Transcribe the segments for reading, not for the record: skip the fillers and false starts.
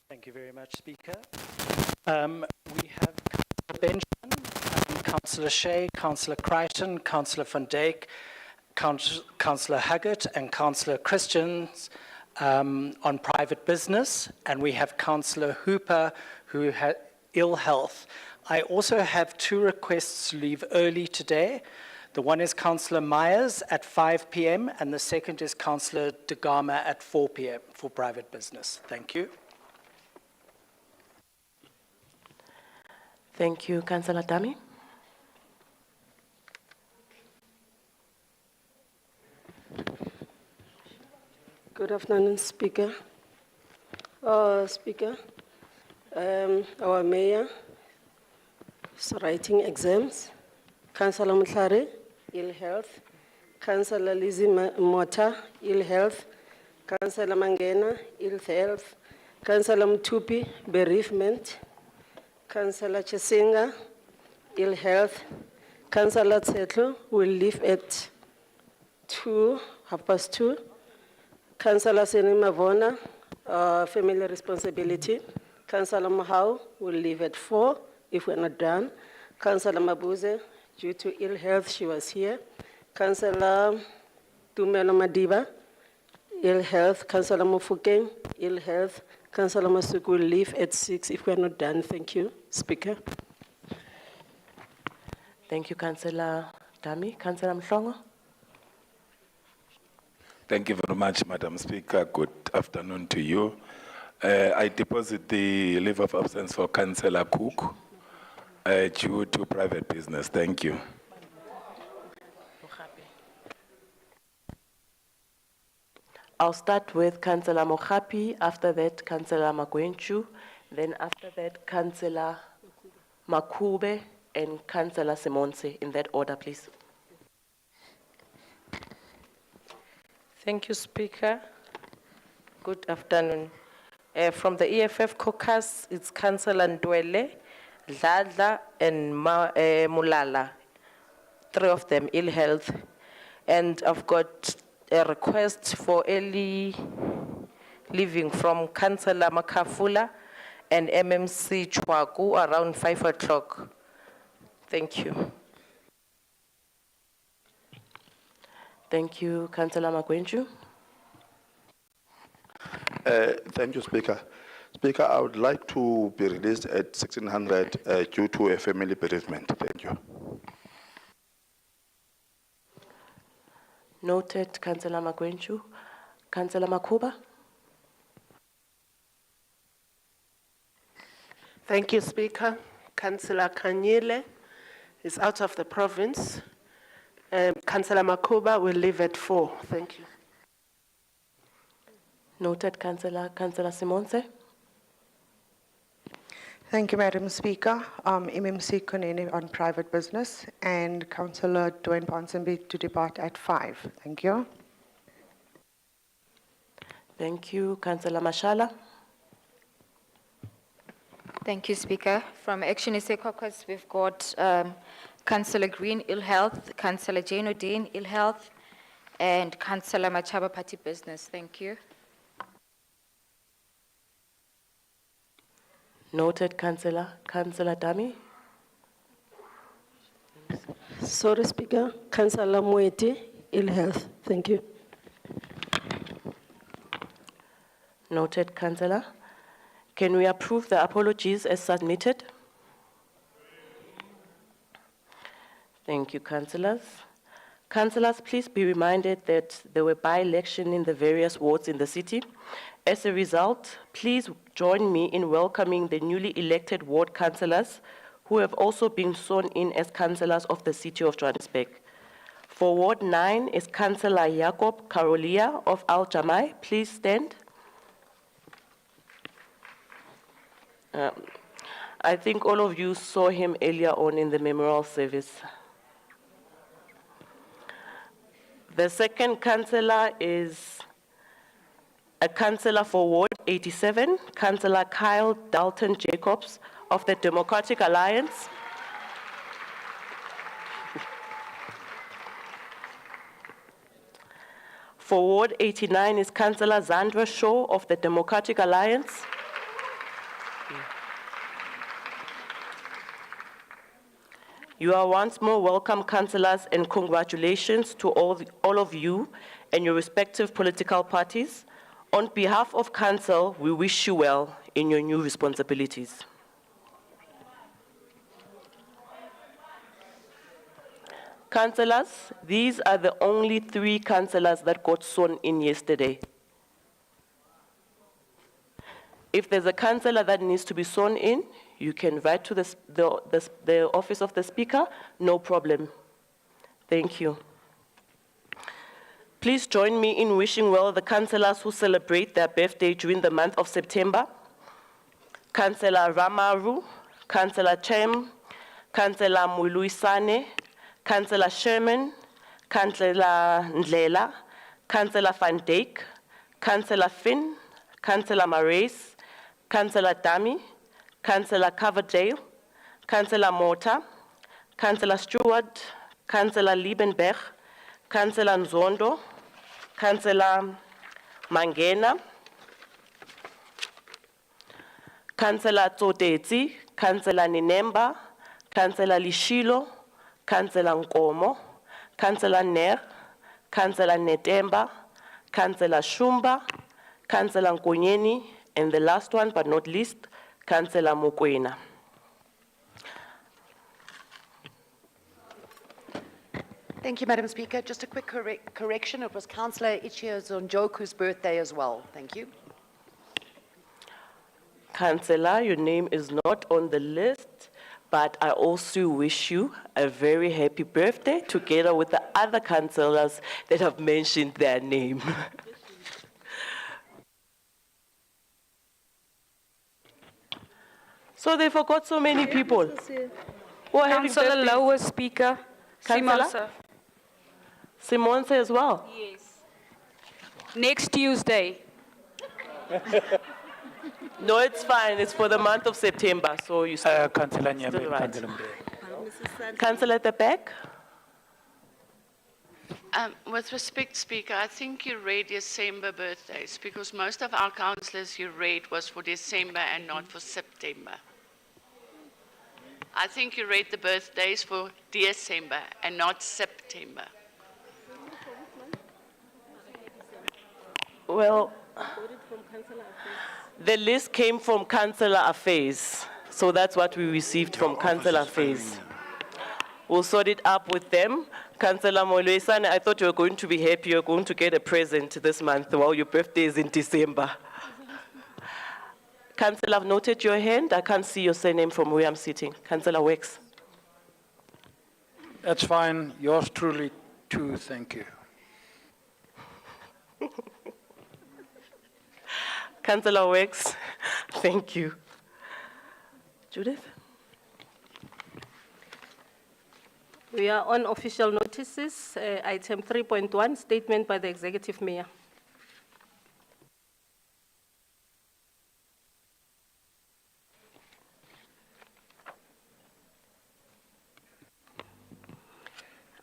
Thank you very much, Speaker. We have Councillor Benjamin, Councillor Shea, Councillor Crichton, Councillor van Dijk, Councillor Huggett, and Councillor Christians on private business, and we have Councillor Hooper, who had ill health. I also have 2 requests to leave early today. The one is Councillor Myers at 5 p.m. and the second is Councillor De Gama at 4 p.m. for private business. Thank you. Thank you, Councillor Dami. Good afternoon, Speaker. Speaker, our mayor is writing exams. Councillor Mutlare, ill health. Councillor Lizzie Mota, ill health. Councillor Mangena, ill health. Councillor Mtupi, bereavement. Councillor Chesinga, ill health. Councillor Tsetlo will leave at 2:30. Councillor Senima Vona, family responsibility. Councillor Mahau will leave at 4 if we're not done. Councillor Mabuze, due to ill health, she was here. Councillor Tumelo Madiba, ill health. Councillor Mufukeng, ill health. Councillor Masuku will leave at 6 if we're not done. Thank you, Speaker. Thank you, Councillor Dami. Councillor Mhlongo. Thank you very much, Madam Speaker. Good afternoon to you. I deposit the leave of absence for Councillor Cook due to private business. Thank you. I'll start with Councillor Mohapi, after that Councillor Magwenchu, then after that Councillor Makube and Councillor Simonse, in that order, please. Thank you, Speaker. Good afternoon. From the EFF caucus, it's Councillor Ndwele, Dladla, and Mulala. 3 of them ill health. And I've got a request for early leaving from Councillor Makafula and MMC Chwaku around 5 o'clock. Thank you. Thank you, Councillor Magwenchu. Thank you, Speaker. Speaker, I would like to be released at 1600 due to a family bereavement. Thank you. Noted, Councillor Magwenchu. Councillor Makuba. Thank you, Speaker. Councillor Kanyile is out of the province. Councillor Makuba will leave at 4. Thank you. Noted, Councillor. Councillor Simonse. Thank you, Madam Speaker. MMC Konene on private business and Councillor Dwayne Ponsonby to depart at 5. Thank you. Thank you, Councillor Mashala. Thank you, Speaker. From Action SA Caucus, we've got Councillor Green, ill health, Councillor Jane Odin, ill health, and Councillor Machaba, party business. Thank you. Noted, Councillor. Councillor Dami. Sorry, Speaker. Councillor Moeti, ill health. Thank you. Noted, Councillor. Can we approve the apologies as submitted? Thank you, Councillors. Councillors, please be reminded that there were by-elections in the various wards in the city. As a result, please join me in welcoming the newly elected ward councillors who have also been sworn in as councillors of the city of Johannesburg. For Ward 9 is Councillor Jacob Karolia of Al Jamai. Please stand. I think all of you saw him earlier on in the memorial service. The second councillor is a councillor for Ward 87, Councillor Kyle Dalton Jacobs of the Democratic Alliance. For Ward 89 is Councillor Zandra Shaw of the Democratic Alliance. You are once more welcome, councillors, and congratulations to all of you and your respective political parties. On behalf of council, we wish you well in your new responsibilities. Councillors, these are the only 3 councillors that got sworn in yesterday. If there's a councillor that needs to be sworn in, you can write to the office of the speaker, no problem. Thank you. Please join me in wishing well the councillors who celebrate their birthday during the month of September. Councillor Ramaru, Councillor Chem, Councillor Muluisane, Councillor Sherman, Councillor Ndlela, Councillor Van Dijk, Councillor Finn, Councillor Marais, Councillor Dami, Councillor Coverdale, Councillor Mota, Councillor Stewart, Councillor Liebenberg, Councillor Nzondo, Councillor Mangena, Councillor Tsoteti, Councillor Ninemba, Councillor Lishilo, Councillor Nkomo, Councillor Ner, Councillor Netemba, Councillor Shumba, Councillor Nkonyeni, and the last one but not least, Councillor Mokoena. Thank you, Madam Speaker. Just a quick correction. It was Councillor Ichezonjoku's birthday as well. Thank you. Councillor, your name is not on the list, but I also wish you a very happy birthday together with the other councillors that have mentioned their name. So they forgot so many people. Who are having Councillor birthdays. Lower Speaker, Councillor? Simonsa. Simonsa as well. Yes. Next Tuesday. No, it's fine. It's for the month of September, so you still, Councillor still Nyambe, right. Councillor Mbe. Councillor at the back. With respect, Speaker, I think you read December birthdays because most of our councillors you read was for December and not for September. I think you read the birthdays for December and not September. Well, the list came from Councillor Affairs, so that's what we received from Councillor Affairs. We'll sort it up with them. Councillor Moluisane, I thought you were going to be happy you're going to get a present this month while your birthday is in December. Councillor, I've noted your hand. I can't see your surname from where I'm sitting. Councillor Wex. That's fine. Yours truly, too. Thank you. Councillor Wex, thank you. Judith? We are on official notices. Item 3.1, statement by the Executive Mayor.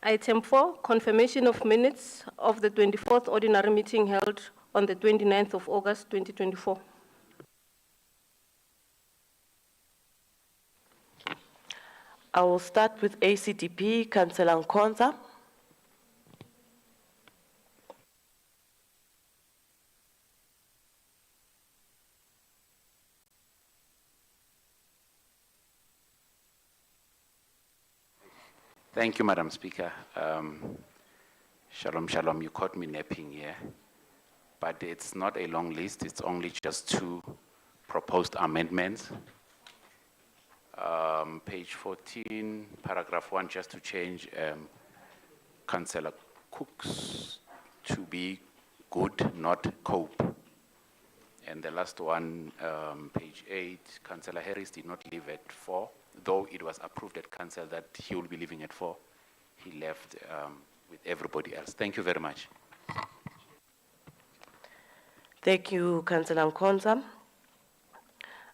Item 4, confirmation of minutes of the 24th ordinary meeting held on the 29th of August 2024. I will start with ACDP, Councillor Nkonza. Thank you, Madam Speaker. Shalom, shalom. You caught me napping here. But it's not a long list. It's only just 2 proposed amendments. Page 14, paragraph 1, just to change Councillor Cook's to be good, not cope. And the last one, page 8, Councillor Harris did not leave at 4, though it was approved at council that he will be leaving at 4. He left with everybody else. Thank you very much. Thank you, Councillor Nkonza.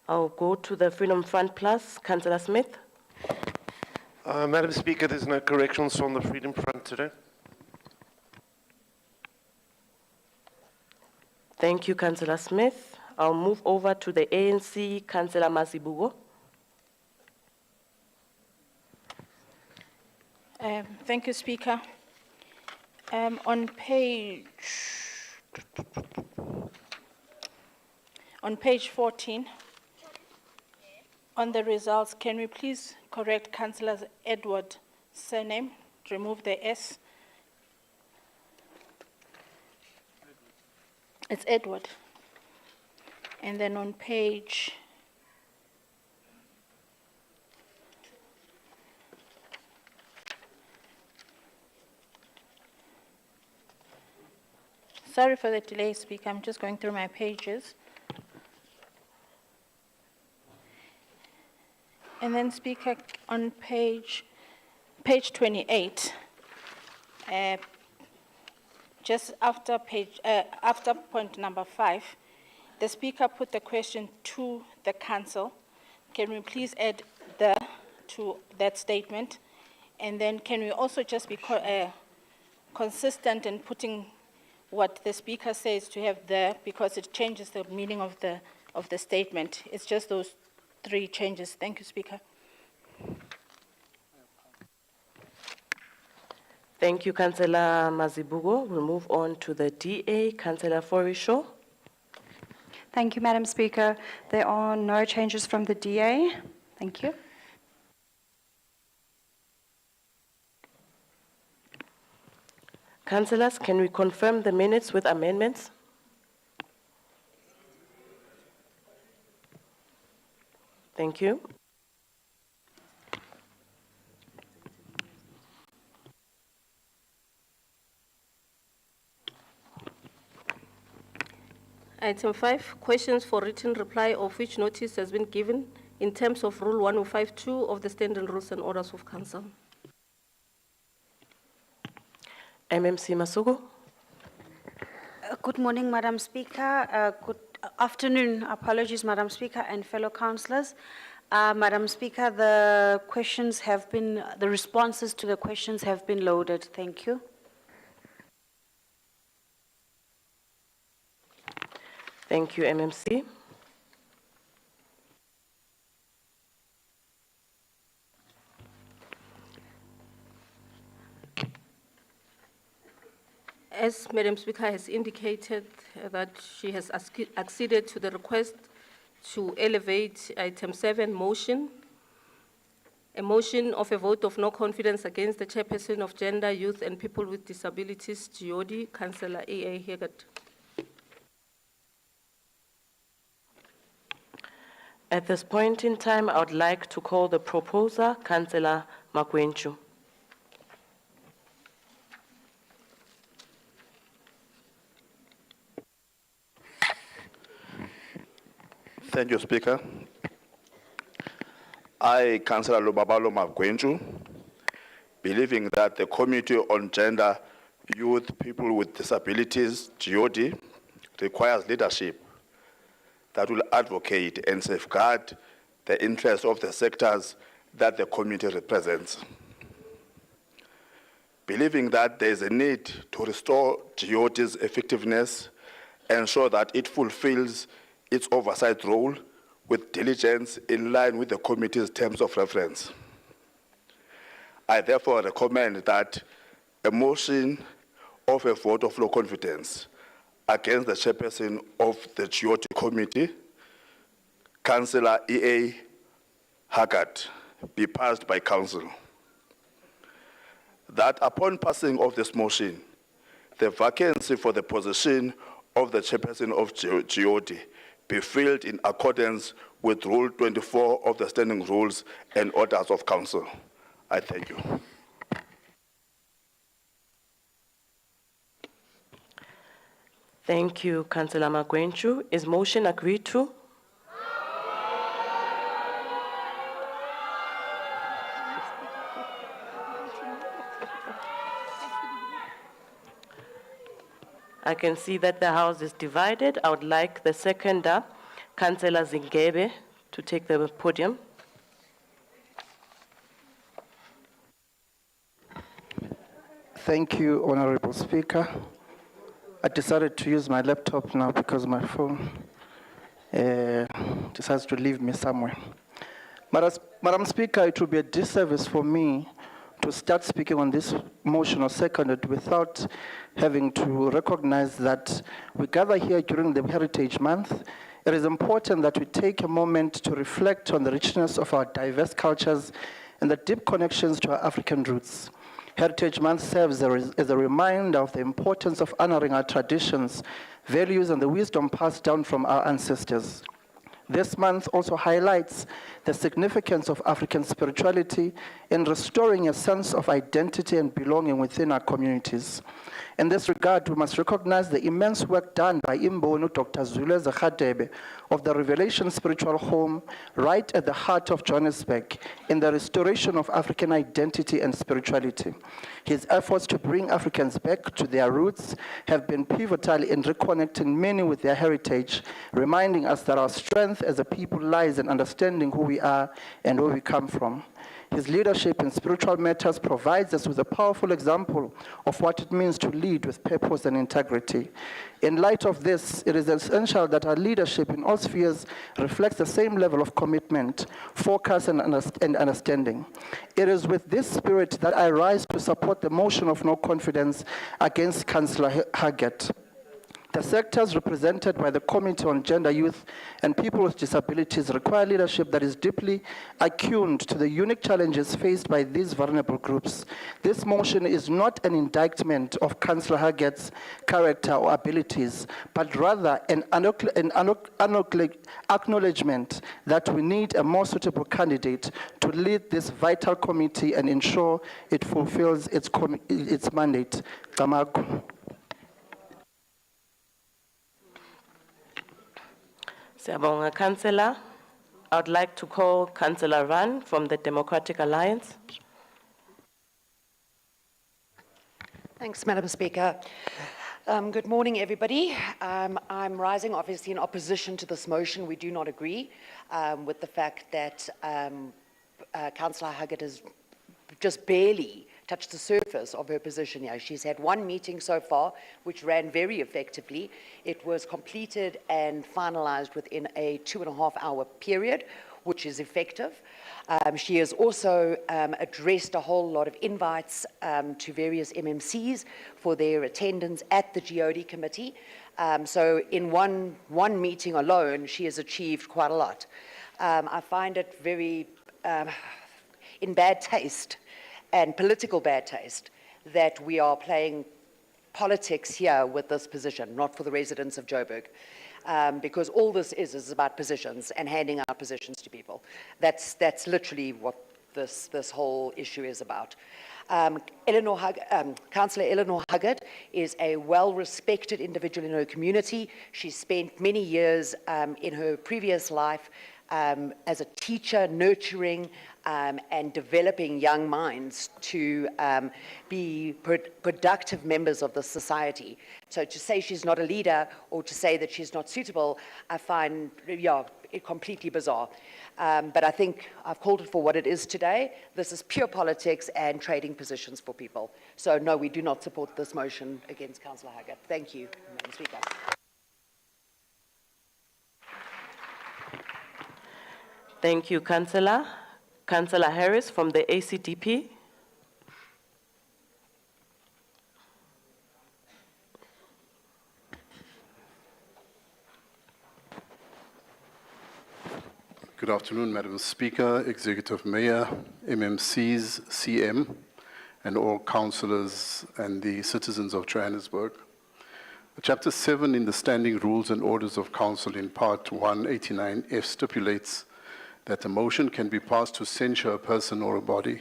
I'll go to the Freedom Front Plus, Councillor Smith. Madam Speaker, there's no corrections on the Freedom Front today. Thank you, Councillor Smith. I'll move over to the ANC, Councillor Masibugo. Thank you, Speaker. On page 14, on the results, can we please correct Councillor Edward's surname, remove the S? It's Edward. And then on page sorry for the delay, Speaker. I'm just going through my pages. And then, Speaker, on page 28, just after point number 5, the Speaker put the question to the Council. Can we please add the to that statement? And then can we also just be consistent in putting what the Speaker says to have there, because it changes the meaning of the statement. It's just those 3 changes. Thank you, Speaker. Thank you, Councillor Mazibugo. We'll move on to the DA, Councillor Forisho. Thank you, Madam Speaker. There are no changes from the DA. Thank you. Councillors, can we confirm the minutes with amendments? Thank you. Item 5, questions for written reply of which notice has been given in terms of Rule 105(2) of the Standing Rules and Orders of Council. MMC Masugu. Good morning, Madam Speaker. Good afternoon. Apologies, Madam Speaker and fellow councillors. Madam Speaker, the responses to the questions have been loaded. Thank you. Thank you, MMC. As Madam Speaker has indicated that she has acceded to the request to elevate item 7 motion, a motion of a vote of no confidence against the Chairperson of Gender, Youth and People with Disabilities, GOD, Councillor A.A. Haggard. At this point in time, I would like to call the proposer, Councillor Makwenchu. Thank you, Speaker. I, Councillor Lubabalo Magwenju, believing that the Committee on Gender, Youth, People with Disabilities, GOD, requires leadership that will advocate and safeguard the interests of the sectors that the committee represents. Believing that there is a need to restore GOD's effectiveness, ensure that it fulfills its oversight role with diligence in line with the committee's terms of reference. I therefore recommend that a motion of a vote of no confidence against the chairperson of the GOD committee, Councillor E.A. Haggard, be passed by council. That upon passing of this motion, the vacancy for the position of the chairperson of GOD be filled in accordance with Rule 24 of the Standing Rules and Orders of Council. I thank you. Thank you, Councillor Magwenchu. Is motion agreed to? I can see that the House is divided. I would like the seconder, Councillor Zingebe, to take the podium. Thank you, Honorable Speaker. I decided to use my laptop now because my phone decides to leave me somewhere. Madam Speaker, it will be a disservice for me to start speaking on this motion or second it without having to recognize that we gather here during the Heritage Month. It is important that we take a moment to reflect on the richness of our diverse cultures and the deep connections to our African roots. Heritage Month serves as a reminder of the importance of honoring our traditions, values, and the wisdom passed down from our ancestors. This month also highlights the significance of African spirituality in restoring a sense of identity and belonging within our communities. In this regard, we must recognize the immense work done by Imbonu Dr. Zule Zakhadebe of the Revelation Spiritual Home right at the heart of Johannesburg in the restoration of African identity and spirituality. His efforts to bring Africans back to their roots have been pivotal in reconnecting many with their heritage, reminding us that our strength as a people lies in understanding who we are and where we come from. His leadership in spiritual matters provides us with a powerful example of what it means to lead with purpose and integrity. In light of this, it is essential that our leadership in all spheres reflects the same level of commitment, focus, and understanding. It is with this spirit that I rise to support the motion of no confidence against Councillor Haggett. The sectors represented by the Committee on Gender, Youth, and People with Disabilities require leadership that is deeply attuned to the unique challenges faced by these vulnerable groups. This motion is not an indictment of Councillor Haggett's character or abilities, but rather an acknowledgement that we need a more suitable candidate to lead this vital committee and ensure it fulfills its mandate. Tamaku. Siyabonga, Councillor. I would like to call Councillor Van from the Democratic Alliance. Thanks, Madam Speaker. Good morning, everybody. I'm rising, obviously, in opposition to this motion. We do not agree with the fact that Councillor Haggett has just barely touched the surface of her position here. She's had one meeting so far, which ran very effectively. It was completed and finalized within a 2.5-hour period, which is effective. She has also addressed a whole lot of invites to various MMCs for their attendance at the GOD committee. So in one meeting alone, she has achieved quite a lot. I find it very in bad taste and political bad taste that we are playing politics here with this position, not for the residents of Joburg. Because all this is about positions and handing out positions to people. That's literally what this whole issue is about. Councillor Eleanor Haggett is a well-respected individual in her community. She spent many years in her previous life as a teacher, nurturing and developing young minds to be productive members of the society. So to say she's not a leader or to say that she's not suitable, I find, it completely bizarre. But I think I've called it for what it is today. This is pure politics and trading positions for people. So no, we do not support this motion against Councillor Haggett. Thank you, Madam Speaker. Thank you, Councillor. Councillor Harris from the ACDP. Good afternoon, Madam Speaker, Executive Mayor, MMCs, CM, and all councillors and the citizens of Johannesburg. Chapter 7 in the Standing Rules and Orders of Council in Part 189F stipulates that a motion can be passed to censure a person or a body.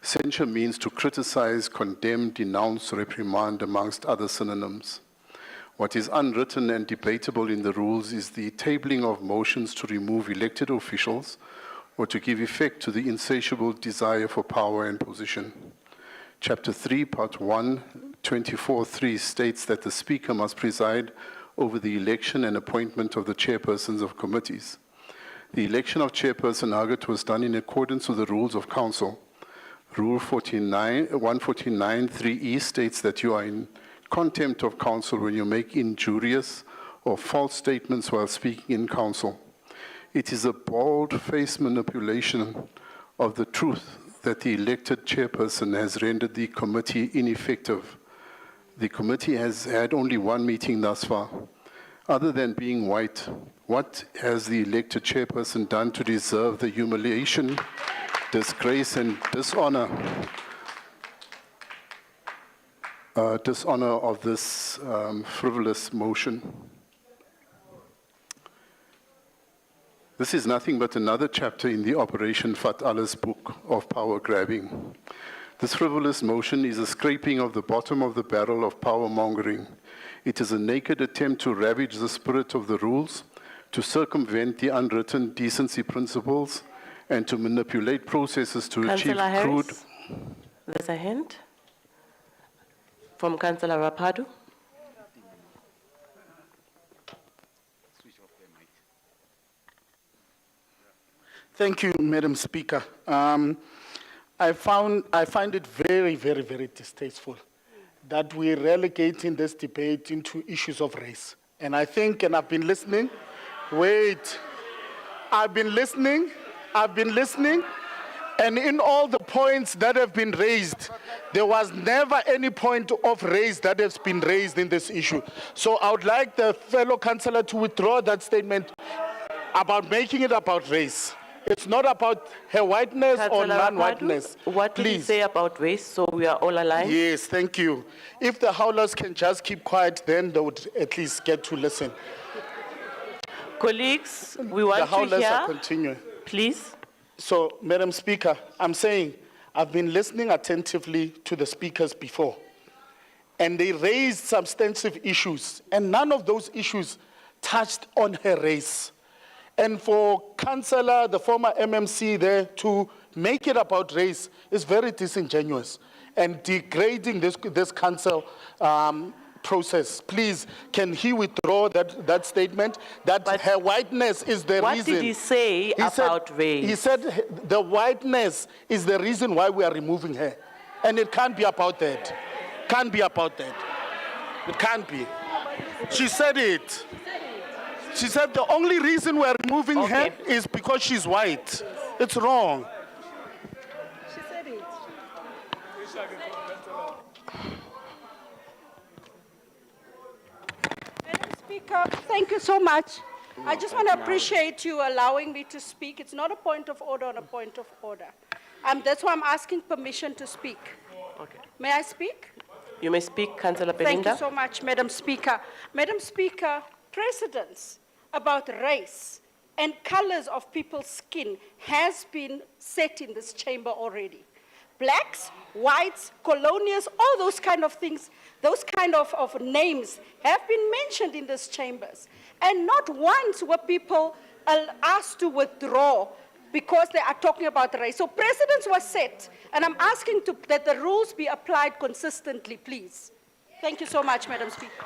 Censure means to criticize, condemn, denounce, reprimand, amongst other synonyms. What is unwritten and debatable in the rules is the tabling of motions to remove elected officials or to give effect to the insatiable desire for power and position. Chapter 3, Part 1, 24.3 states that the Speaker must preside over the election and appointment of the chairpersons of committees. The election of Chairperson Haggett was done in accordance with the rules of council. Rule 149.3E states that you are in contempt of counsel when you make injurious or false statements while speaking in council. It is a bald-faced manipulation of the truth that the elected chairperson has rendered the committee ineffective. The committee has had only one meeting thus far. Other than being white, what has the elected chairperson done to deserve the humiliation, disgrace, and dishonor of this frivolous motion? This is nothing but another chapter in the Operation Fat Allah's book of power grabbing. This frivolous motion is a scraping of the bottom of the barrel of power mongering. It is a naked attempt to ravage the spirit of the rules, to circumvent the unwritten decency principles, and to manipulate processes to achieve Councillor crude. Harris, there's a hand from Councillor Rapado. Thank you, Madam Speaker. I find it very, very, very distasteful that we're relegating this debate into issues of race. And I think, and I've been listening, I've been listening, and in all the points that have been raised, there was never any point of race that has been raised in this issue. So I would like the fellow councillor to withdraw that statement about making it about race. It's not about her whiteness or Councillor non-whiteness. Rapado, what did you say about race, so we are all aligned? Yes, thank you. If the howlers can just keep quiet, then they would at least get to listen. Colleagues, we want The to howlers are hear, continuing. please. So, Madam Speaker, I'm saying I've been listening attentively to the speakers before, and they raised substantive issues, and none of those issues touched on her race. And for Councillor, the former MMC there, to make it about race is very disingenuous and degrading this council process. Please, can he withdraw that statement that her whiteness is the What reason? did he say about race? He said the whiteness is the reason why we are removing her. And it can't be about that. Can't be about that. It can't be. She said it. She said the only reason we're removing her is because she's white. It's wrong. She said it. Madam Speaker, thank you so much. I just want to appreciate you allowing me to speak. It's not a point of order on a point of order. That's why I'm asking permission to speak. Okay. May I speak? You may speak, Councillor Thank Pelinda. you so much, Madam Speaker. Madam Speaker, precedents about race and colors of people's skin has been set in this chamber already. Blacks, whites, colonials, all those kind of things, those kind of names have been mentioned in these chambers. And not once were people asked to withdraw because they are talking about race. So precedents were set, and I'm asking that the rules be applied consistently, please. Thank you so much, Madam Speaker.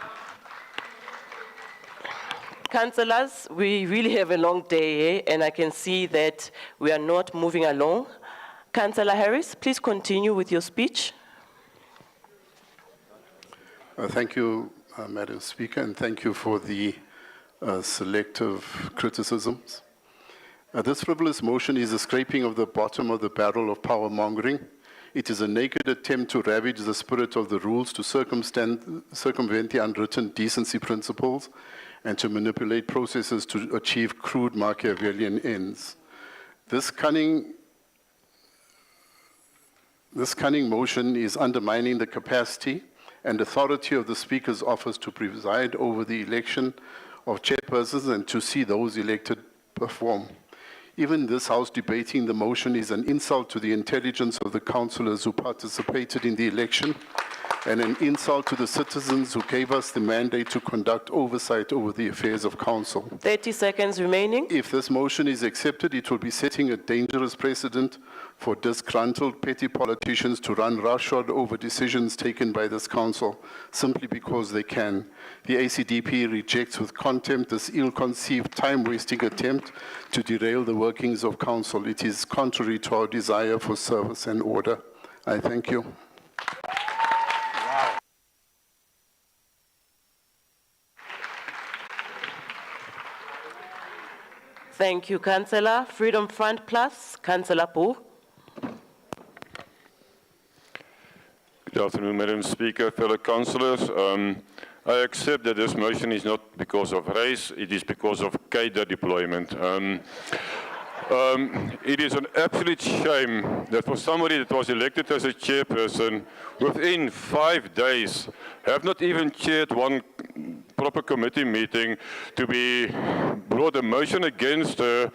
Councillors, we really have a long day, and I can see that we are not moving along. Councillor Harris, please continue with your speech. Thank you, Madam Speaker, and thank you for the selective criticisms. This frivolous motion is a scraping of the bottom of the barrel of power mongering. It is a naked attempt to ravage the spirit of the rules, to circumvent the unwritten decency principles, and to manipulate processes to achieve crude Machiavellian ends. This cunning motion is undermining the capacity and authority of the Speaker's office to preside over the election of chairpersons and to see those elected perform. Even this House debating the motion is an insult to the intelligence of the councillors who participated in the election and an insult to the citizens who gave us the mandate to conduct oversight over the affairs of council. 30 seconds remaining. If this motion is accepted, it will be setting a dangerous precedent for disgruntled petty politicians to run roughshod over decisions taken by this council simply because they can. The ACDP rejects with contempt this ill-conceived, time-wasting attempt to derail the workings of council. It is contrary to our desire for service and order. I thank you. Thank you, Councillor. Freedom Front Plus, Councillor Pooh. Good afternoon, Madam Speaker, fellow councillors. I accept that this motion is not because of race, it is because of cadre deployment. It is an absolute shame that for somebody that was elected as a chairperson, within 5 days, have not even chaired one proper committee meeting, to be brought a motion against her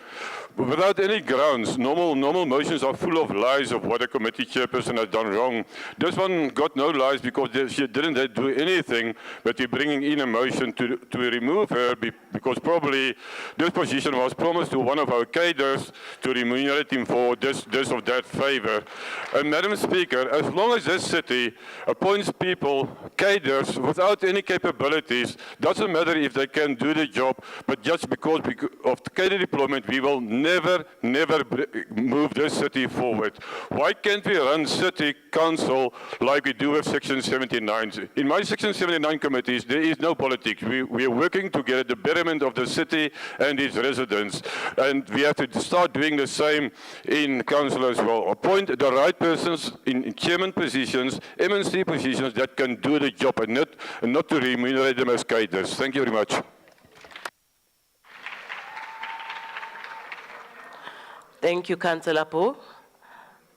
without any grounds. Normal motions are full of lies of what a committee chairperson has done wrong. This one got no lies because she didn't do anything, but we're bringing in a motion to remove her because probably this position was promised to one of our cadres to remunerate him for this or that favor. And Madam Speaker, as long as this city appoints people, cadres, without any capabilities, doesn't matter if they can do the job, but just because of the cadre deployment, we will never move this city forward. Why can't we run city council like we do with Section 79? In my Section 79 committees, there is no politics. We are working together the betterment of the city and its residents. And we have to start doing the same in council as well. Appoint the right persons in chairman positions, MNC positions that can do the job and not to remunerate them as cadres. Thank you very much. Thank you, Councillor Pooh.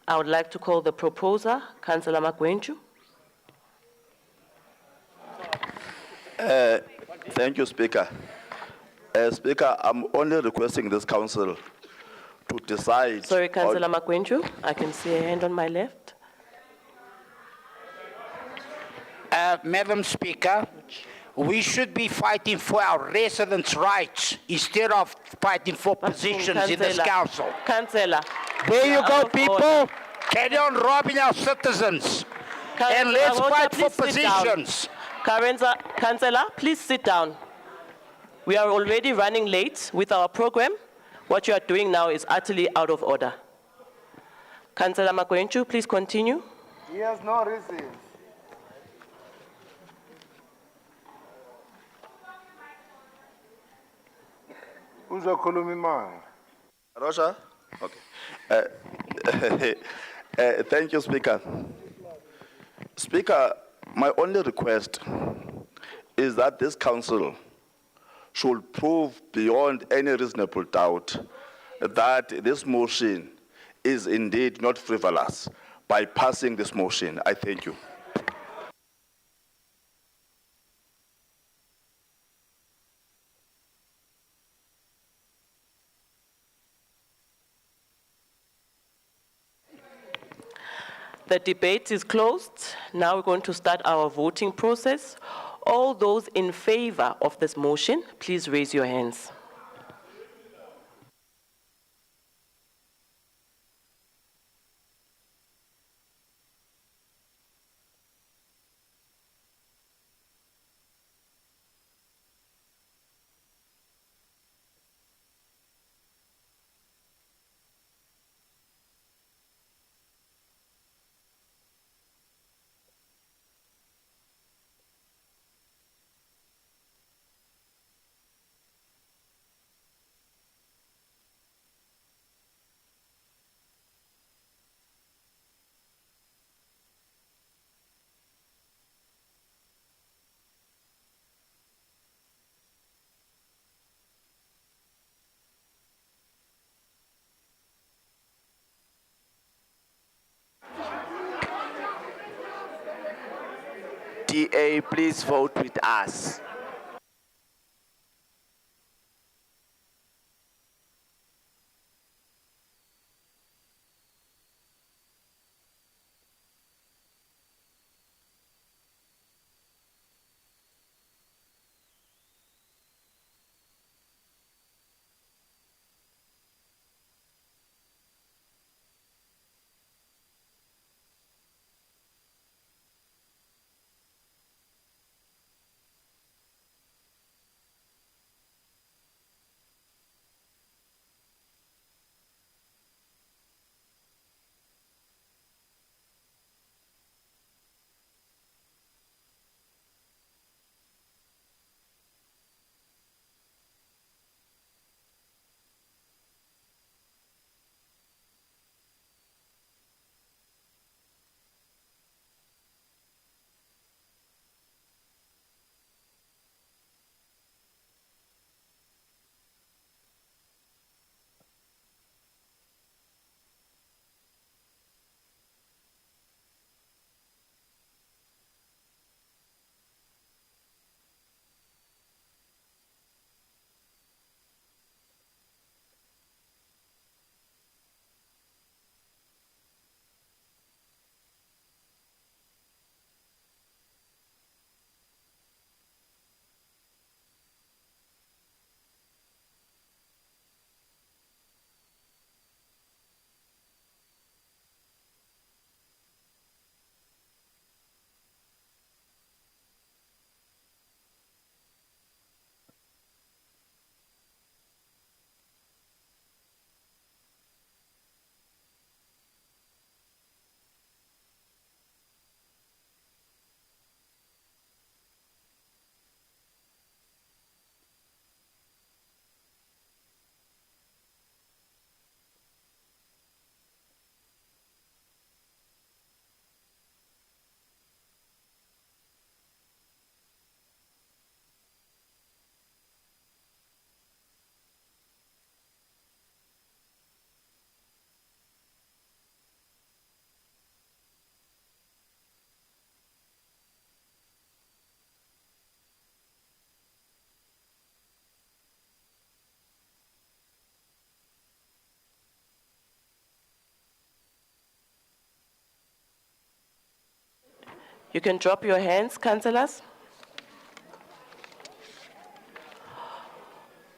I would like to call the proposer, Councillor Magwenju. Thank you, Speaker. Speaker, I'm only requesting this council to decide. Sorry, Councillor Magwenju, I can see a hand on my left. Madam Speaker, we should be fighting for our residents' rights instead of fighting for positions in this council. Councillor. There you go, people. Carry on robbing our citizens. And let's fight for positions. Councillor, please sit down. We are already running late with our program. What you are doing now is utterly out of order. Councillor Magwenju, please continue. He has no reason. Roger? Okay. Thank you, Speaker. Speaker, my only request is that this council should prove beyond any reasonable doubt that this motion is indeed not frivolous by passing this motion. I thank you. The debate is closed. Now we're going to start our voting process. All those in favor of this motion, please raise your hands. DA, please vote with us. You can drop your hands, councillors.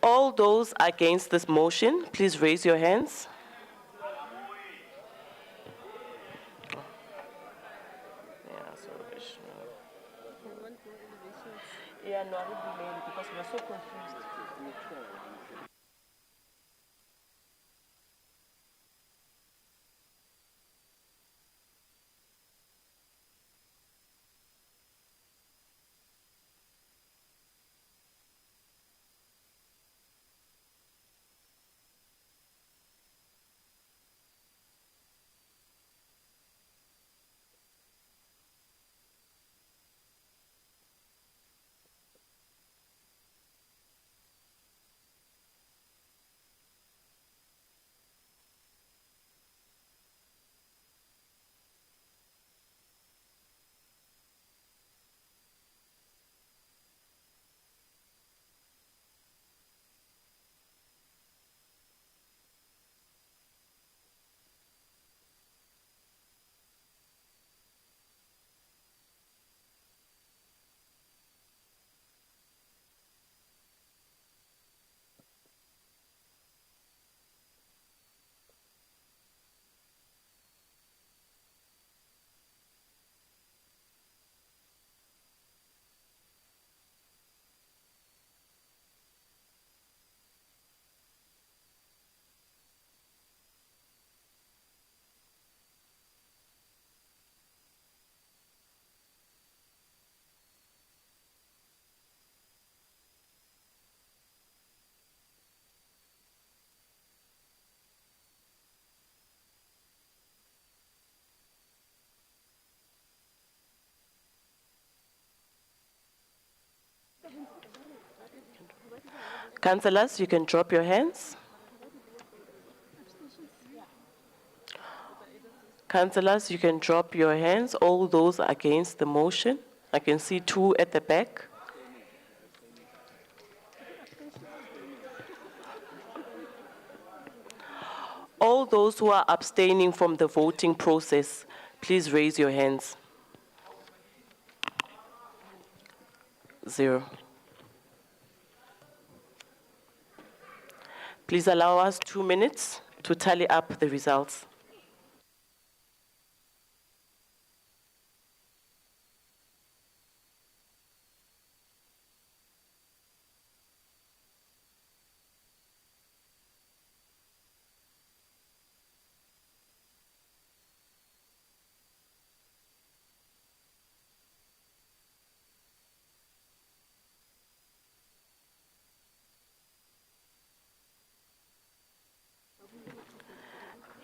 All those against this motion, please raise your hands. Yeah, no, I would be late because we're so confused. Councillors, you can drop your hands. Councillors, you can drop your hands. All those against the motion. I can see 2 at the back. All those who are abstaining from the voting process, please raise your hands. 0. Please allow us 2 minutes to tally up the results.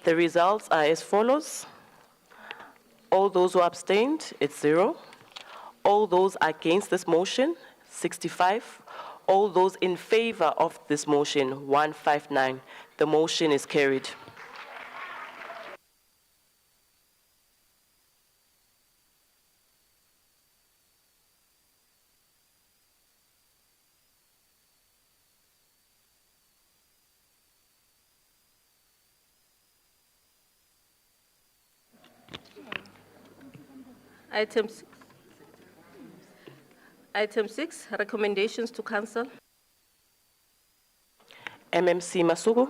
The results are as follows. All those who abstained, it's 0. All those against this motion, 65. All those in favor of this motion, 159. The motion is carried. Item 6, recommendations to council. MMC Masuku.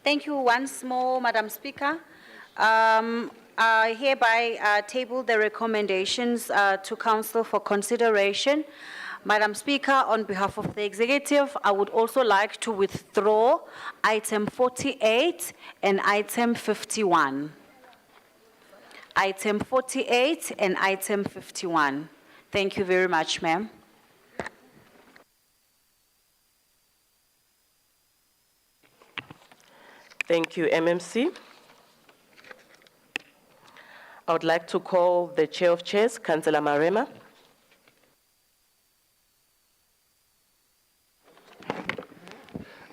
Thank you once more, Madam Speaker. I hereby table the recommendations to council for consideration. Madam Speaker, on behalf of the executive, I would also like to withdraw item 48 and item 51. Item 48 and item 51. Thank you very much, ma'am. Thank you, MMC. I would like to call the Chair of Chairs, Councillor Marema.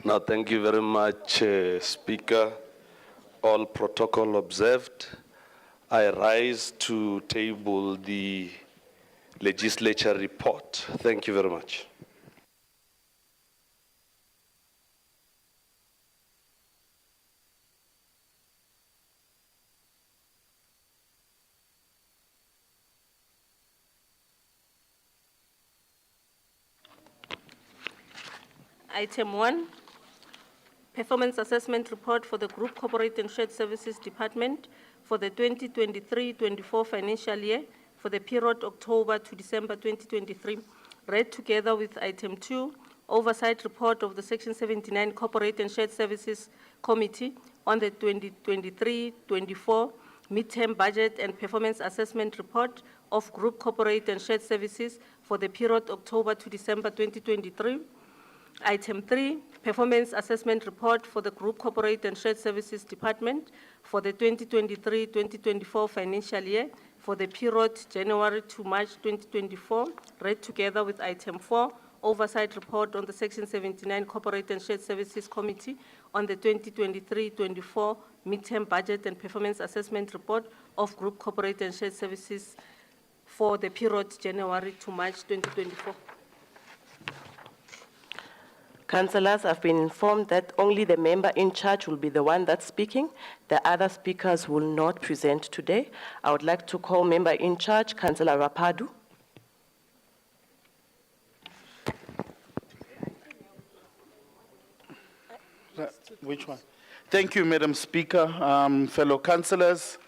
No, thank you very much, Speaker. All protocol observed. I rise to table the legislature report. Thank you very much. Item 1, Performance Assessment Report for the Group Corporate and Shared Services Department for the 2023-24 financial year for the period October to December 2023, read together with Item 2, Oversight Report of the Section 79 Corporate and Shared Services Committee on the 2023-24 Midterm Budget and Performance Assessment Report of Group Corporate and Shared Services for the period October to December 2023. Item 3, Performance Assessment Report for the Group Corporate and Shared Services Department for the 2023-2024 financial year for the period January to March 2024, read together with Item 4, Oversight Report on the Section 79 Corporate and Shared Services Committee on the 2023-24 Midterm Budget and Performance Assessment Report of Group Corporate and Shared Services for the period January to March 2024. Councillors, I've been informed that only the member in charge will be the one that's speaking. The other speakers will not present today. I would like to call member in charge, Councillor Rapadu. Which one? Thank you, Madam Speaker. Fellow councillors,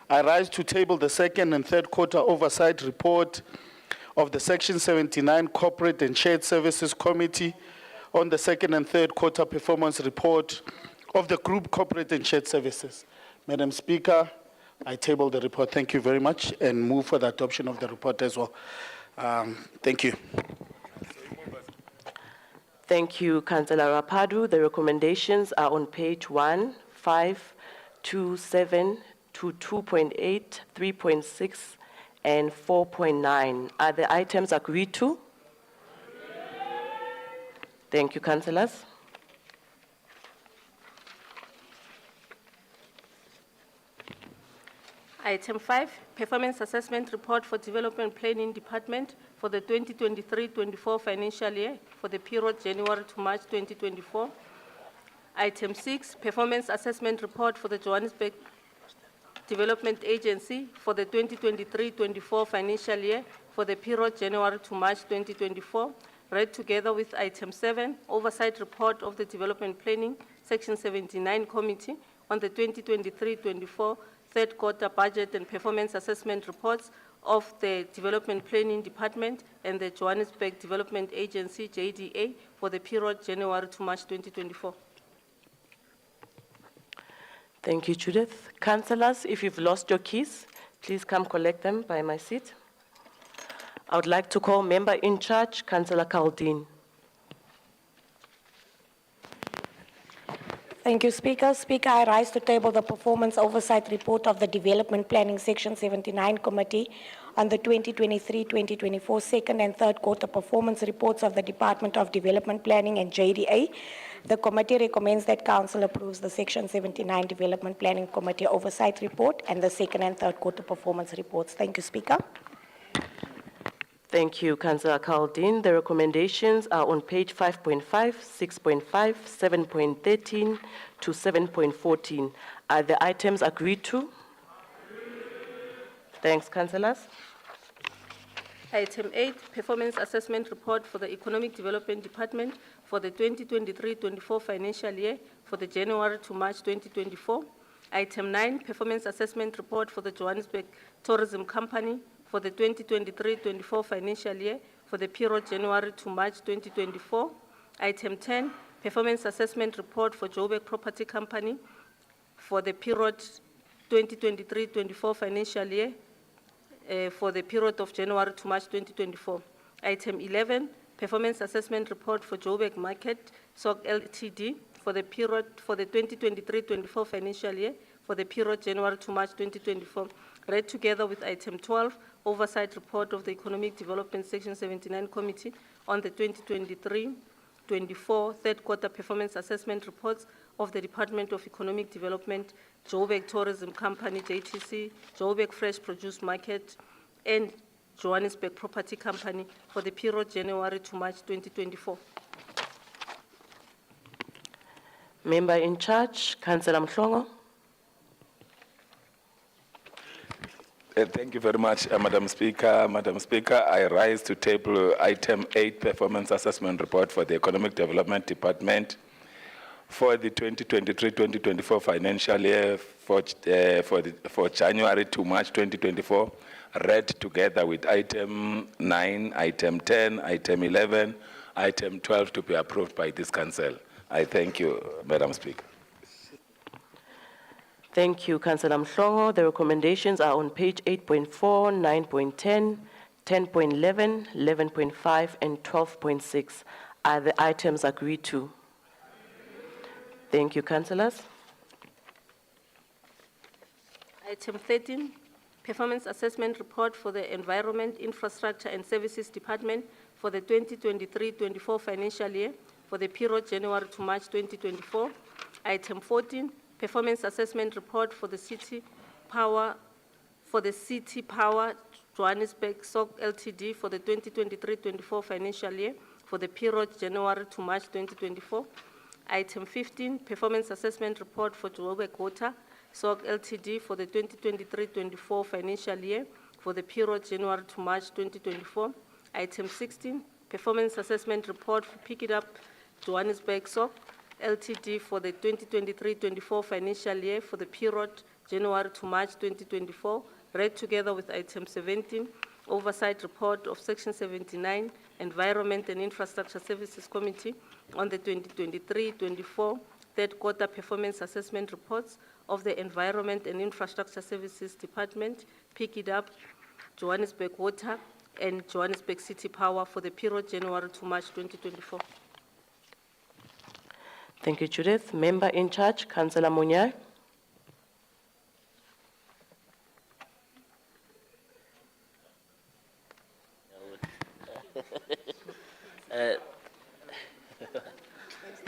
I rise to table the second and third quarter oversight report of the Section 79 Corporate and Shared Services Committee on the second and third quarter performance report of the Group Corporate and Shared Services. Madam Speaker, I table the report. Thank you very much and move for the adoption of the report as well. Thank you. Thank you, Councillor Rapadu. The recommendations are on page 1, 5, 2, 7, to 2.8, 3.6, and 4.9. Are the items agreed to? Thank you, councillors. Item 5, Performance Assessment Report for Development Planning Department for the 2023-24 financial year for the period January to March 2024. Item 6, Performance Assessment Report for the Johannesburg Development Agency for the 2023-24 financial year for the period January to March 2024, read together with Item 7, Oversight Report of the Development Planning, Section 79 Committee on the 2023-24 third quarter budget and performance assessment reports of the Development Planning Department and the Johannesburg Development Agency, JDA, for the period January to March 2024. Thank you, Judith. Councillors, if you've lost your keys, please come collect them by my seat. I would like to call member in charge, Councillor Kaldin. Thank you, Speaker. Speaker, I rise to table the performance oversight report of the Development Planning Section 79 Committee on the 2023-2024 second and third quarter performance reports of the Department of Development Planning and JDA. The committee recommends that Council approves the Section 79 Development Planning Committee oversight report and the second and third quarter performance reports. Thank you, Speaker. Thank you, Councillor Kaldin. The recommendations are on page 5.5, 6.5, 7.13 to 7.14. Are the items agreed to? Thanks, councillors. Item 8, Performance Assessment Report for the Economic Development Department for the 2023-24 financial year for the January to March 2024. Item 9, Performance Assessment Report for the Johannesburg Tourism Company for the 2023-24 financial year for the period January to March 2024. Item 10, Performance Assessment Report for Joburg Property Company for the period 2023-24 financial year for the period of January to March 2024. Item 11, Performance Assessment Report for Joburg Market SOC Ltd for the period for the 2023-24 financial year for the period January to March 2024. Read together with Item 12, Oversight Report of the Economic Development Section 79 Committee on the 2023-24 third quarter performance assessment reports of the Department of Economic Development, Joburg Tourism Company, JTC, Joburg Fresh Produce Market, and Johannesburg Property Company for the period January to March 2024. Member in charge, Councillor Mhlongo. Thank you very much, Madam Speaker. Madam Speaker, I rise to table item 8, Performance Assessment Report for the Economic Development Department for the 2023-2024 financial year for January to March 2024, read together with item 9, item 10, item 11, item 12 to be approved by this council. I thank you, Madam Speaker. Thank you, Councillor Mhlongo. The recommendations are on page 8.4, 9.10, 10.11, 11.5, and 12.6. Are the items agreed to? Thank you, councillors. Item 13, Performance Assessment Report for the Environment, Infrastructure and Services Department for the 2023-24 financial year for the period January to March 2024. Item 14, Performance Assessment Report for the City Power Johannesburg SOC Ltd for the 2023-24 financial year for the period January to March 2024. Item 15, Performance Assessment Report for Joburg Water SOC Ltd for the 2023-24 financial year for the period January to March 2024. Item 16, Performance Assessment Report for Pick It Up Johannesburg SOC Ltd for the 2023-24 financial year for the period January to March 2024, read together with item 17, Oversight Report of Section 79, Environment and Infrastructure Services Committee on the 2023-24 third quarter performance assessment reports of the Environment and Infrastructure Services Department, Pick It Up, Johannesburg Water, and Johannesburg City Power for the period January to March 2024. Thank you, Judith. Member in charge, Councillor Munyai.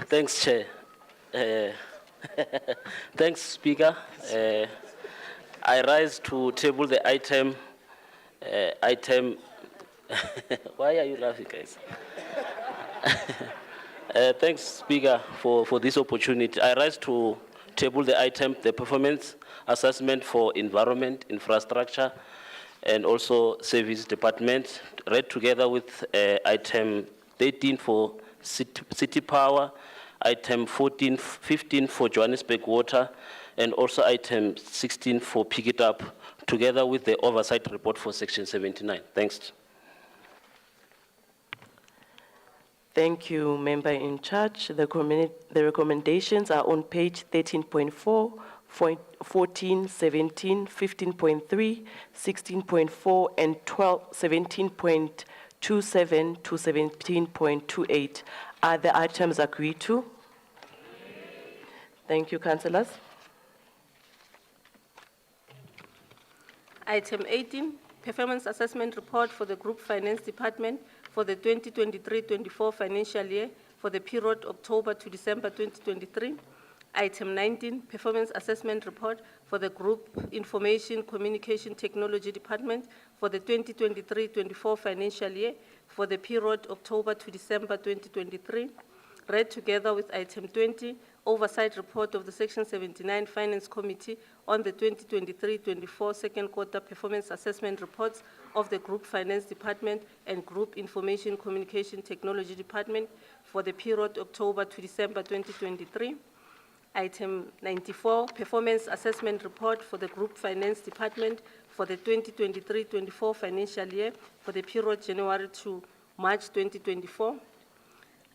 Thanks, Chair. Thanks, Speaker. I rise to table the item. Why are you laughing, guys? Thanks, Speaker, for this opportunity. I rise to table the item, the performance assessment for environment, infrastructure, and also service department, read together with item 13 for city power, item 15 for Johannesburg Water, and also item 16 for Pick It Up, together with the oversight report for Section 79. Thanks. Thank you, Member in charge. The recommendations are on page 13.4, 14, 17, 15.3, 16.4, and 17.27 to 17.28. Are the items agreed to? Thank you, councillors. Item 18, Performance Assessment Report for the Group Finance Department for the 2023-24 financial year for the period October to December 2023. Item 19, Performance Assessment Report for the Group Information Communication Technology Department for the 2023-24 financial year for the period October to December 2023, read together with item 20, Oversight Report of the Section 79 Finance Committee on the 2023-24 second quarter performance assessment reports of the Group Finance Department and Group Information Communication Technology Department for the period October to December 2023. Item 94, Performance Assessment Report for the Group Finance Department for the 2023-24 financial year for the period January to March 2024.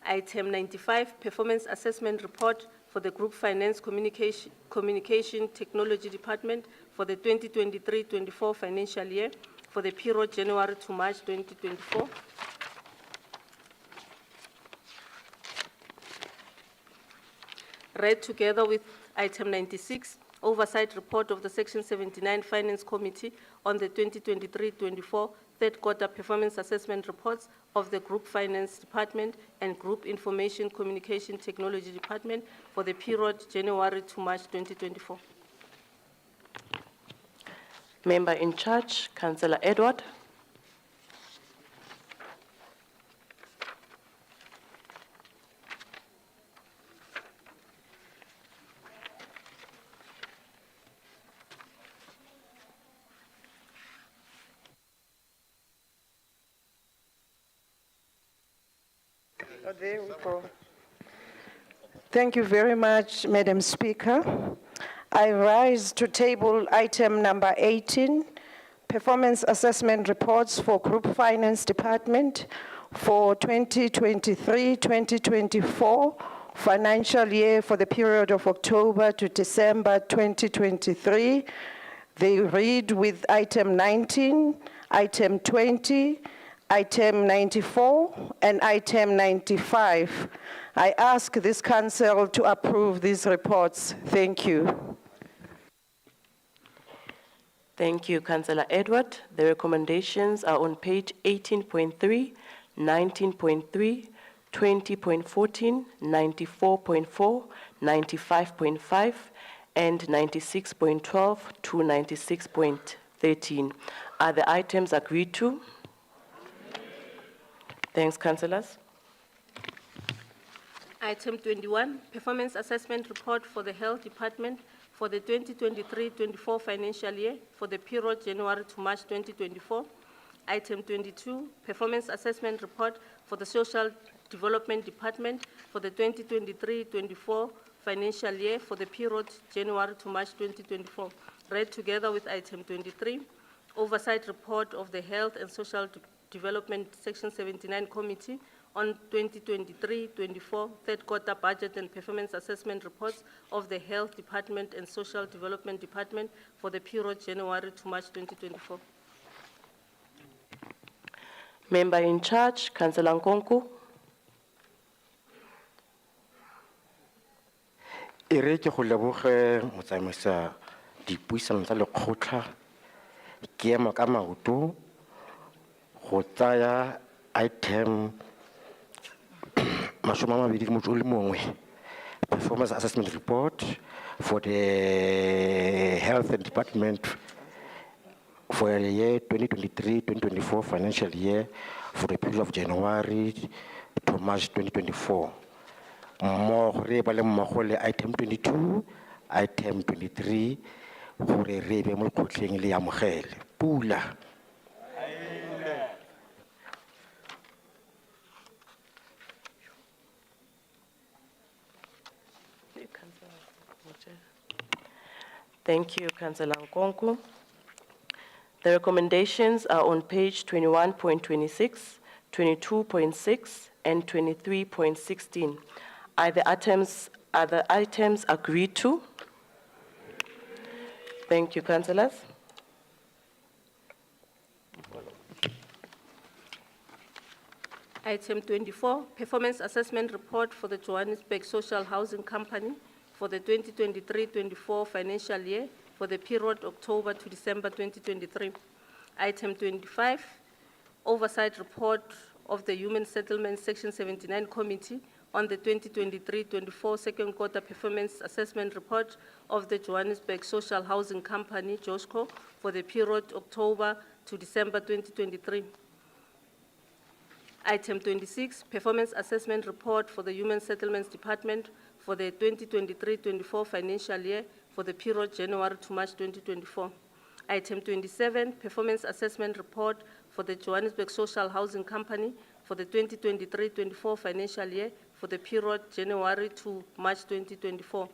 Item 95, Performance Assessment Report for the Group Finance Communication Technology Department for the 2023-24 financial year for the period January to March 2024. Read together with item 96, Oversight Report of the Section 79 Finance Committee on the 2023-24 third quarter performance assessment reports of the Group Finance Department and Group Information Communication Technology Department for the period January to March 2024. Member in charge, Councillor Edward. Oh, there we go. Thank you very much, Madam Speaker. I rise to table item number 18, performance assessment reports for Group Finance Department for 2023-2024 financial year for the period of October to December 2023. They read with item 19, item 20, item 94, and item 95. I ask this council to approve these reports. Thank you. Thank you, Councillor Edward. The recommendations are on page 18.3, 19.3, 20.14, 94.4, 95.5, and 96.12 to 96.13. Are the items agreed to? Thanks, councillors. Item 21, performance assessment report for the Health Department for the 2023-24 financial year for the period January to March 2024. Item 22, performance assessment report for the Social Development Department for the 2023-24 financial year for the period January to March 2024. Read together with item 23, oversight report of the Health and Social Development Section 79 Committee on 2023-24 third quarter budget and performance assessment reports of the Health Department and Social Development Department for the period January to March 2024. Member in charge, Councillor Nkonku. E re ke go leboge motsamaisa dipuisano tsa lekgotla ke ema ka maoto go tsaya item performance assessment report for the Health and Department for the year 2023-2024 financial year for the period of January to March 2024. Item 22, item 23, gore re be mo khotleng le amogele. Pula. Thank you, Councillor Nkonku. The recommendations are on page 21.26, 22.6, and 23.16. Are the items agreed to? Thank you, councillors. Item 24, performance assessment report for the Johannesburg Social Housing Company for the 2023-24 financial year for the period October to December 2023. Item 25, oversight report of the Human Settlement Section 79 Committee on the 2023-24 second quarter performance assessment report of the Johannesburg Social Housing Company, JOSCO, for the period October to December 2023. Item 26, performance assessment report for the Human Settlements Department for the 2023-24 financial year for the period January to March 2024. Item 27, performance assessment report for the Johannesburg Social Housing Company for the 2023-24 financial year for the period January to March 2024.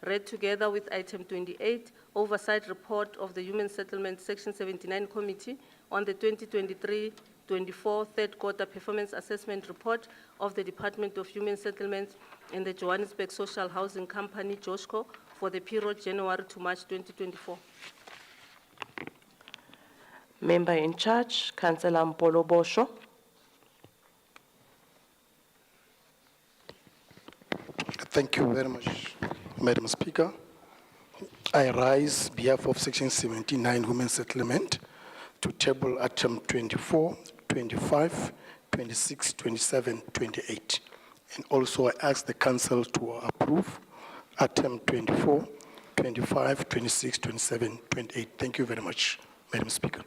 Read together with item 28, oversight report of the Human Settlement Section 79 Committee on the 2023-24 third quarter performance assessment report of the Department of Human Settlements and the Johannesburg Social Housing Company, JOSCO, for the period January to March 2024. Member in charge, Councillor Mpolo Bosho. Thank you very much, Madam Speaker. I rise on behalf of Section 79 Women Settlement to table item 24, 25, 26, 27, 28. And also I ask the Council to approve item 24, 25, 26, 27, 28. Thank you very much, Madam Speaker.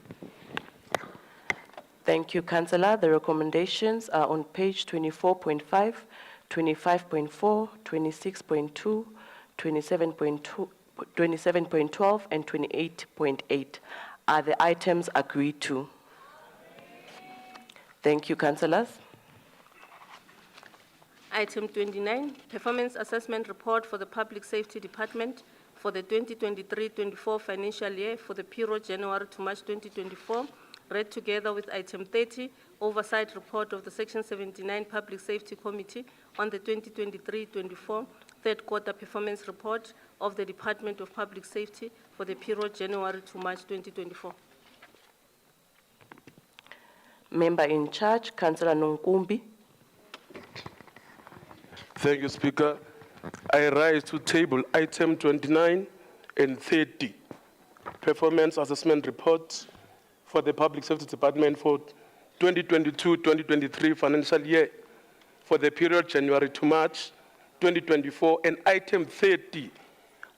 Thank you, Councillor. The recommendations are on page 24.5, 25.4, 26.2, 27.2, 27.12, and 28.8. Are the items agreed to? Thank you, councillors. Item 29, Performance Assessment Report for the Public Safety Department for the 2023-24 financial year for the period January to March 2024, read together with Item 30, Oversight Report of the Section 79 Public Safety Committee on the 2023-24 third quarter performance report of the Department of Public Safety for the period January to March 2024. Member in charge, Councillor Nonkumbi. Thank you, Speaker. I rise to table item 29 and 30, performance assessment reports for the Public Safety Department for 2022-2023 financial year for the period January to March 2024, and item 30,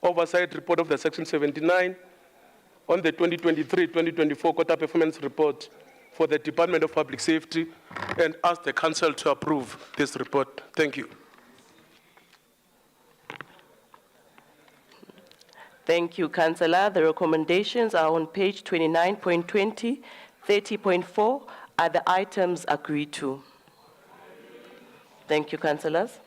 oversight report of the Section 79 on the 2023-2024 quarter performance report for the Department of Public Safety, and ask the Council to approve this report. Thank you. Thank you, Councillor. The recommendations are on page 29.20, 30.4 are the items agreed to. Thank you, Councillors.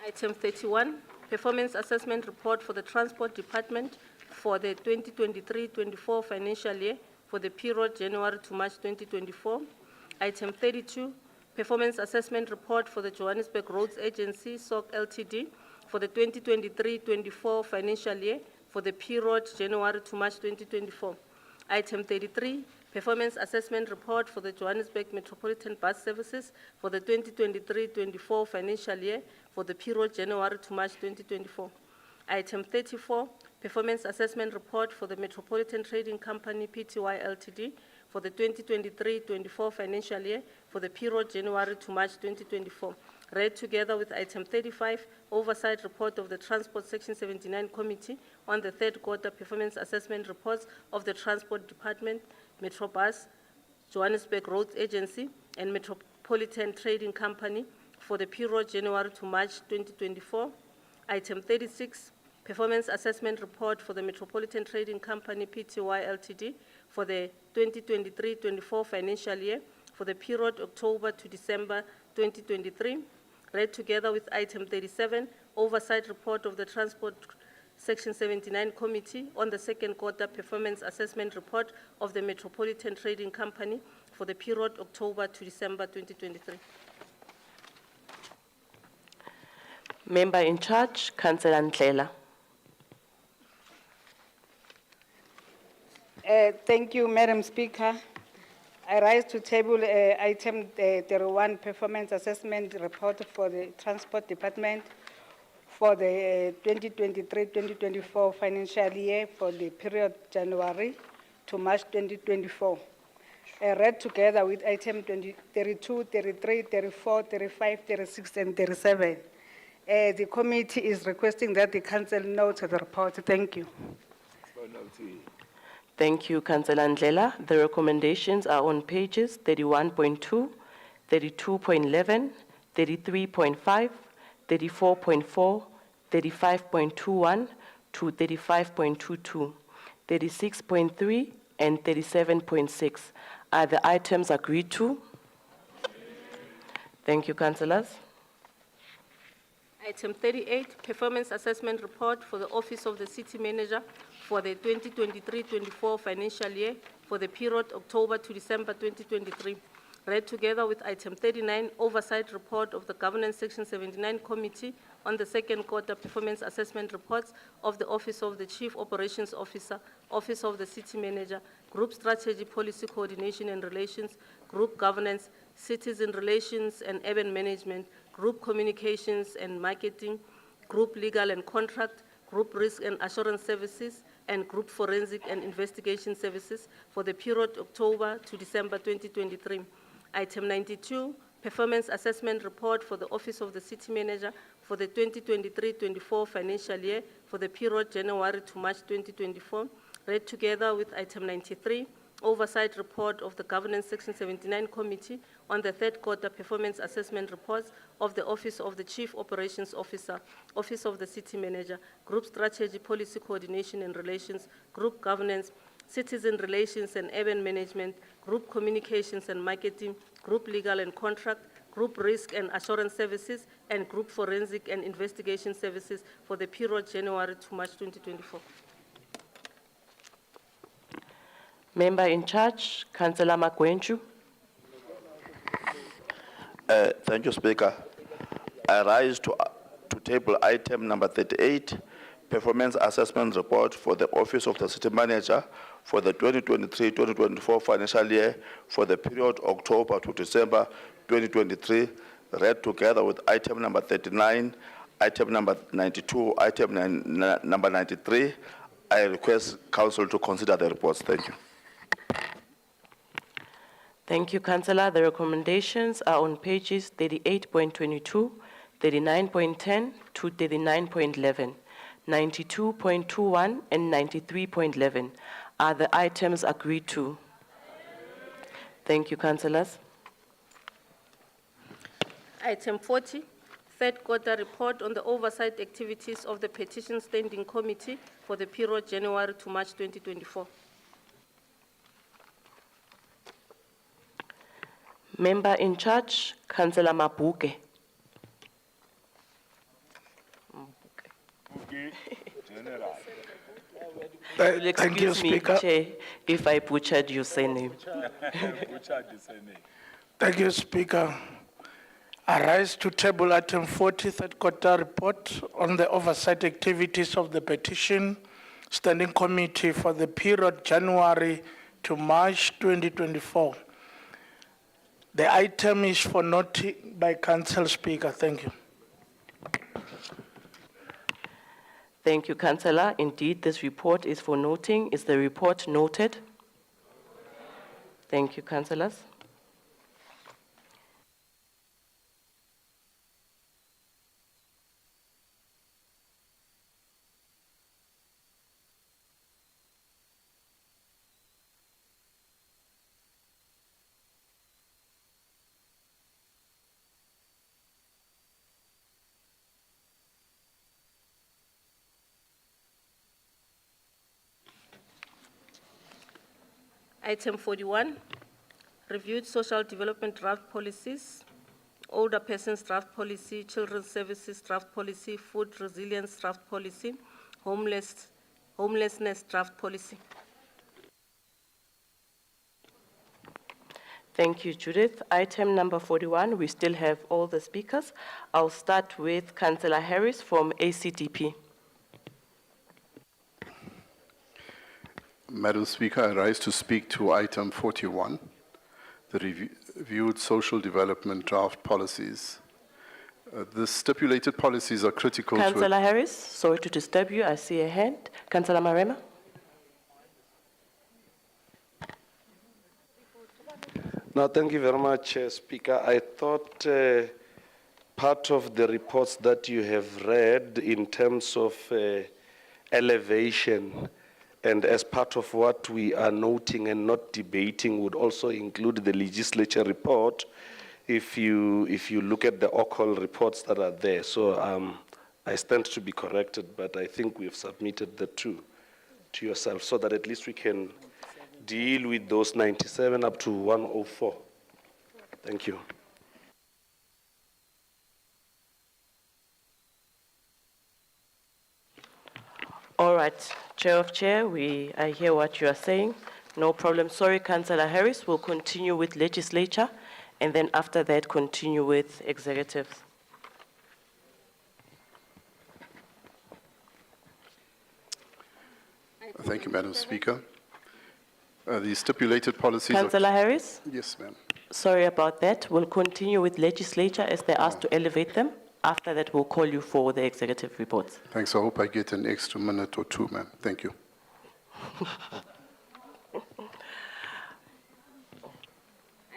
Item 31, Performance Assessment Report for the Transport Department for the 2023-24 financial year for the period January to March 2024. Item 32, Performance Assessment Report for the Johannesburg Roads Agency, SOC Ltd, for the 2023-24 financial year for the period January to March 2024. Item 33, Performance Assessment Report for the Johannesburg Metropolitan Bus Services for the 2023-24 financial year for the period January to March 2024. Item 34, Performance Assessment Report for the Metropolitan Trading Company Pty Ltd for the 2023-24 financial year for the period January to March 2024. Read together with item 35, Oversight Report of the Transport Section 79 Committee on the third quarter performance assessment reports of the Transport Department, Metrobus, Johannesburg Roads Agency, and Metropolitan Trading Company for the period January to March 2024. Item 36, Performance Assessment Report for the Metropolitan Trading Company Pty Ltd for the 2023-24 financial year for the period October to December 2023. Read together with item 37, Oversight Report of the Transport Section 79 Committee on the second quarter performance assessment report of the Metropolitan Trading Company for the period October to December 2023. Member in charge, Councillor Ndlela. Thank you, Madam Speaker. I rise to table item 31, Performance Assessment Report for the Transport Department for the 2023-2024 financial year for the period January to March 2024. Read together with item 32, 33, 34, 35, 36, and 37. The committee is requesting that the Council note the report. Thank you. Thank you, Councillor Ndlela. The recommendations are on pages 31.2, 32.11, 33.5, 34.4, 35.21 to 35.22, 36.3, and 37.6 are the items agreed to. Thank you, Councillors. Item 38, Performance Assessment Report for the Office of the City Manager for the 2023-24 financial year for the period October to December 2023. Read together with item 39, Oversight Report of the Governance Section 79 Committee on the second quarter performance assessment reports of the Office of the Chief Operations Officer, Office of the City Manager, Group Strategy, Policy Coordination and Relations, Group Governance, Citizen Relations and Urban Management, Group Communications and Marketing, Group Legal and Contract, Group Risk and Assurance Services, and Group Forensic and Investigation Services for the period October to December 2023. Item 92, Performance Assessment Report for the Office of the City Manager for the 2023-24 financial year for the period January to March 2024. Read together with item 93, Oversight Report of the Governance Section 79 Committee on the third quarter performance assessment reports of the Office of the Chief Operations Officer, Office of the City Manager, Group Strategy, Policy Coordination and Relations, Group Governance, Citizen Relations and Urban Management, Group Communications and Marketing, Group Legal and Contract, Group Risk and Assurance Services, and Group Forensic and Investigation Services for the period January to March 2024. Member in charge, Councillor Magwenchu. Thank you, Speaker. I rise to table item number 38, performance assessment report for the Office of the City Manager for the 2023-2024 financial year for the period October to December 2023, read together with item number 39, item number 92, item number 93. I request Council to consider the reports. Thank you. Thank you, Councillor. The recommendations are on pages 38.22, 39.10 to 39.11, 92.21 and 93.11. Are the items agreed to? Thank you, councillors. Item 40, third quarter report on the oversight activities of the Petitions Standing Committee for the period January to March 2024. Member in charge, Councillor Mabuke. You'll excuse me, Chair, if I butchered your surname. Thank you, Speaker. I rise to table item 40, third quarter report on the oversight activities of the Petition Standing Committee for the period January to March 2024. The item is for noting by Council Speaker. Thank you. Thank you, Councillor. Indeed, this report is for noting. Is the report noted? Thank you, councillors. Item 41, reviewed social development draft policies, older persons draft policy, children's services draft policy, food resilience draft policy, homelessness draft policy. Thank you, Judith. Item number 41, we still have all the speakers. I'll start with Councillor Harris from ACDP. Madam Speaker, I rise to speak to item 41, the reviewed social development draft policies. The stipulated policies are critical to... Councillor Harris, sorry to disturb you. I see a hand. Councillor Marema. No, thank you very much, Speaker. I thought part of the reports that you have read in terms of elevation and as part of what we are noting and not debating would also include the legislature report if you look at the OCOL reports that are there. So I stand to be corrected, but I think we've submitted the two to yourself so that at least we can deal with those 97 up to 104. Thank you. All right, Chair of Chair, I hear what you are saying. No problem. Sorry, Councillor Harris. We'll continue with legislature, and then after that, continue with executive. Thank you, Madam Speaker. The stipulated policies... Councillor Harris? Yes, ma'am. Sorry about that. We'll continue with legislature as they asked to elevate them. After that, we'll call you for the executive reports. Thanks. I hope I get an extra minute or two, ma'am. Thank you.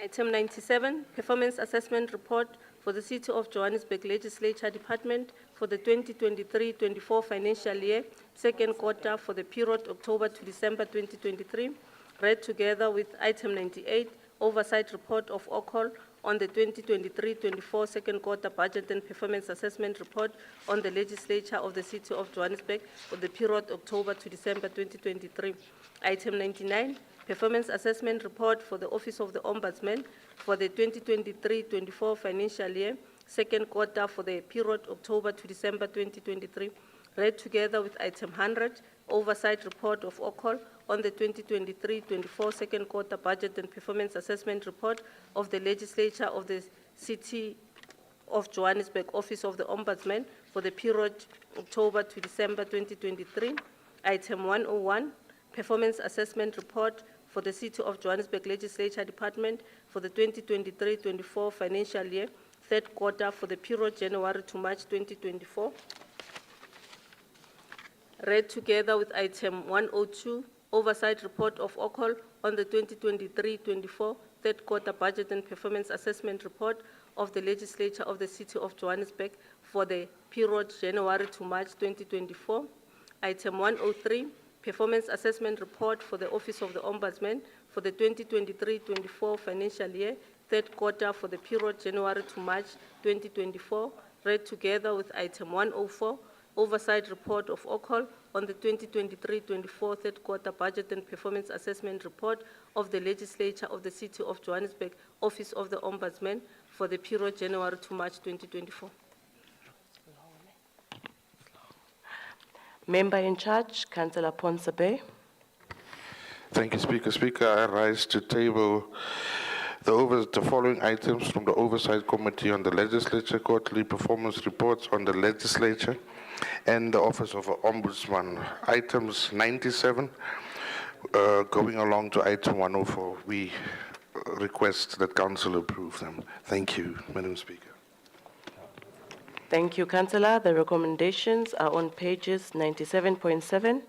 Item 97, performance assessment report for the City of Johannesburg Legislature Department for the 2023-24 financial year, second quarter for the period October to December 2023, read together with item 98, oversight report of OCOL on the 2023-24 second quarter budget and performance assessment report on the legislature of the City of Johannesburg for the period October to December 2023. Item 99, Performance Assessment Report for the Office of the Ombudsman for the 2023-24 financial year, second quarter for the period October to December 2023, read together with item 100, Oversight Report of OCOL on the 2023-24 second quarter budget and performance assessment report of the Legislature of the City of Johannesburg Office of the Ombudsman for the period October to December 2023. Item 101, Performance Assessment Report for the City of Johannesburg Legislature Department for the 2023-24 financial year, third quarter for the period January to March 2024. Read together with item 102, Oversight Report of OCOL on the 2023-24 third quarter budget and performance assessment report of the Legislature of the City of Johannesburg for the period January to March 2024. Item 103, Performance Assessment Report for the Office of the Ombudsman for the 2023-24 financial year, third quarter for the period January to March 2024, read together with item 104, Oversight Report of OCOL on the 2023-24 third quarter budget and performance assessment report of the Legislature of the City of Johannesburg Office of the Ombudsman for the period January to March 2024. Member in charge, Councillor Ponsonby. Thank you, Speaker. Speaker, I rise to table the following items from the Oversight Committee on the Legislature, quarterly performance reports on the Legislature and the Office of Ombudsman. Items 97, going along to item 104. We request that Council approve them. Thank you, Madam Speaker. Thank you, Councillor. The recommendations are on pages 97.7,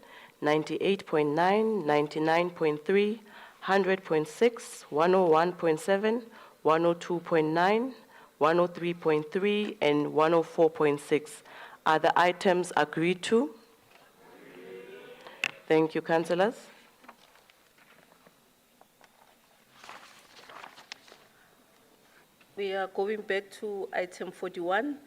98.9, 99.3, 100.6, 101.7, 102.9, 103.3, and 104.6. Are the items agreed to? Thank you, councillors. We are going back to item 41,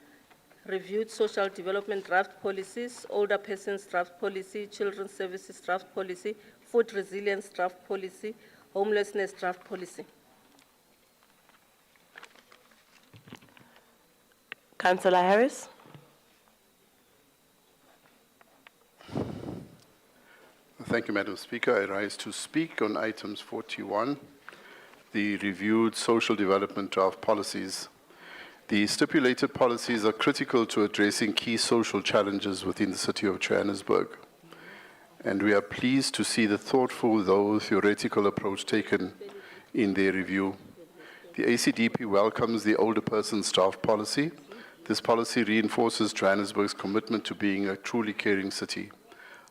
reviewed social development draft policies, older persons draft policy, children's services draft policy, food resilience draft policy, homelessness draft policy. Councillor Harris. Thank you, Madam Speaker. I rise to speak on items 41, the reviewed social development draft policies. The stipulated policies are critical to addressing key social challenges within the City of Johannesburg. And we are pleased to see the thoughtful, though theoretical approach taken in their review. The ACDP welcomes the older persons draft policy. This policy reinforces Johannesburg's commitment to being a truly caring city.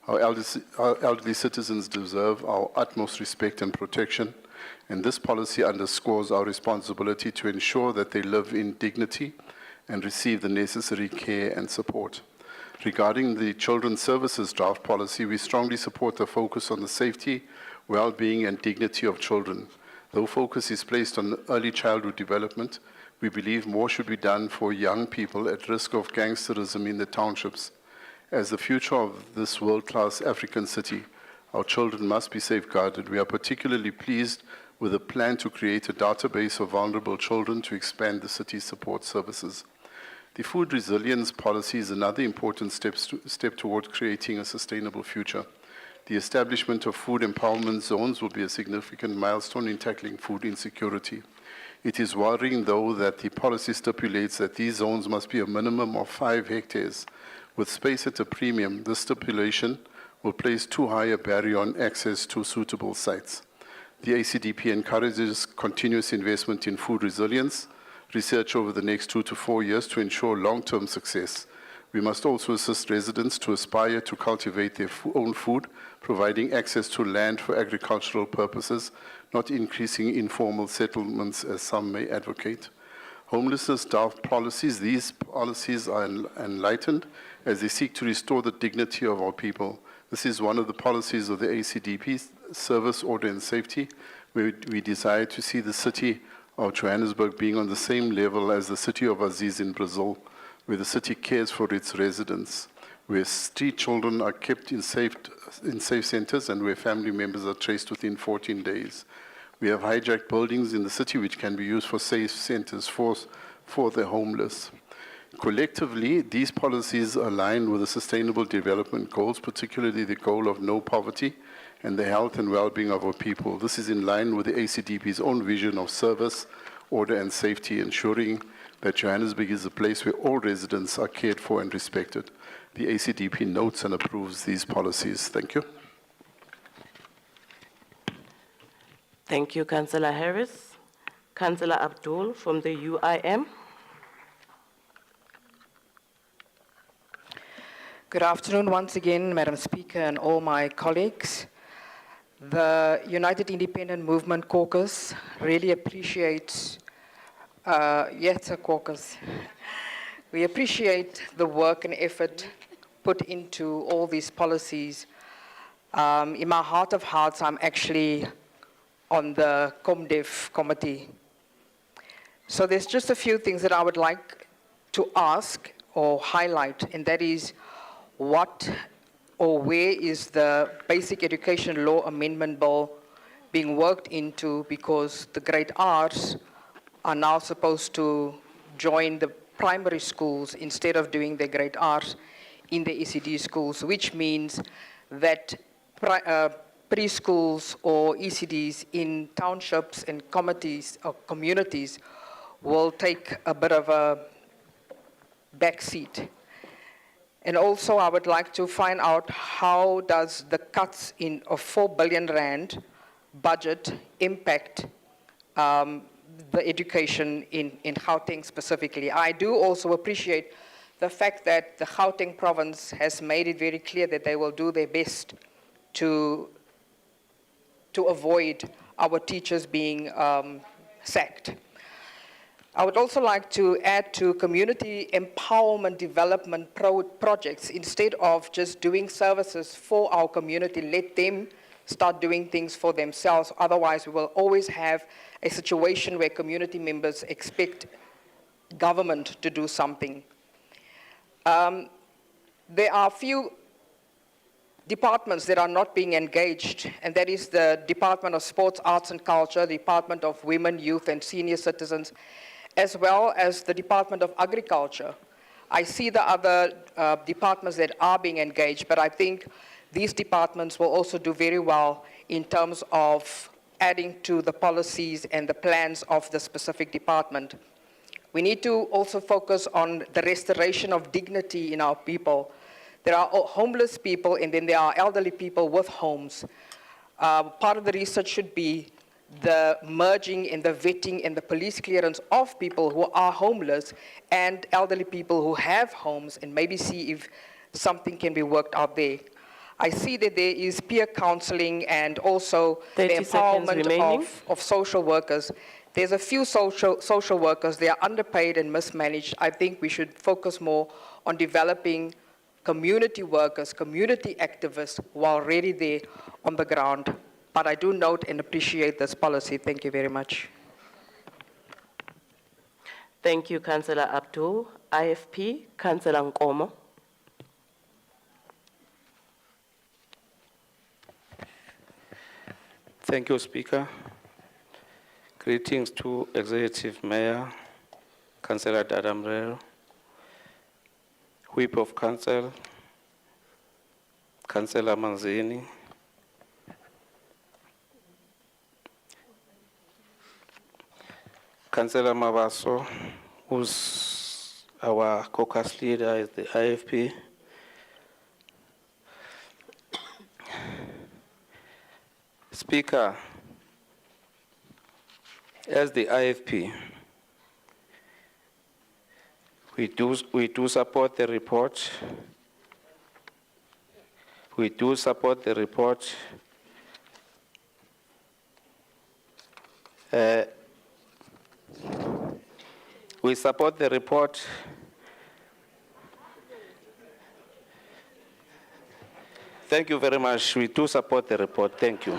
Our elderly citizens deserve our utmost respect and protection, and this policy underscores our responsibility to ensure that they live in dignity and receive the necessary care and support. Regarding the Children's Services draft policy, we strongly support the focus on the safety, well-being, and dignity of children. Though focus is placed on early childhood development, we believe more should be done for young people at risk of gangsterism in the townships. As the future of this world-class African city, our children must be safeguarded. We are particularly pleased with a plan to create a database of vulnerable children to expand the city's support services. The food resilience policy is another important step toward creating a sustainable future. The establishment of food empowerment zones will be a significant milestone in tackling food insecurity. It is worrying, though, that the policy stipulates that these zones must be a minimum of 5 hectares. With space at a premium, this stipulation will place too high a barrier on access to suitable sites. The ACDP encourages continuous investment in food resilience research over the next 2 to 4 years to ensure long-term success. We must also assist residents to aspire to cultivate their own food, providing access to land for agricultural purposes, not increasing informal settlements as some may advocate. Homelessness draft policies, these policies are enlightened as they seek to restore the dignity of our people. This is one of the policies of the ACDP, Service, Order and Safety, where we desire to see the city of Johannesburg being on the same level as the city of Aziz in Brazil, where the city cares for its residents. where street children are kept in safe centers and where family members are traced within 14 days. We have hijacked buildings in the city which can be used for safe centers for the homeless. Collectively, these policies align with the Sustainable Development Goals, particularly the goal of no poverty and the health and well-being of our people. This is in line with the ACDP's own vision of service, order and safety, ensuring that Johannesburg is a place where all residents are cared for and respected. The ACDP notes and approves these policies. Thank you. Thank you, Councillor Harris. Councillor Abdul from the UIM. Good afternoon once again, Madam Speaker and all my colleagues. The United Independent Movement Caucus really appreciates, yes, a caucus. We appreciate the work and effort put into all these policies. In my heart of hearts, I'm actually on the ComDev committee. So there's just a few things that I would like to ask or highlight, and that is what or where is the Basic Education Law Amendment Bill being worked into, because the grade R's are now supposed to join the primary schools instead of doing their grade R's in the ECD schools, which means that preschools or ECDs in townships and communities will take a bit of a backseat. And also I would like to find out how does the cuts of 4 billion rand budget impact the education in Gauteng specifically. I do also appreciate the fact that the Gauteng province has made it very clear that they will do their best to avoid our teachers being sacked. I would also like to add to community empowerment development projects. Instead of just doing services for our community, let them start doing things for themselves. Otherwise, we will always have a situation where community members expect government to do something. There are a few departments that are not being engaged, and that is the Department of Sports, Arts and Culture, the Department of Women, Youth and Senior Citizens, as well as the Department of Agriculture. I see the other departments that are being engaged, but I think these departments will also do very well in terms of adding to the policies and the plans of the specific department. We need to also focus on the restoration of dignity in our people. There are homeless people, and then there are elderly people with homes. Part of the research should be the merging and the vetting and the police clearance of people who are homeless and elderly people who have homes, and maybe see if something can be worked out there. I see that there is peer counseling and also the empowerment of social workers. There's a few social workers, they are underpaid and mismanaged. I think we should focus more on developing community workers, community activists who are already there on the ground. But I do note and appreciate this policy. Thank you very much. Thank you, Councillor Abdul. IFP, Councillor Nkomo. Thank you, Speaker. Greetings to Executive Mayor, Councillor Dadamrero, Whip of Council, Councillor Manzini, Councillor Mabaso, who's our caucus leader at the IFP. Speaker, as the IFP, we do support the report. We do support the report. We support the report. Thank you very much. We do support the report. Thank you.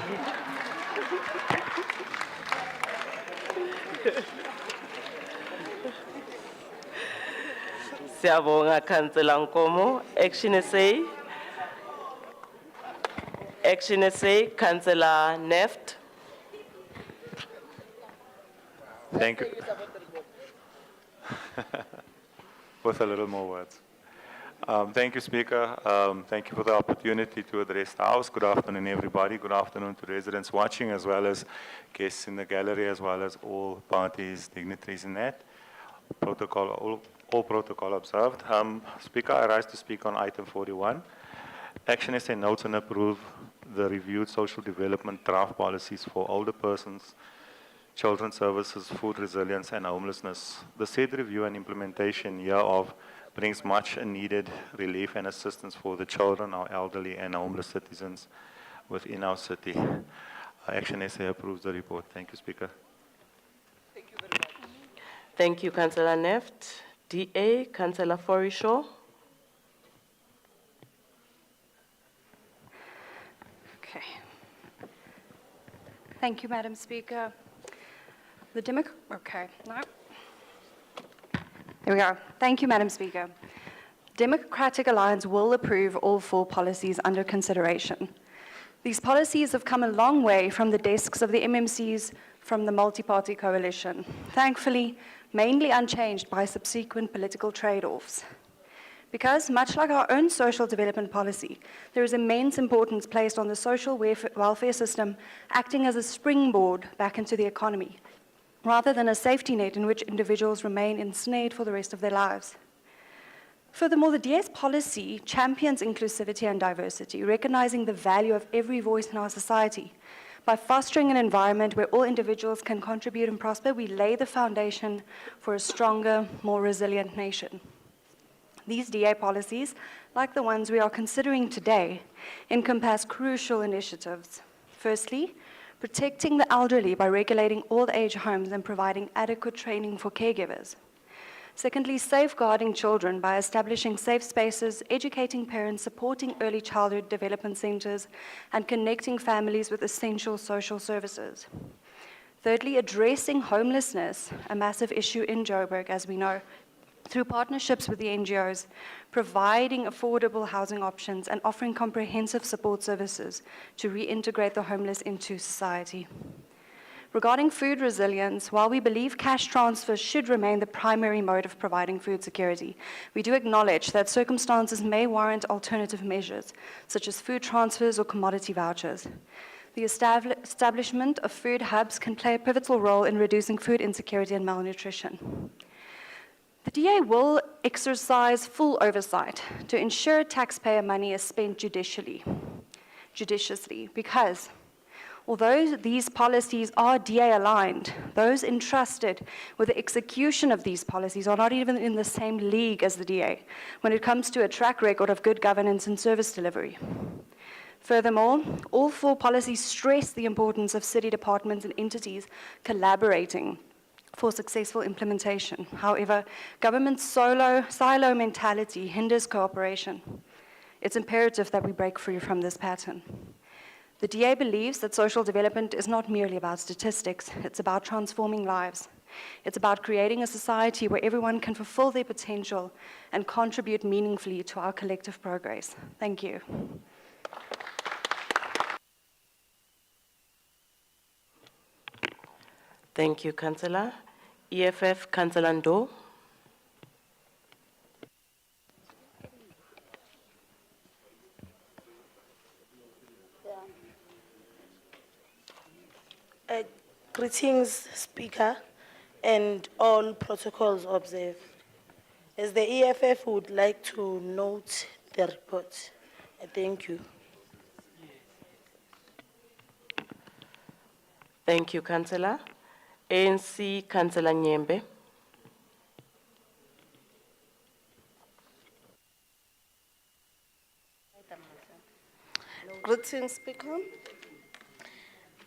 Siyabonga, Councillor Nkomo. Action essay, Councillor Neft. Thank you. With a little more words. Thank you, Speaker. Thank you for the opportunity to address the House. Good afternoon, everybody. Good afternoon to residents watching, as well as guests in the gallery, as well as all parties, dignitaries in that. Protocol, all protocol observed. Speaker, I rise to speak on item 41. Action essay notes and approve the reviewed social development draft policies for older persons, children's services, food resilience, and homelessness. The said review and implementation hereof brings much needed relief and assistance for the children, our elderly, and homeless citizens within our city. Action essay approves the report. Thank you, Speaker. Thank you, Councillor Neft. DA, Councillor Forishaw. Okay. Thank you, Madam Speaker. Okay, no. There we go. Thank you, Madam Speaker. Democratic Alliance will approve all 4 policies under consideration. These policies have come a long way from the desks of the MMCs from the multi-party coalition, thankfully, mainly unchanged by subsequent political trade-offs. Because, much like our own social development policy, there is immense importance placed on the social welfare system acting as a springboard back into the economy, rather than a safety net in which individuals remain ensnared for the rest of their lives. Furthermore, the DA's policy champions inclusivity and diversity, recognizing the value of every voice in our society. By fostering an environment where all individuals can contribute and prosper, we lay the foundation for a stronger, more resilient nation. These DA policies, like the ones we are considering today, encompass crucial initiatives. Firstly, protecting the elderly by regulating old-age homes and providing adequate training for caregivers. Secondly, safeguarding children by establishing safe spaces, educating parents, supporting early childhood development centers, and connecting families with essential social services. Thirdly, addressing homelessness, a massive issue in Joburg, as we know, through partnerships with the NGOs, providing affordable housing options and offering comprehensive support services to reintegrate the homeless into society. Regarding food resilience, while we believe cash transfers should remain the primary mode of providing food security, we do acknowledge that circumstances may warrant alternative measures, such as food transfers or commodity vouchers. The establishment of food hubs can play a pivotal role in reducing food insecurity and malnutrition. The DA will exercise full oversight to ensure taxpayer money is spent judiciously, because although these policies are DA aligned, those entrusted with the execution of these policies are not even in the same league as the DA when it comes to a track record of good governance and service delivery. Furthermore, all 4 policies stress the importance of city departments and entities collaborating for successful implementation. However, government's silo mentality hinders cooperation. It's imperative that we break free from this pattern. The DA believes that social development is not merely about statistics, it's about transforming lives. It's about creating a society where everyone can fulfill their potential and contribute meaningfully to our collective progress. Thank you. Thank you, Councillor. EFF, Councillor Ndo. Greetings, Speaker, and all protocols observed. As the EFF would like to note the report. Thank you. Thank you, Councillor. ANC, Councillor Nyembe. Greetings, Speaker.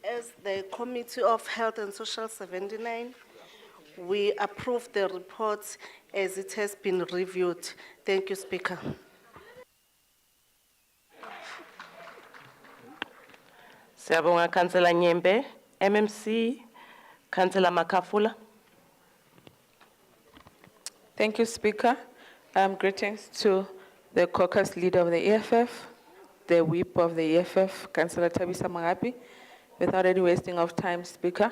As the Committee of Health and Social 79, we approve the report as it has been reviewed. Thank you, Speaker. Siyabonga, Councillor Nyembe. MMC, Councillor Makafula. Thank you, Speaker. Greetings to the caucus leader of the EFF, the whip of the EFF, Councillor Tabisa Magapi. Without any wasting of time, Speaker,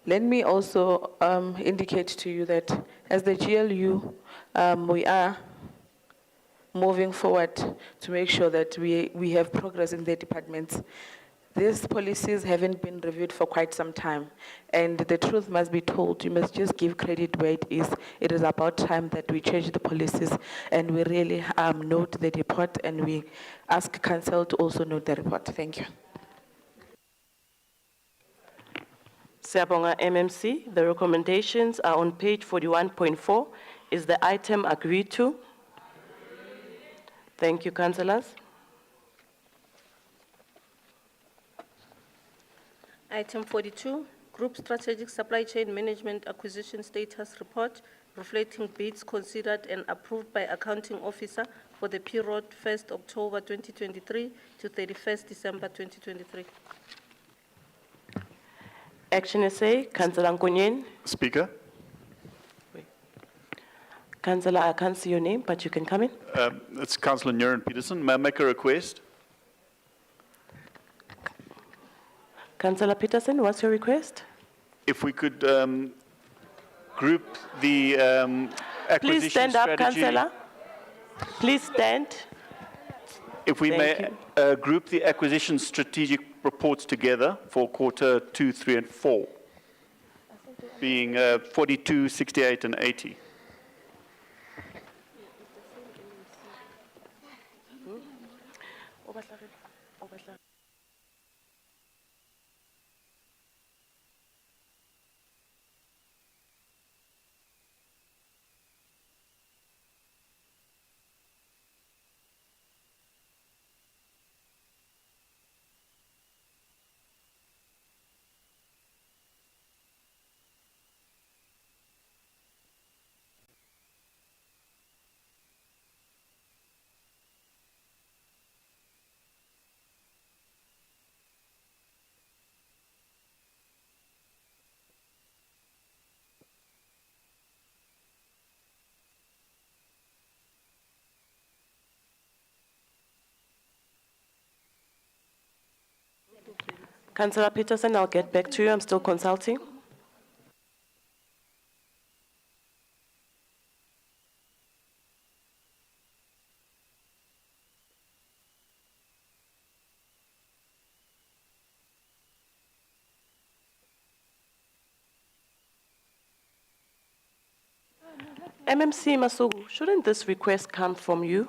let me also indicate to you that as the GLU, we are moving forward to make sure that we have progress in the departments. These policies haven't been reviewed for quite some time, and the truth must be told. You must just give credit where it is. It is about time that we change the policies, and we really note the report, and we ask council to also note the report. Thank you. Siyabonga MMC, the recommendations are on page 41.4. Is the item agreed to? Thank you, councillors. Item 42, Group Strategic Supply Chain Management Acquisition Status Report reflecting bids considered and approved by Accounting Officer for the period 1st October 2023 to 31st December 2023. Action SA, Councillor Nkunyen. Speaker. Councillor, I can't see your name, but you can come in. It's Councillor Nuren Peterson. May I make a request? Councillor Peterson, what's your request? If we could group the acquisition Please stand up, strategy. Councillor. Please stand. If we may group the acquisition strategic reports together for quarter 2, 3, and 4, being 42, 68, and 80. Councillor Peterson, I'll get back to you. I'm still consulting. MMC Masugu, shouldn't this request come from you?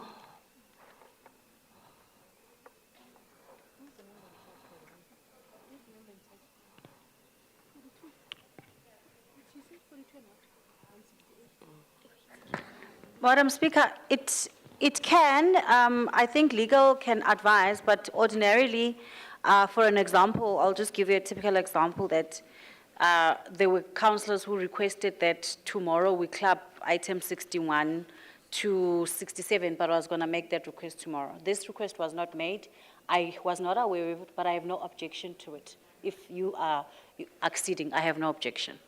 Madam Speaker, it can, I think legal can advise, but ordinarily, for an example, I'll just give you a typical example that there were councillors who requested that tomorrow we club item 61 to 67, but I was going to make that request tomorrow. This request was not made. I was not aware of it, but I have no objection to it. If you are acceding, I have no objection.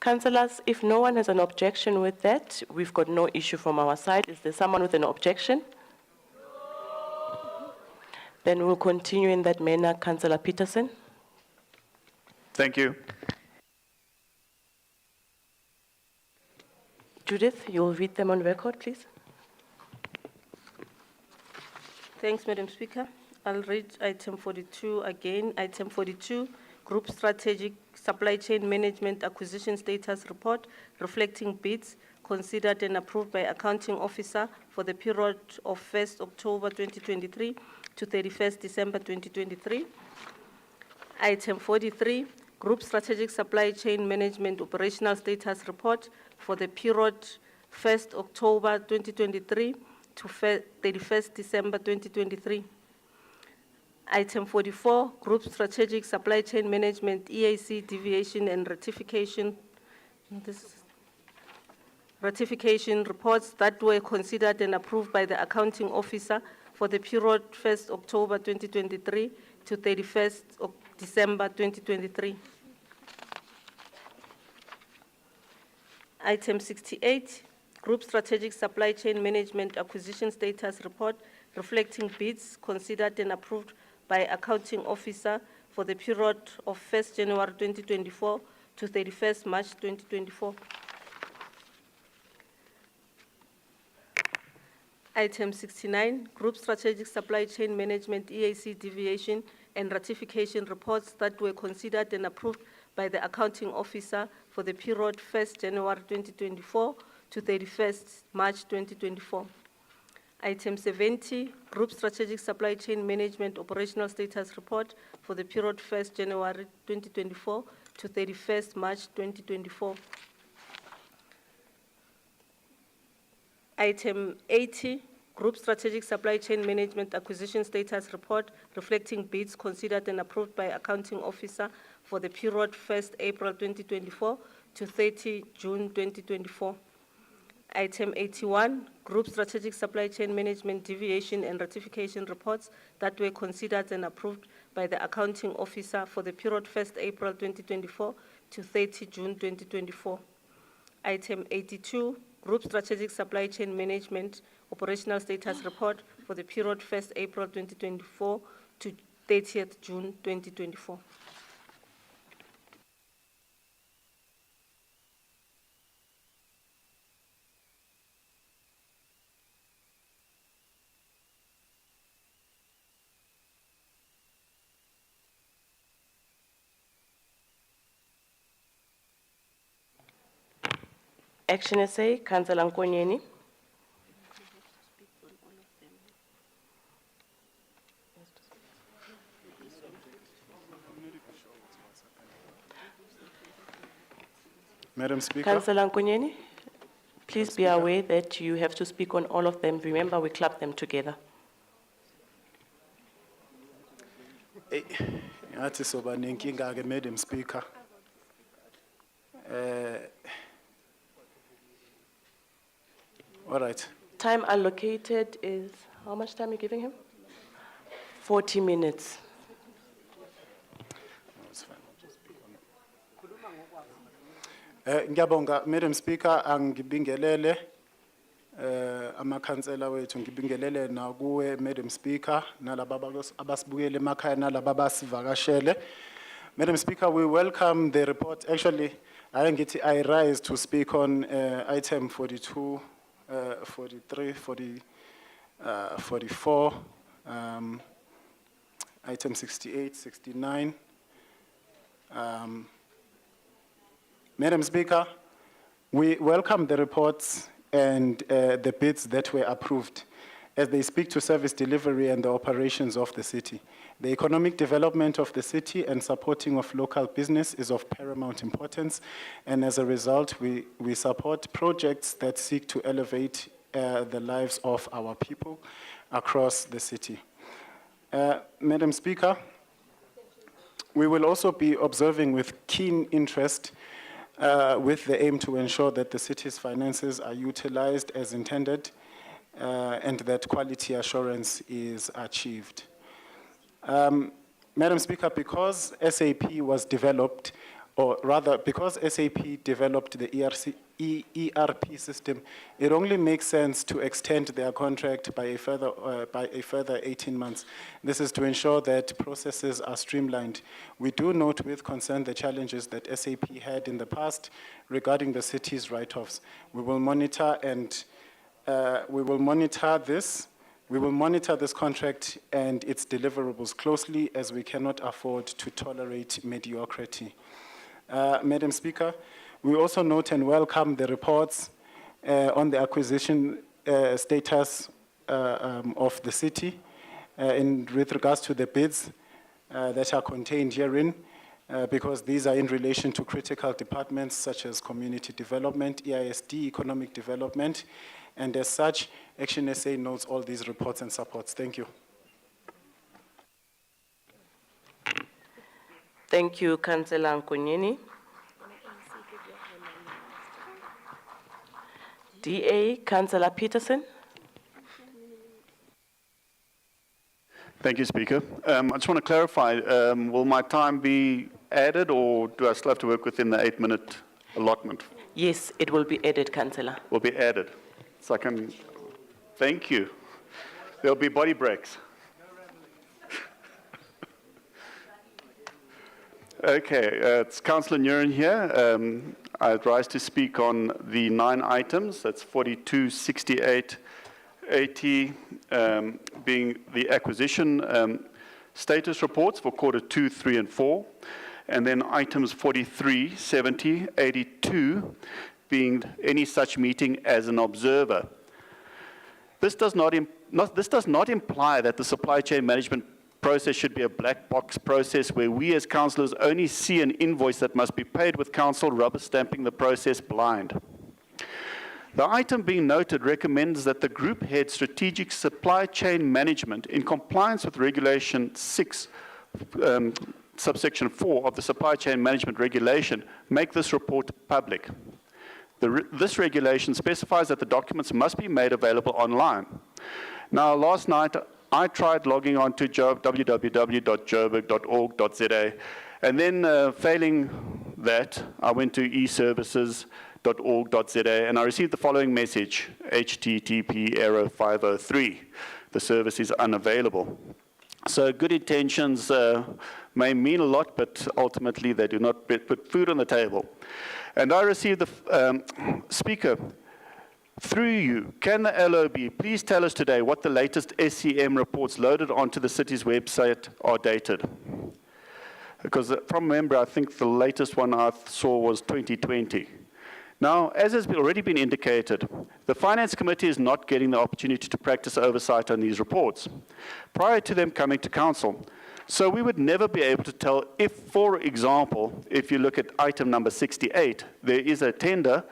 Councillors, if no one has an objection with that, we've got no issue from our side. Is there someone with an objection? Then we'll continue in that manner. Councillor Peterson. Thank you. Judith, you'll read them on record, please. Thanks, Madam Speaker. I'll read item 42 again. Item 42, Group Strategic Supply Chain Management Acquisition Status Report reflecting bids considered and approved by Accounting Officer for the period of 1st October 2023 to 31st December 2023. Item 43, Group Strategic Supply Chain Management Operational Status Report for the period 1st October 2023 to 31st December 2023. Item 44, Group Strategic Supply Chain Management EAC Deviation and Ratification. Ratification reports that were considered and approved by the Accounting Officer for the period 1st October 2023 to 31st of December 2023. Item 68, Group Strategic Supply Chain Management Acquisition Status Report reflecting bids considered and approved by Accounting Officer for the period of 1st January 2024 to 31st March 2024. Item 69, Group Strategic Supply Chain Management EAC Deviation and Ratification Reports that were considered and approved by the Accounting Officer for the period 1st January 2024 to 31st March 2024. Item 70, Group Strategic Supply Chain Management Operational Status Report for the period 1st January 2024 to 31st March 2024. Item 80, Group Strategic Supply Chain Management Acquisition Status Report reflecting bids considered and approved by Accounting Officer for the period 1st April 2024 to 30 June 2024. Item 81, Group Strategic Supply Chain Management Deviation and Ratification Reports that were considered and approved by the Accounting Officer for the period 1st April 2024 to 30 June 2024. Item 82, Group Strategic Supply Chain Management Operational Status Report for the period 1st April 2024 to 30th June 2024. Action essay, Councillor Nkonyeni. Madam Speaker. Councillor Nkonyeni, please be aware that you have to speak on all of them. Remember, we club them together. Ngathi soba nenkinga ke Madam Speaker. All right. Time allocated is, how much time are you giving him? 40 minutes. Ngiyabonga Madam Speaker, angibingelele amakhansela wethu, ngibingelele nakuwe Madam Speaker nalabo abasibukele emakhaya nalabo abasivakashele. Madam Speaker, we welcome the report. Actually, I rise to speak on item 42, 43, 44, item 68, 69. Madam Speaker, we welcome the reports and the bids that were approved as they speak to service delivery and the operations of the city. The economic development of the city and supporting of local business is of paramount importance, and as a result, we support projects that seek to elevate the lives of our people across the city. Madam Speaker, we will also be observing with keen interest with the aim to ensure that the city's finances are utilized as intended and that quality assurance is achieved. Madam Speaker, because SAP was developed, or rather because SAP developed the ERP system, it only makes sense to extend their contract by a further 18 months. This is to ensure that processes are streamlined. We do note with concern the challenges that SAP had in the past regarding the city's write-offs. We will monitor this We will monitor this contract and its deliverables closely, as we cannot afford to tolerate mediocrity. Madam Speaker, we also note and welcome the reports on the acquisition status of the city with regards to the bids that are contained herein, because these are in relation to critical departments such as community development, EISD, economic development, and as such, Action SA notes all these reports and supports. Thank you. Thank you, Councillor Nkonyeni. DA, Councillor Peterson. Thank you, Speaker. I just want to clarify, will my time be added, or do I still have to work within the 8-minute allotment? Yes, it will be added, Councillor. Will be added. So I can, thank you. There'll be body breaks. Okay, it's Councillor Nuren here. I'd rise to speak on the 9 items. That's 42, 68, 80, being the acquisition status reports for quarter 2, 3, and 4. And then items 43, 70, 82, being any such meeting as an observer. This does not imply that the supply chain management process should be a black box process where we as councillors only see an invoice that must be paid with council rubber stamping the process blind. The item being noted recommends that the group head strategic supply chain management, in compliance with Regulation 6, subsection 4 of the Supply Chain Management Regulation, make this report public. This regulation specifies that the documents must be made available online. Now, last night, I tried logging on to www.joburg.org.za, and then failing that, I went to eservices.org.za, and I received the following message, HTTP error 503. The service is unavailable. So good intentions may mean a lot, but ultimately they do not put food on the table. And I received the Speaker, through you, can the LOB please tell us today what the latest SCM reports loaded onto the city's website are dated? Because from memory, I think the latest one I saw was 2020. Now, as has already been indicated, the Finance Committee is not getting the opportunity to practice oversight on these reports prior to them coming to Council. So we would never be able to tell if, for example, if you look at item number 68, there is a tender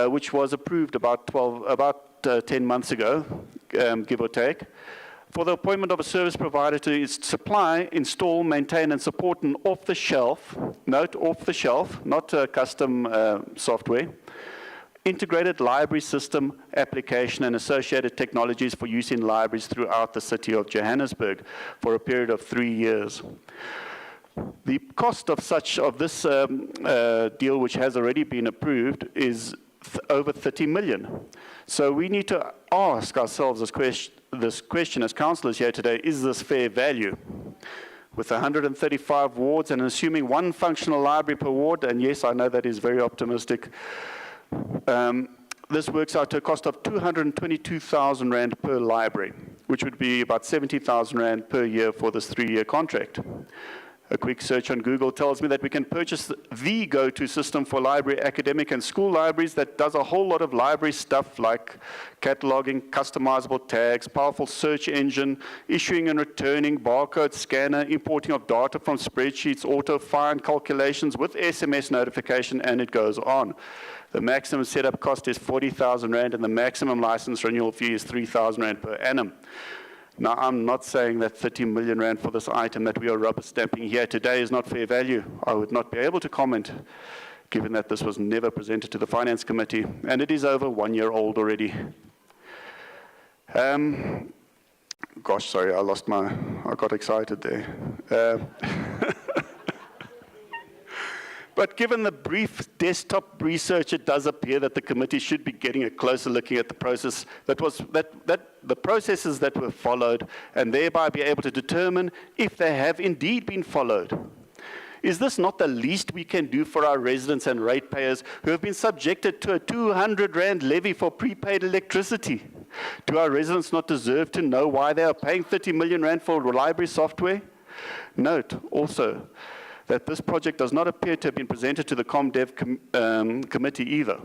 which was approved about 10 months ago, give or take, for the appointment of a service provider to supply, install, maintain, and support an off-the-shelf, note off-the-shelf, not custom software, integrated library system application and associated technologies for use in libraries throughout the city of Johannesburg for a period of 3 years. The cost of this deal, which has already been approved, is over 30 million. So we need to ask ourselves this question as councillors here today: is this fair value? With 135 wards and assuming 1 functional library per ward, and yes, I know that is very optimistic, this works out to a cost of 222,000 Rand per library, which would be about 70,000 Rand per year for this 3-year contract. A quick search on Google tells me that we can purchase the go-to system for library, academic, and school libraries that does a whole lot of library stuff like cataloging, customizable tags, powerful search engine, issuing and returning, barcode scanner, importing of data from spreadsheets, auto-find calculations with SMS notification, and it goes on. The maximum setup cost is 40,000 Rand, and the maximum license renewal fee is 3,000 Rand per annum. Now, I'm not saying that 30 million Rand for this item that we are rubber stamping here today is not fair value. I would not be able to comment, given that this was never presented to the Finance Committee, and it is over 1 year old already. Gosh, sorry, I got excited there. But given the brief desktop research, it does appear that the committee should be getting a closer looking at the process the processes that were followed, and thereby be able to determine if they have indeed been followed. Is this not the least we can do for our residents and ratepayers who have been subjected to a 200 Rand levy for prepaid electricity? Do our residents not deserve to know why they are paying 30 million rand for library software? Note also that this project does not appear to have been presented to the ComDev committee either.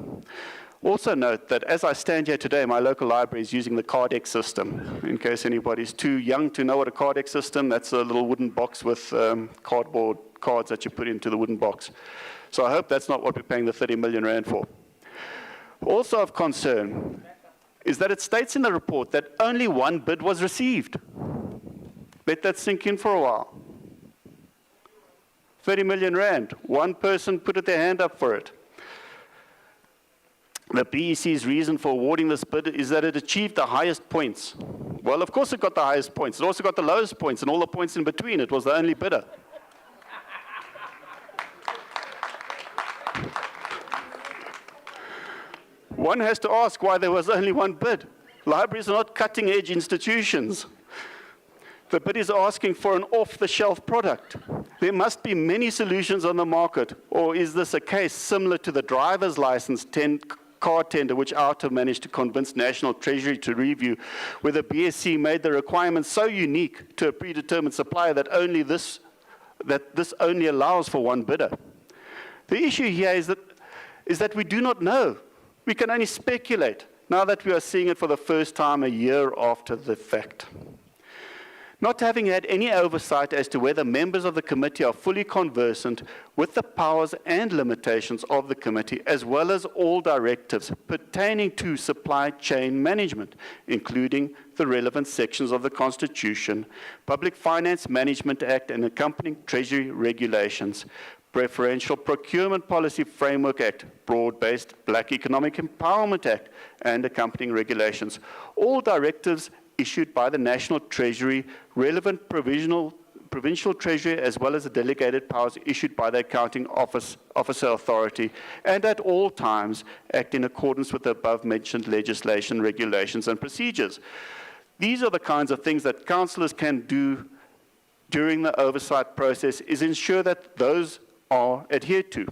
Also note that as I stand here today, my local library is using the Cardex system. In case anybody's too young to know what a Cardex system, that's a little wooden box with cardboard cards that you put into the wooden box. So I hope that's not what we're paying the 30 million rand for. Also of concern is that it states in the report that only one bid was received. Let that sink in for a while. 30 million rand, one person put their hand up for it. The BEC's reason for awarding this bid is that it achieved the highest points. Well, of course it got the highest points. It also got the lowest points and all the points in between. It was the only bidder. One has to ask why there was only one bid. Libraries are not cutting-edge institutions. The bid is asking for an off-the-shelf product. There must be many solutions on the market, or is this a case similar to the driver's license car tender, which OUTA managed to convince National Treasury to review, where the BSC made the requirements so unique to a predetermined supplier that this only allows for one bidder? The issue here is that we do not know. We can only speculate now that we are seeing it for the first time a year after the fact. Not having had any oversight as to whether members of the committee are fully conversant with the powers and limitations of the committee, as well as all directives pertaining to supply chain management, including the relevant sections of the Constitution, Public Finance Management Act, and accompanying Treasury regulations, Preferential Procurement Policy Framework Act, Broad-Based Black Economic Empowerment Act, and accompanying regulations. All directives issued by the National Treasury, relevant provincial treasury, as well as the delegated powers issued by the accounting officer authority, and at all times act in accordance with the above-mentioned legislation, regulations, and procedures. These are the kinds of things that councillors can do during the oversight process, is ensure that those are adhered to.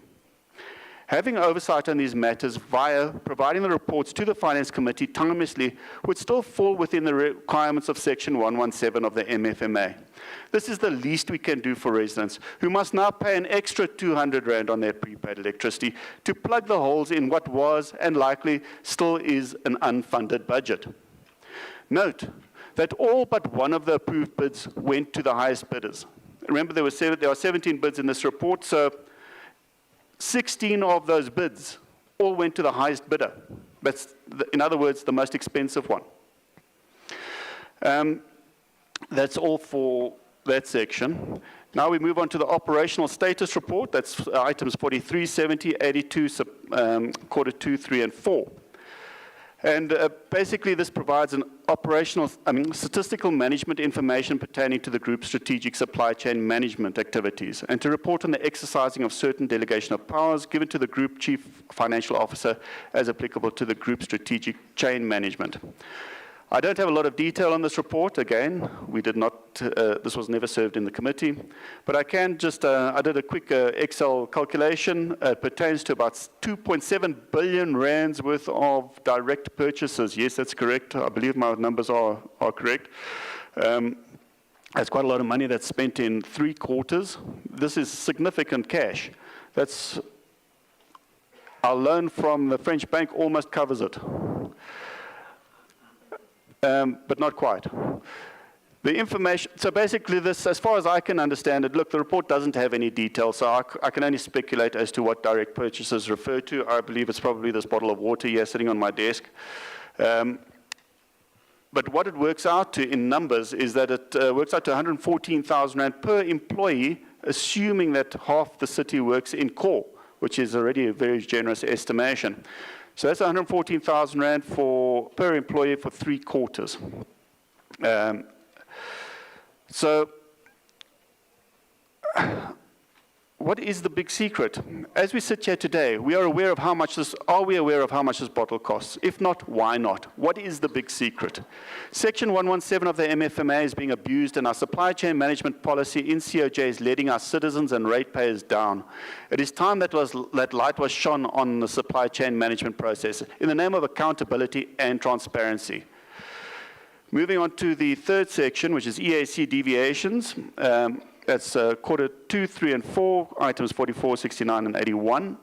Having oversight on these matters via providing the reports to the Finance Committee timelessly would still fall within the requirements of Section 117 of the MFMA. This is the least we can do for residents, who must now pay an extra 200 rand on their prepaid electricity to plug the holes in what was and likely still is an unfunded budget. Note that all but one of the approved bids went to the highest bidders. Remember, there are 17 bids in this report, so 16 of those bids all went to the highest bidder. That's, in other words, the most expensive one. That's all for that section. Now we move on to the operational status report. That's items 43, 70, 82, quarter 2, 3, and 4. And basically, this provides an statistical management information pertaining to the group's strategic supply chain management activities, and to report on the exercising of certain delegation of powers given to the group chief financial officer as applicable to the group's strategic chain management. I don't have a lot of detail on this report. Again, we did not, this was never served in the committee, but I can just, I did a quick Excel calculation. It pertains to about 2.7 billion rands worth of direct purchases. Yes, that's correct. I believe my numbers are correct. That's quite a lot of money that's spent in 3 quarters. This is significant cash. That's, our loan from the French bank almost covers it. But not quite. The information, so basically this, as far as I can understand it, look, the report doesn't have any detail, so I can only speculate as to what direct purchases refer to. I believe it's probably this bottle of water here sitting on my desk. But what it works out to in numbers is that it works out to 114,000 rand per employee, assuming that half the city works in core, which is already a very generous estimation. So that's 114,000 rand per employee for 3 quarters. So what is the big secret? As we sit here today, we are aware of how much this bottle costs? If not, why not? What is the big secret? Section 117 of the MFMA is being abused, and our supply chain management policy in COJ is letting our citizens and ratepayers down. It is time that light was shone on the supply chain management process in the name of accountability and transparency. Moving on to the third section, which is EAC deviations. That's quarter 2, 3, and 4, items 44, 69, and 81.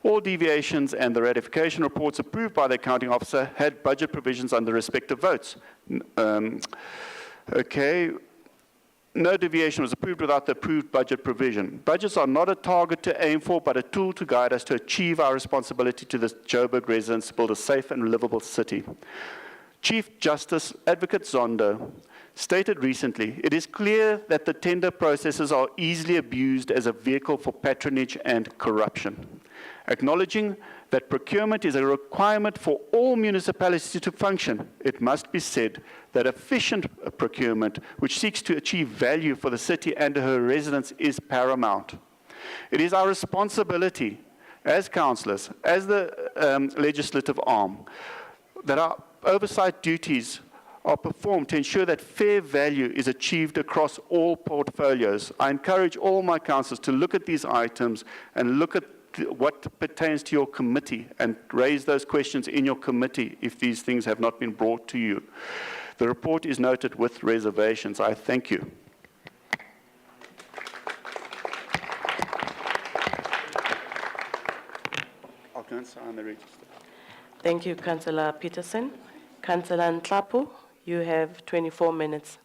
All deviations and the ratification reports approved by the accounting officer had budget provisions under respective votes. No deviation was approved without the approved budget provision. Budgets are not a target to aim for, but a tool to guide us to achieve our responsibility to the Joburg residents to build a safe and livable city. Chief Justice Advocate Zondo stated recently, it is clear that the tender processes are easily abused as a vehicle for patronage and corruption. Acknowledging that procurement is a requirement for all municipalities to function, it must be said that efficient procurement, which seeks to achieve value for the city and her residents, is paramount. It is our responsibility as councillors, as the legislative arm, that our oversight duties are performed to ensure that fair value is achieved across all portfolios. I encourage all my councillors to look at these items and look at what pertains to your committee and raise those questions in your committee if these things have not been brought to you. The report is noted with reservations. I thank you. I'll go and sign the register. Thank you, Councillor Peterson. Councillor Nhlapo, you have 24 minutes.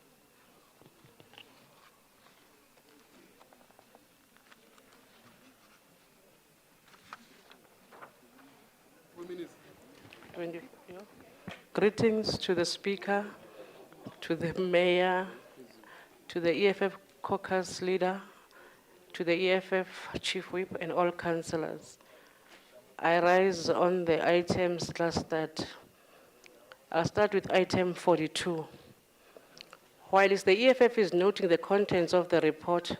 Greetings to the Speaker, to the Mayor, to the EFF caucus leader, to the EFF Chief Whip, and all councillors. I rise on the items clustered. I'll start with item 42. Whilst the EFF is noting the contents of the report,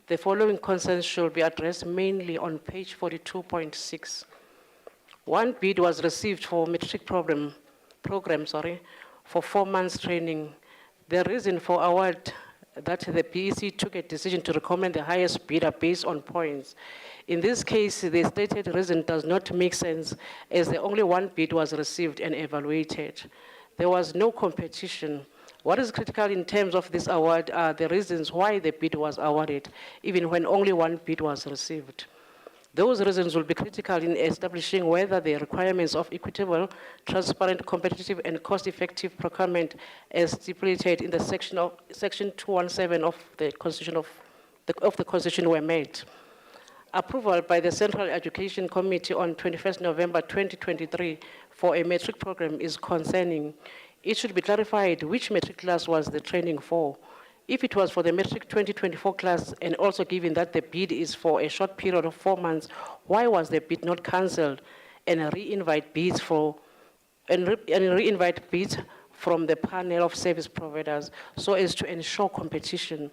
the following concerns should be addressed mainly on page 42.6. One bid was received for matric program for 4 months training. The reason for award that the PEC took a decision to recommend the highest bidder based on points. In this case, the stated reason does not make sense as the only one bid was received and evaluated. There was no competition. What is critical in terms of this award are the reasons why the bid was awarded, even when only one bid was received. Those reasons will be critical in establishing whether the requirements of equitable, transparent, competitive, and cost-effective procurement as stipulated in the section 217 of the Constitution were met. Approval by the Central Education Committee on 21st November 2023 for a metric program is concerning. It should be clarified which metric class was the training for. If it was for the metric 2024 class, and also given that the bid is for a short period of 4 months, why was the bid not cancelled and re-invite bids from the panel of service providers so as to ensure competition?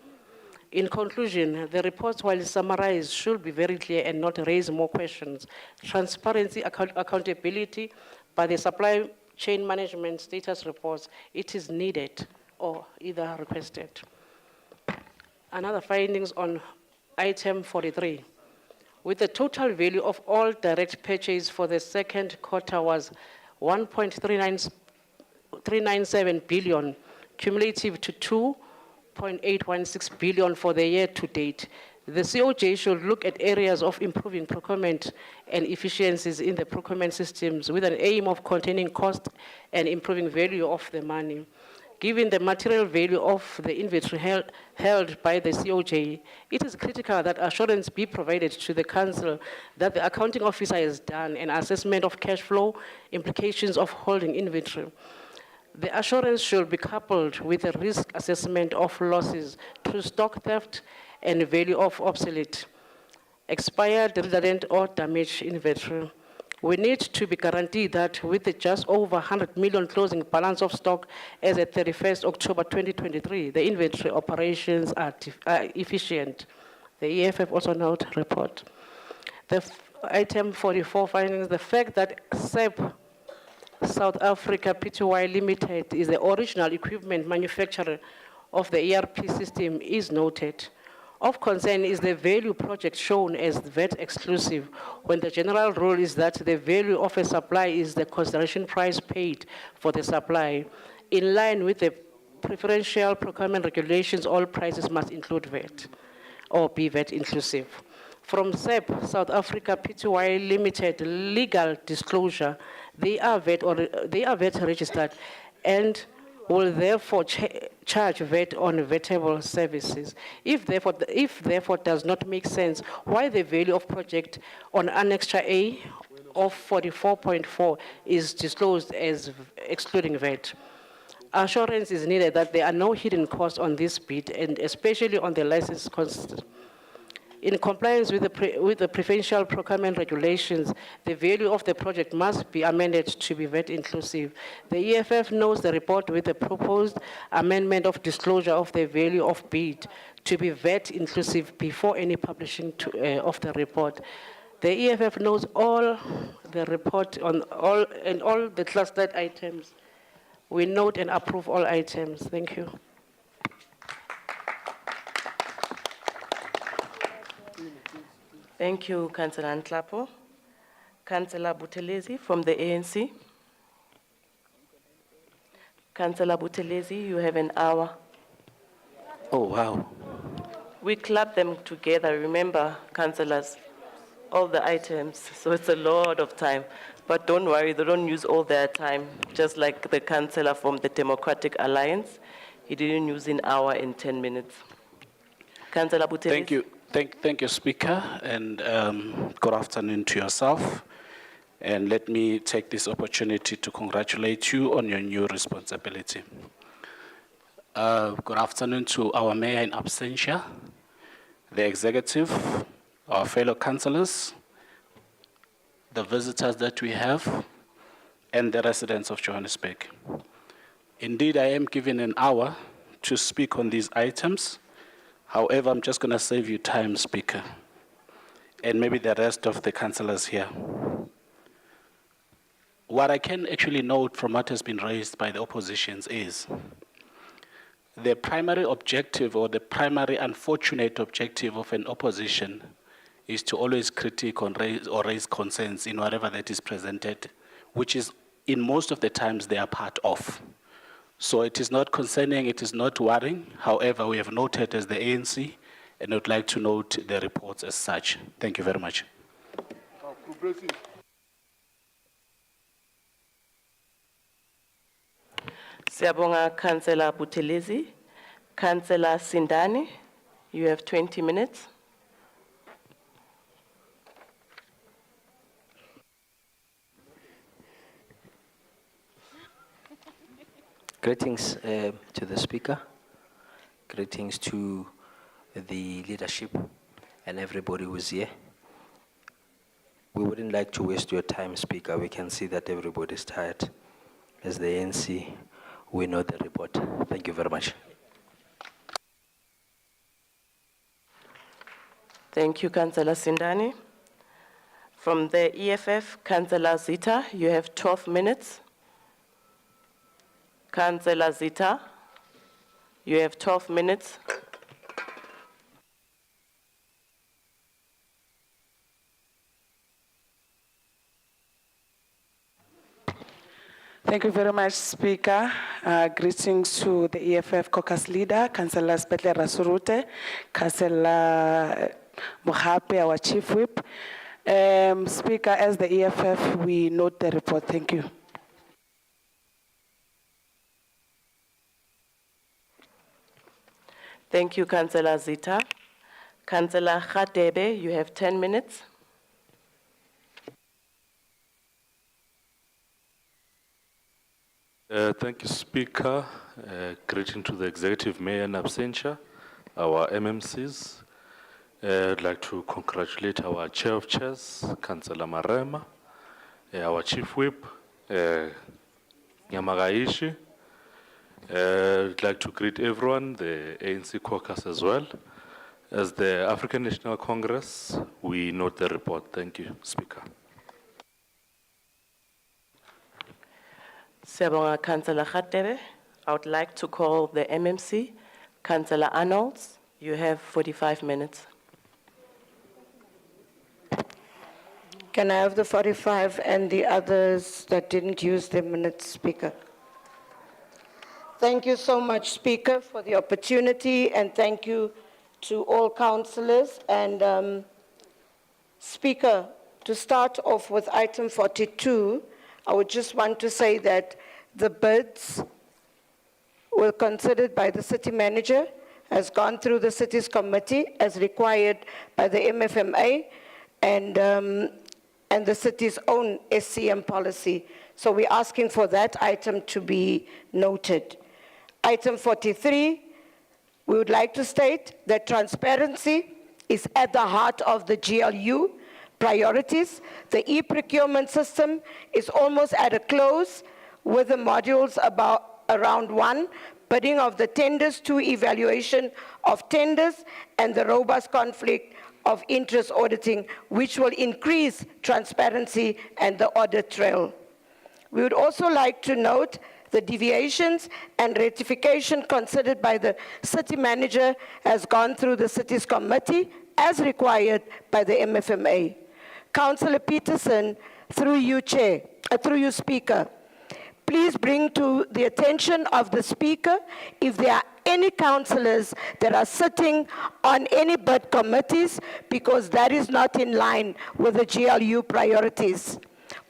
In conclusion, the reports, while summarized, should be very clear and not raise more questions. Transparency, accountability by the supply chain management status reports, it is needed or either requested. Another findings on item 43. With the total value of all direct purchase for the second quarter was 1.397 billion, cumulative to 2.816 billion for the year to date. The COJ should look at areas of improving procurement and efficiencies in the procurement systems with an aim of containing cost and improving value of the money. Given the material value of the inventory held by the COJ, it is critical that assurance be provided to the council that the accounting officer has done an assessment of cash flow implications of holding inventory. The assurance should be coupled with a risk assessment of losses through stock theft and value of obsolete, expired, redundant, or damaged inventory. We need to be guaranteed that with the just over 100 million closing balance of stock as at 31st October 2023, the inventory operations are efficient. The EFF also note report. The item 44 findings, the fact that SEP South Africa Pty Limited is the original equipment manufacturer of the ERP system is noted. Of concern is the value project shown as VAT exclusive, when the general rule is that the value of a supply is the consideration price paid for the supply. In line with the preferential procurement regulations, all prices must include VAT or be VAT inclusive. From SEP, South Africa Pty Limited legal disclosure, they are VAT registered and will therefore charge VAT on VATable services. If therefore does not make sense, why the value of project on Annex A of 44.4 is disclosed as excluding VAT? Assurance is needed that there are no hidden costs on this bid, and especially on the license costs. In compliance with the preferential procurement regulations, the value of the project must be amended to be VAT inclusive. The EFF knows the report with the proposed amendment of disclosure of the value of bid to be VAT inclusive before any publishing of the report. The EFF knows all the report on all the clustered items. We note and approve all items. Thank you. Thank you, Councillor Nhlapo. Councillor Buthelezi from the ANC. Councillor Buthelezi, you have an hour. Oh, wow. We club them together, remember, councillors, all the items, so it's a lot of time. But don't worry, they don't use all their time, just like the councillor from the Democratic Alliance. He didn't use an hour and 10 minutes. Councillor Buthelezi. Thank you. Thank you, Speaker, and good afternoon to yourself. And let me take this opportunity to congratulate you on your new responsibility. Good afternoon to our Mayor in absentia, the executive, our fellow councillors, the visitors that we have, and the residents of Johannesburg. Indeed, I am given an hour to speak on these items. However, I'm just going to save you time, Speaker, and maybe the rest of the councillors here. What I can actually note from what has been raised by the oppositions is the primary objective or the primary unfortunate objective of an opposition is to always critique or raise concerns in whatever that is presented, which is in most of the times they are part of. So it is not concerning, it is not worrying. However, we have noted as the ANC, and I would like to note the reports as such. Thank you very much. Siyabonga, Councillor Buthelezi. Councillor Sindani, you have 20 minutes. Greetings to the Speaker, greetings to the leadership and everybody who's here. We wouldn't like to waste your time, Speaker. We can see that everybody's tired. As the ANC, we know the report. Thank you very much. Thank you, Councillor Sindani. From the EFF, Councillor Zita, you have 12 minutes. Councillor Zita, you have 12 minutes. Thank you very much, Speaker. Greetings to the EFF caucus leader, Councillor Spetle Rasurute, Councillor Mohape, our chief whip. Speaker, as the EFF, we note the report. Thank you. Thank you, Councillor Zita. Councillor Khatebe, you have 10 minutes. Thank you, Speaker. Greeting to the Executive Mayor in absentia, our MMCs. I'd like to congratulate our Chair of Chairs, Councillor Marema, our Chief Whip, Nyamagaishi. I'd like to greet everyone, the ANC caucus as well. As the African National Congress, we note the report. Thank you, Speaker. Siyabonga, Councillor Khatebe. I would like to call the MMC. Councillor Arnolds, you have 45 minutes. Can I have the 45 and the others that didn't use their minutes, Speaker? Thank you so much, Speaker, for the opportunity, and thank you to all councillors. And Speaker, to start off with item 42, I would just want to say that the bids were considered by the city manager, has gone through the city's committee as required by the MFMA and the city's own SCM policy. So we're asking for that item to be noted. Item 43, we would like to state that transparency is at the heart of the GLU priorities. The e-procurement system is almost at a close with the modules around 1, bidding of the tenders, 2, evaluation of tenders, and the robust conflict of interest auditing, which will increase transparency and the audit trail. We would also like to note the deviations and rectification considered by the city manager has gone through the city's committee as required by the MFMA. Councillor Peterson, through you, Speaker, please bring to the attention of the Speaker if there are any councillors that are sitting on any bid committees, because that is not in line with the GLU priorities.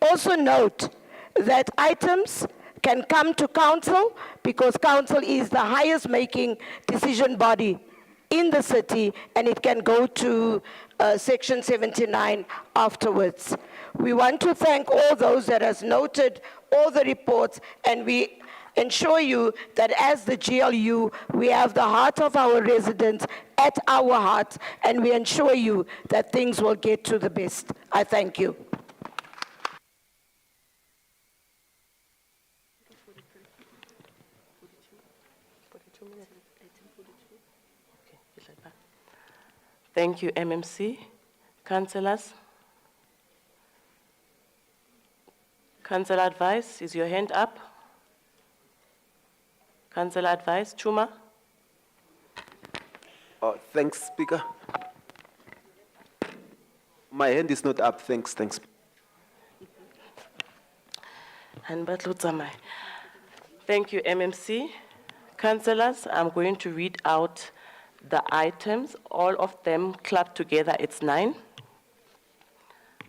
Also note that items can come to council because council is the highest making decision body in the city, and it can go to section 79 afterwards. We want to thank all those that has noted all the reports, and we ensure you that as the GLU, we have the heart of our residents at our heart, and we ensure you that things will get to the best. I thank you. Thank you, MMC. Councillors? Councillor Advice, is your hand up? Councillor Advice, Chuma? Oh, thanks, Speaker. My hand is not up, thanks. Thank you, MMC. Councillors, I'm going to read out the items, all of them clubbed together, it's 9.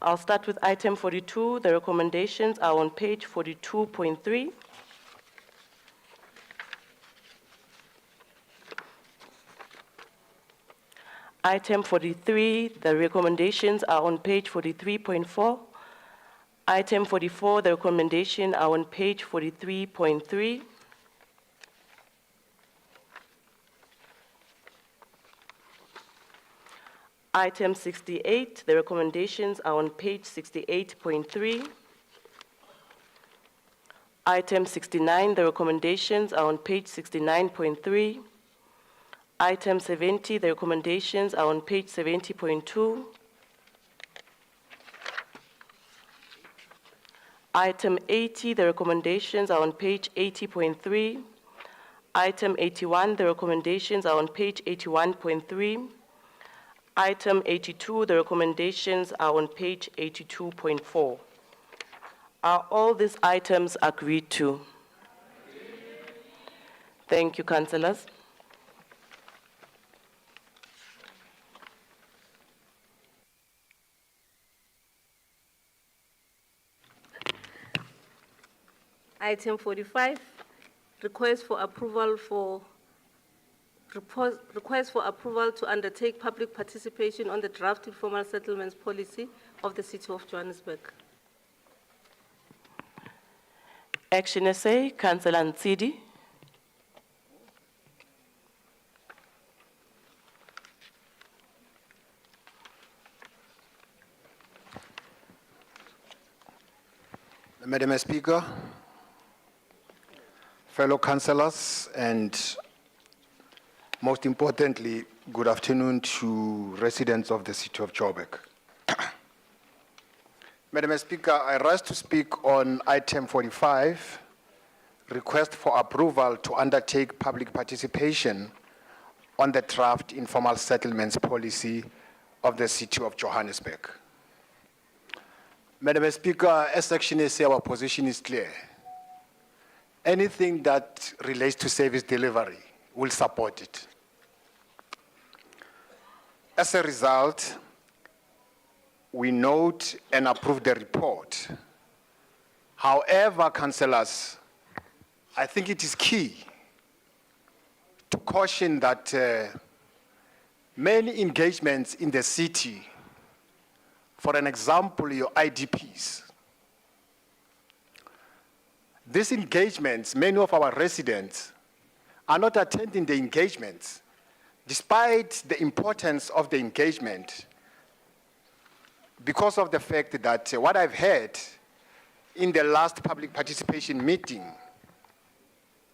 I'll start with item 42. The recommendations are on page 42.3. Item 43, the recommendations are on page 43.4. Item 44, the recommendations are on page 43.3. Item 68, the recommendations are on page 68.3. Item 69, the recommendations are on page 69.3. Item 70, the recommendations are on page 70.2. Item 80, the recommendations are on page 80.3. Item 81, the recommendations are on page 81.3. Item 82, the recommendations are on page 82.4. Are all these items agreed to? Thank you, councillors. Item 45, request for approval to undertake public participation on the draft informal settlements policy of the City of Johannesburg. Action essay, Councillor Ntsidi. Madam Speaker, fellow councillors, and most importantly, good afternoon to residents of the City of Joburg. Madam Speaker, I rise to speak on item 45, request for approval to undertake public participation on the draft informal settlements policy of the City of Johannesburg. Madam Speaker, as Section SA, our position is clear. anything that relates to service delivery, we'll support it. As a result, we note and approve the report. However, councillors, I think it is key to caution that many engagements in the city, for an example, your IDPs, these engagements, many of our residents are not attending the engagements, despite the importance of the engagement, because of the fact that what I've heard in the last public participation meeting,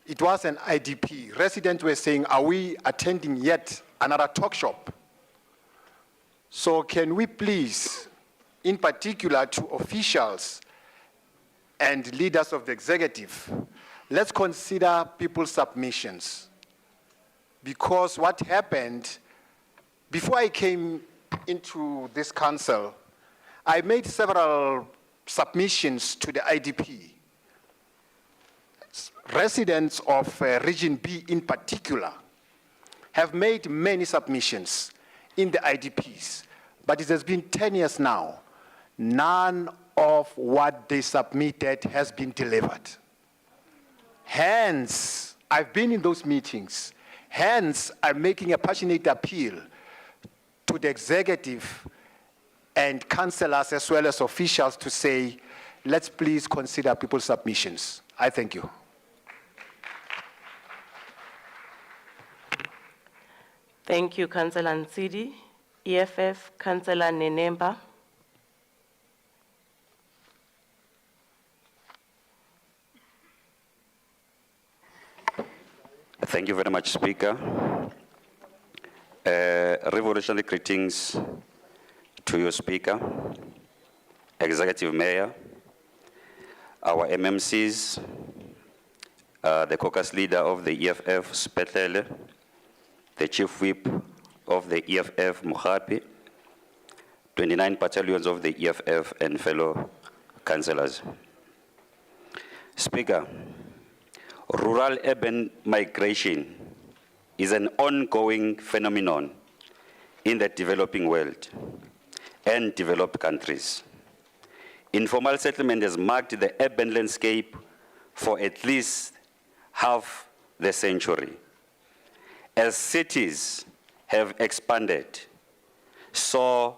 it was an IDP. Residents were saying, are we attending yet another talk shop? So can we please, in particular to officials and leaders of the executive, let's consider people's submissions. Because what happened, before I came into this council, I made several submissions to the IDP. Residents of Region B in particular have made many submissions in the IDPs, but it has been 10 years now. None of what they submitted has been delivered. Hence, I've been in those meetings. Hence, I'm making a passionate appeal to the executive and councillors as well as officials to say, let's please consider people's submissions. I thank you. Thank you, Councillor Nsidi. EFF, Councillor Nenemba. Thank you very much, Speaker. Revolutionary greetings to you, Speaker, Executive Mayor, our MMCs, the caucus leader of the EFF, Spetlele, the Chief Whip of the EFF, Mohapi, 29 battalions of the EFF, and fellow councillors. Speaker, rural-urban migration is an ongoing phenomenon in the developing world and developed countries. Informal settlement has marked the urban landscape for at least half the century. As cities have expanded, so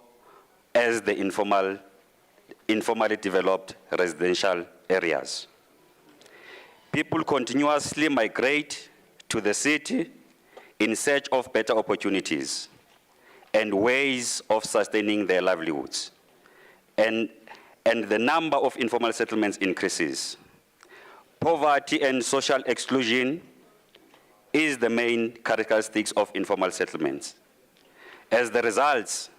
as the informally developed residential areas. People continuously migrate to the city in search of better opportunities and ways of sustaining their livelihoods. And the number of informal settlements increases. Poverty and social exclusion is the main characteristics of informal settlements. As the results,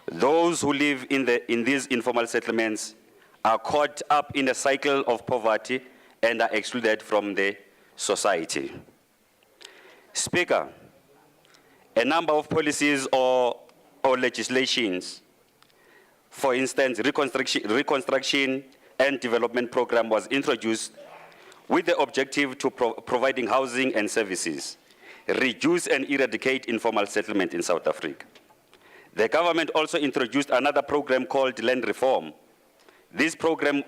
those who live in these informal settlements are caught up in a cycle of poverty and are excluded from the society. Speaker, a number of policies or legislations, for instance, reconstruction and development program was introduced with the objective to providing housing and services, reduce and eradicate informal settlement in South Africa. The government also introduced another program called land reform. This program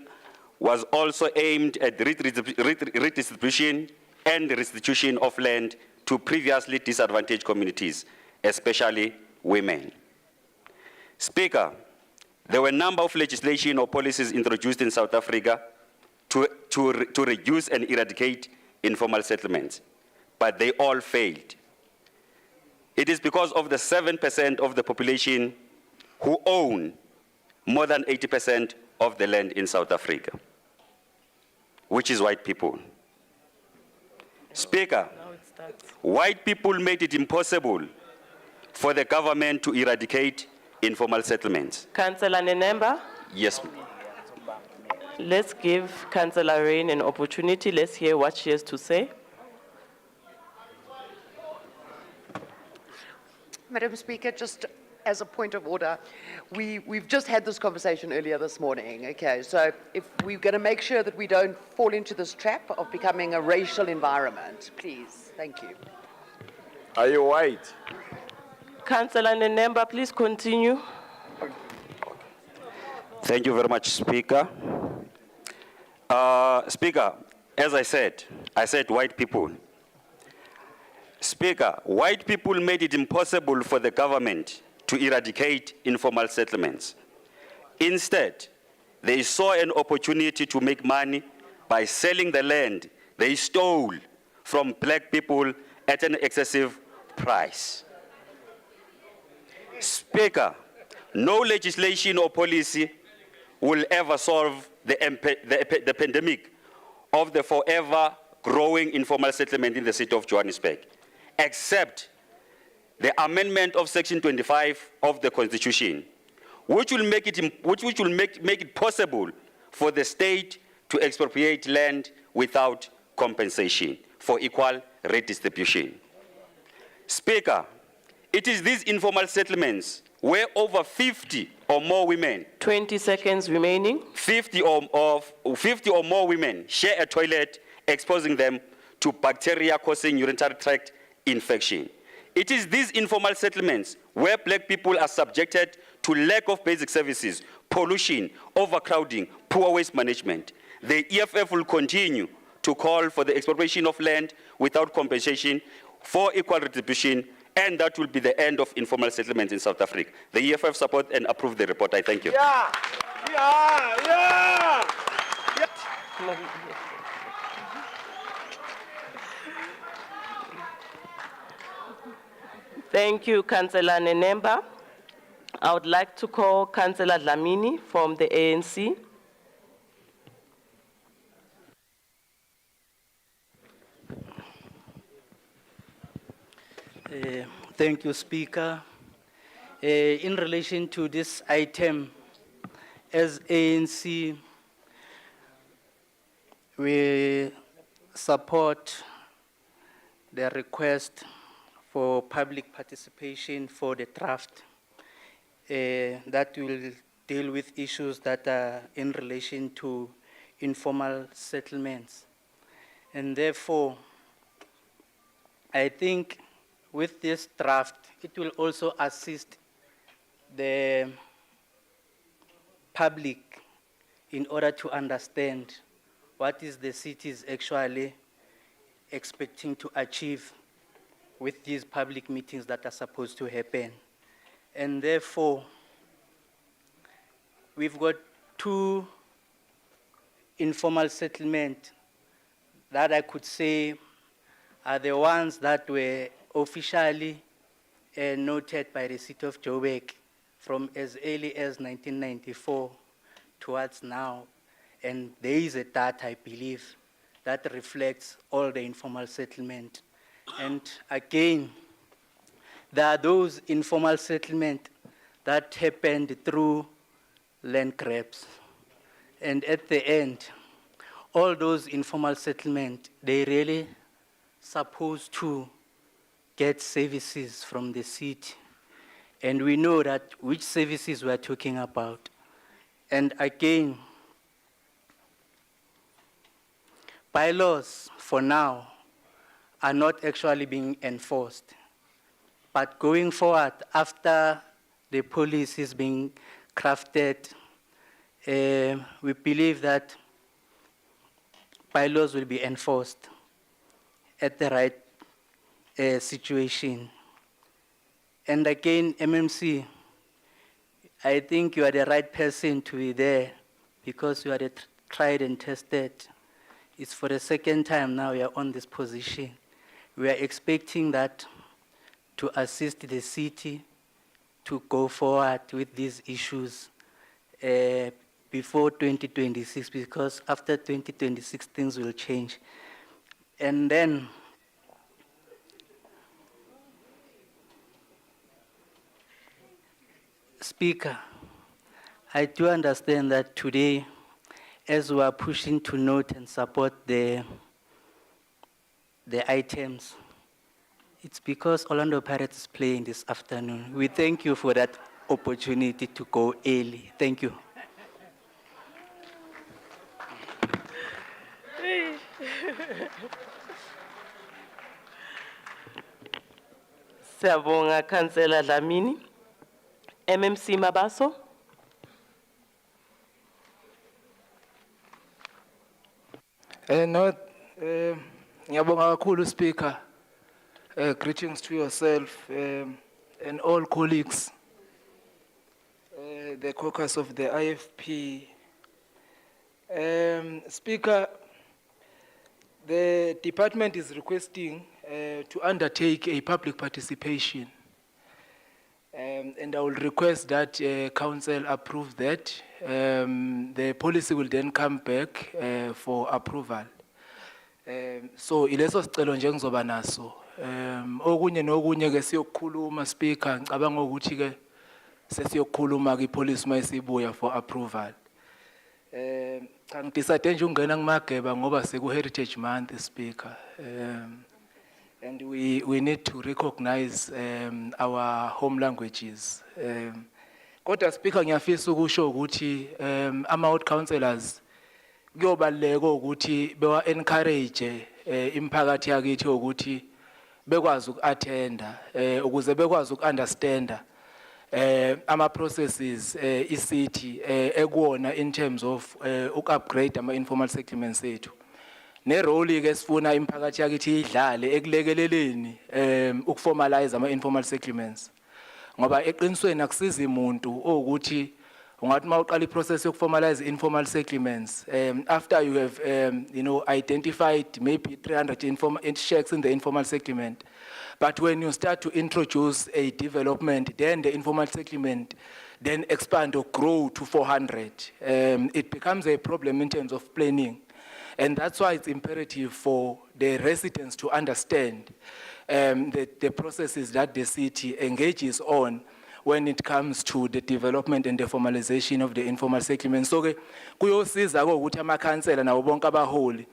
was also aimed at redistribution and restitution of land to previously disadvantaged communities, especially women. Speaker, there were a number of legislation or policies introduced in South Africa to reduce and eradicate informal settlements, but they all failed. It is because of the 7% of the population who own more than 80% of the land in South Africa, which is white people. Speaker, white people made it impossible for the government to eradicate informal settlements. Councillor Nenemba. Yes. Let's give Councillor Rain an opportunity. Let's hear what she has to say. Madam Speaker, just as a point of order, we've just had this conversation earlier this morning, okay? So if we're going to make sure that we don't fall into this trap of becoming a racial environment, please. Thank you. Are you white? Councillor Nemba, please continue. Thank you very much, Speaker. Speaker, as I said white people. Speaker, white people made it impossible for the government to eradicate informal settlements. Instead, they saw an opportunity to make money by selling the land they stole from black people at an excessive price. Speaker, no legislation or policy will ever solve the pandemic of the forever growing informal settlement in the city of Johannesburg, except the amendment of Section 25 of the Constitution, which will make it possible for the state to expropriate land without compensation for equal redistribution. Speaker, it is these informal settlements where over 50 or more women, 20 seconds remaining, 50 or more women share a toilet, exposing them to bacteria causing urinary tract infection. It is these informal settlements where black people are subjected to lack of basic services, pollution, overcrowding, poor waste management. The EFF will continue to call for the expropriation of land without compensation for equal retribution, and that will be the end of informal settlements in South Africa. The EFF support and approve the report. I thank you. Thank you, Councillor Nemba. I would like to call Councillor Dlamini from the ANC. Thank you, Speaker. In relation to this item, as ANC, we support the request for public participation for the draft that will deal with issues that are in relation to informal settlements. And therefore, I think with this draft, it will also assist the public in order to understand what is the cities actually expecting to achieve with these public meetings that are supposed to happen. And therefore, we've got two informal settlements that I could say are the ones that were officially noted by the city of Joburg from as early as 1994 towards now. And there is a data, I believe, that reflects all the informal settlement. And again, there are those informal settlements that happened through land grabs. And at the end, all those informal settlements, they really supposed to get services from the city. And we know that which services we're talking about. And again, bylaws for now are not actually being enforced. But going forward, after the policy is being crafted, we believe that bylaws will be enforced at the right situation. And again, MMC, I think you are the right person to be there because you are the tried and tested. It's for the second time now we are on this position. We are expecting that to assist the city to go forward with these issues before 2026, because after 2026 things will change. And then, Speaker, I do understand that today, as we are pushing to note and support the items, It's because Orlando Pirates is playing this afternoon. We thank you for that opportunity to go early. Thank you. Siyabonga Councillor Dlamini. MMC Mabaso. Ngiyabonga kakhulu Speaker. Greetings to yourself and all colleagues. The caucus of the IFP. Speaker, the department is requesting to undertake a public participation. And I will request that council approve that. The policy will then come back for approval. So ileso sicelo nje ngizoba naso. Okunye nokunye ke siyokukhuluma Speaker, ngicabanga ukuthi ke sesiyokukhuluma ke police mayisibuya for approval. Cha ngidecide nje ungena ngimageba ngoba seku Heritage Month Speaker. And we need to recognize our home languages. Kodwa Speaker ngiyafisa ukusho ukuthi ama-ward councillors kuyobaluleka ukuthi bewa encourage imphakathi yakithi ukuthi bekwazi uku-attenda ukuze bekwazi uku-understanda ama processes i-city ekuwona in terms of uku-upgrade ama-informal settlements ethu. Ne-role ke sifuna imphakathi yakithi idlale ekulekeleleni ukuformalize ama-informal settlements. Ngoba eqinisweni akusizi umuntu ukuthi ungathi mawuqala i-process yokuformalize informal settlements after you have identified maybe 300 shacks in the informal settlement, but when you start to introduce a development, then the informal settlement then expand or grow to 400. It becomes a problem in terms of planning. And that's why it's imperative for the residents to understand the processes that the city engages on when it comes to the development and the formalization of the informal settlement. So kuyosiza ukuthi ama-councillor nawo bonke abaholi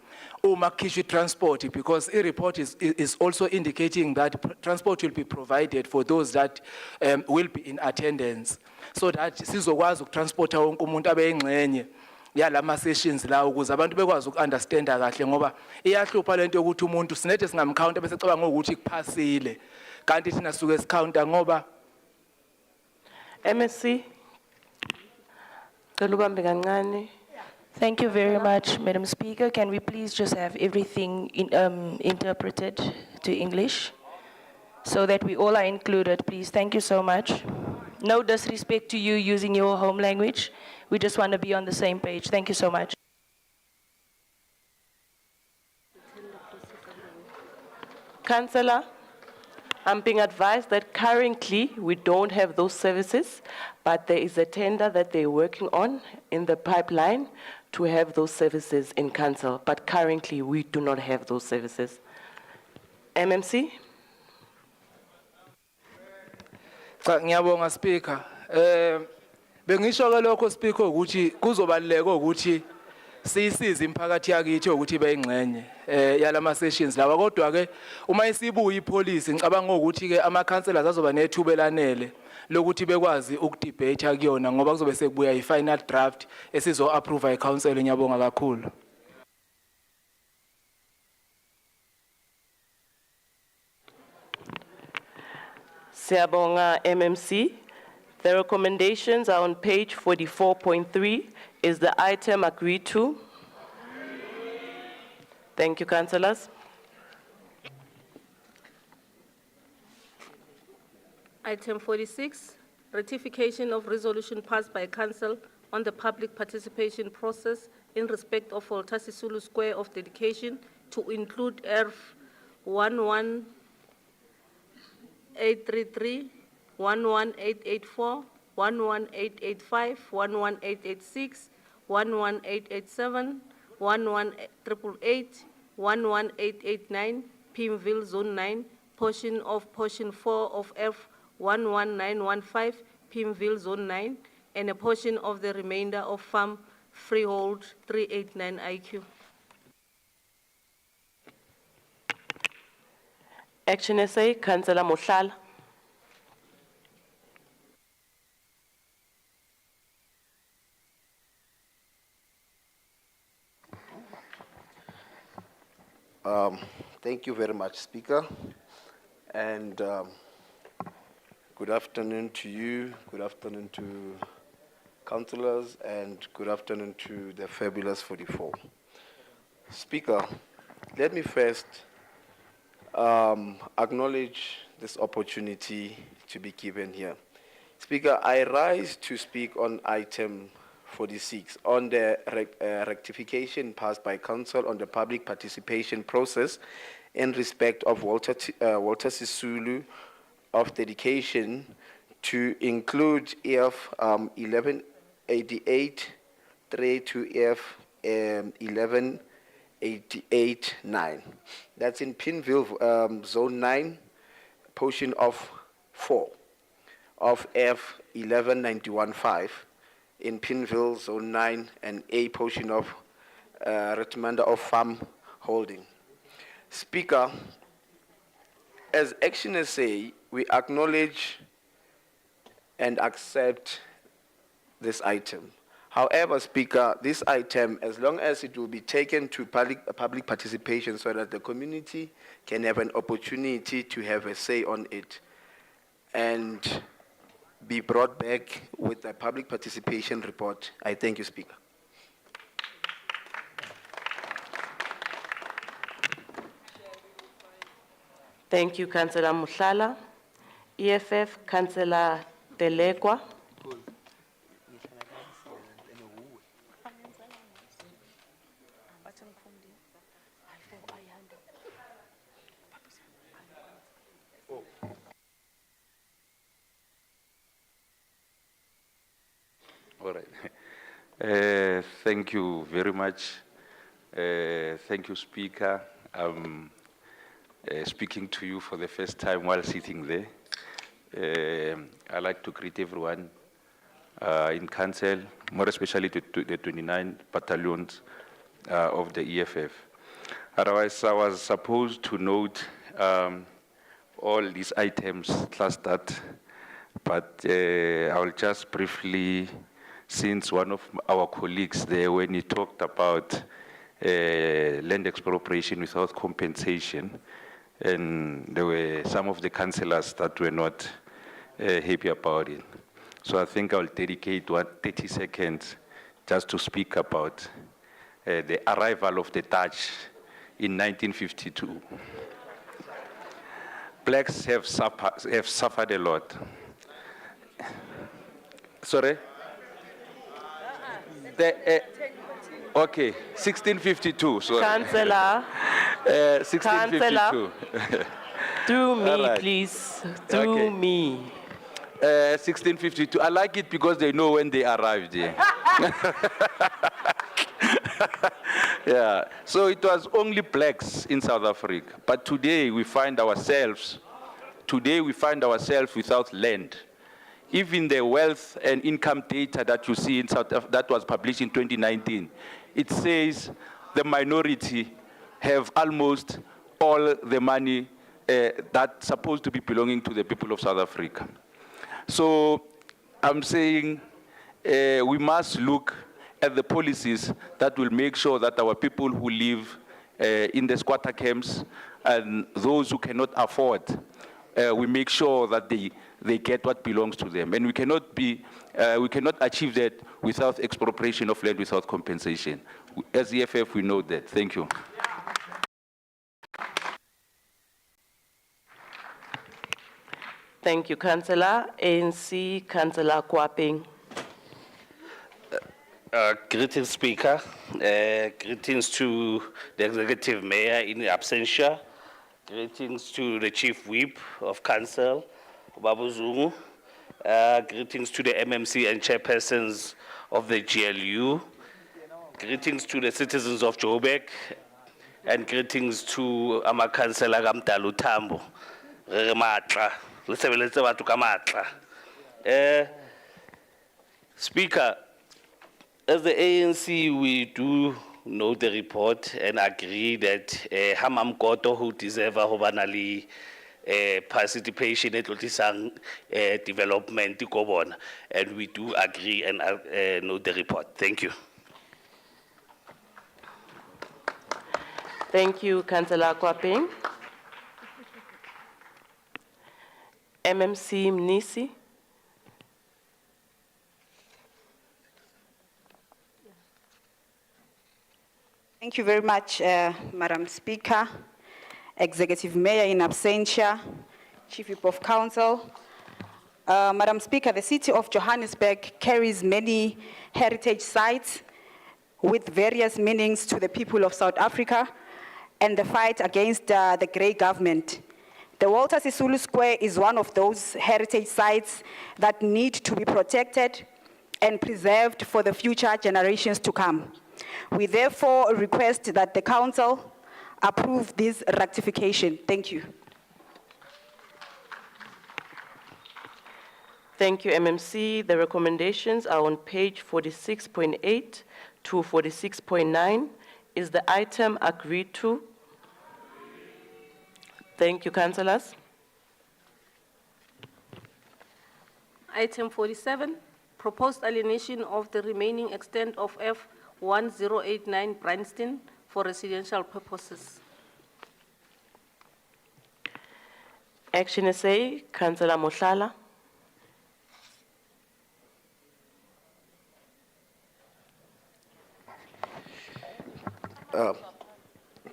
uma kukhishwa transport, because a report is also indicating that transport will be provided for those that will be in attendance, so that sizokwazi ukutransporta wonke umuntu abeyingxenye yalama sessions la ukuze abantu bekwazi uku-understanda kahle, ngoba iyahlupha lento yokuthi umuntu sinethe singamcounta bese cabanga ukuthi kuphasile kanti thina suke sicounta ngoba MSC. Kalubambe kancane. Thank you very much, Madam Speaker. Can we please just have everything interpreted to English so that we all are included, please? Thank you so much. No disrespect to you using your home language. We just want to be on the same page. Thank you so much. Councillor, I'm being advised that currently we don't have those services, but there is a tender that they're working on in the pipeline to have those services in council, but currently we do not have those services. MMC? Ngiyabonga Speaker. Bengisho ke lokho Speaker ukuthi kuzobaluleka ukuthi siyisize imphakathi yakithi ukuthi bayingxenye yalama sessions lawa, kodwa ke uma isibuya ipolice ngicabanga ukuthi ke ama councillors azoba nethuba elanele lokuthi bekwazi ukudebate akuyona ngoba kuzobe sekubuya i-final draft esizo approve i-council. Ngiyabonga kakhulu. Siyabonga MMC. The recommendations are on page 44.3. Is the item agreed to? Thank you, councillors. Item 46, ratification of resolution passed by council on the public participation process in respect of Walter Sisulu Square of dedication to include ERF 11833, 11884, 11885, 11886, 11887, 11888, 11889, Pimville Zone 9, portion of portion 4 of F 11915, Pimville Zone 9, and a portion of the remainder of Farm Freehold 389 IQ. Action SA, Councillor Mohlala. Thank you very much, Speaker. And good afternoon to you, good afternoon to councillors, and good afternoon to the fabulous 44. Speaker, let me first acknowledge this opportunity to be given here. Speaker, I rise to speak on item 46 on the rectification passed by council on the public participation process in respect of Walter Sisulu of dedication to include EF 1188 3 to EF 1188-9. That's in Pinville Zone 9, portion of 4 of F 1191-5 in Pinville Zone 9 and A portion of Retmanda of Farm Holding. Speaker, as Action SA, we acknowledge and accept this item. However, Speaker, this item, as long as it will be taken to public participation so that the community can have an opportunity to have a say on it and be brought back with a public participation report. I thank you, Speaker. Thank you, Councillor Mohlala. EFF, Councillor Delegwa. All right. Thank you very much. Thank you, Speaker. I'm speaking to you for the first time while sitting there. I'd like to greet everyone in council, more especially to the 29 battalions of the EFF. Otherwise, I was supposed to note all these items plus that, but I will just briefly, since one of our colleagues there, when he talked about land expropriation without compensation, and there were some of the councillors that were not happy about it. So I think I'll dedicate 30 seconds just to speak about the arrival of the Dutch in 1952. Blacks have suffered a lot. Sorry? Okay, 1652. Sorry. Councillor. 1652. Do me, All right. please. Do me. 1652. I like it because they know when they arrived here. Yeah. So it was only blacks in South Africa. But today we find ourselves without land. Even the wealth and income data that you see in South Africa, that was published in 2019, it says the minority have almost all the money that's supposed to be belonging to the people of South Africa. So I'm saying we must look at the policies that will make sure that our people who live in the squatter camps and those who cannot afford, we make sure that they get what belongs to them. And we cannot achieve that without expropriation of land, without compensation. As EFF, we know that. Thank you. Thank you, Councillor. ANC, Councillor Kwaping. Greetings, Speaker. Greetings to the Executive Mayor in absentia. Greetings to the Chief Whip of Council, Babu Zungu. Greetings to the MMC and chairpersons of the GLU. Greetings to the citizens of Joburg. And greetings to our Councillor Gamdalu Tambo. Speaker, as the ANC, we do note the report and agree that Hamam Koto who deserve a hobanali participation at Lotisang development ko bona. And we do agree and note the report. Thank you. Thank you, Councillor Kwapeng. MMC Mnisi. Thank you very much, Madam Speaker, Executive Mayor in absentia, Chief Whip of Council. Madam Speaker, the city of Johannesburg carries many heritage sites with various meanings to the people of South Africa and the fight against the grey government. The Walter Sisulu Square is one of those heritage sites that need to be protected and preserved for the future generations to come. We therefore request that the council approve this rectification. Thank you. Thank you, MMC. The recommendations are on page 46.8 to 46.9. Is the item agreed to? Thank you, councillors. Item 47, proposed alienation of the remaining extent of F1089 Bryanston for residential purposes. Action essay, Councillor Mohlala.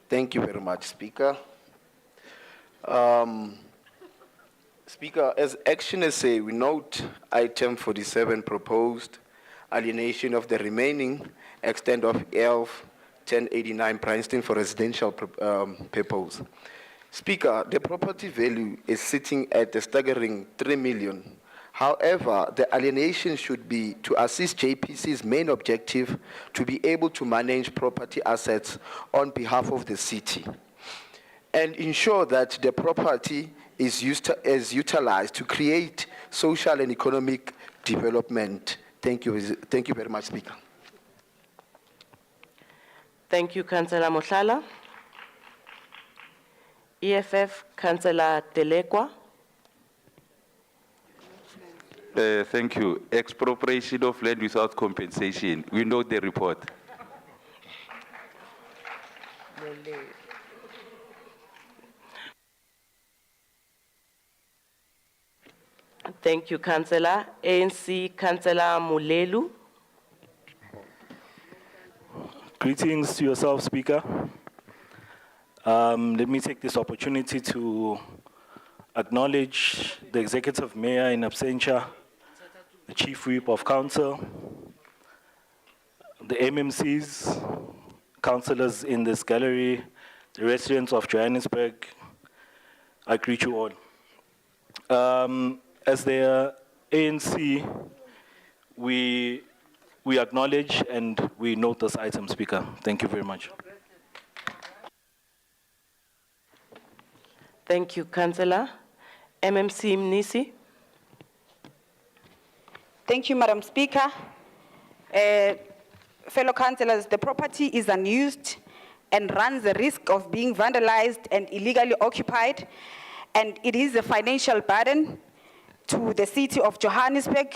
Thank you very much, Speaker. Speaker, as action essay, we note item 47 proposed alienation of the remaining extent of F1089 Bryanston for residential purpose. Speaker, the property value is sitting at a staggering 3 million. However, the alienation should be to assist JPC's main objective to be able to manage property assets on behalf of the city and ensure that the property is utilized to create social and economic development. Thank you very much, Speaker. Thank you, Councillor Mohlala. EFF, Councillor Telekwa. Thank you. Expropriation of land without compensation. We know the report. Thank you, Councillor. ANC, Councillor Mulelu. Greetings to yourself, Speaker. Let me take this opportunity to acknowledge the Executive Mayor in absentia, the Chief Whip of Council, the MMCs, councillors in this gallery, the residents of Johannesburg. I greet you all. As the ANC, we acknowledge and we note this item, Speaker. Thank you very much. Thank you, Councillor. MMC Mnisi. Thank you, Madam Speaker. Fellow councillors, the property is unused and runs the risk of being vandalized and illegally occupied, and it is a financial burden to the city of Johannesburg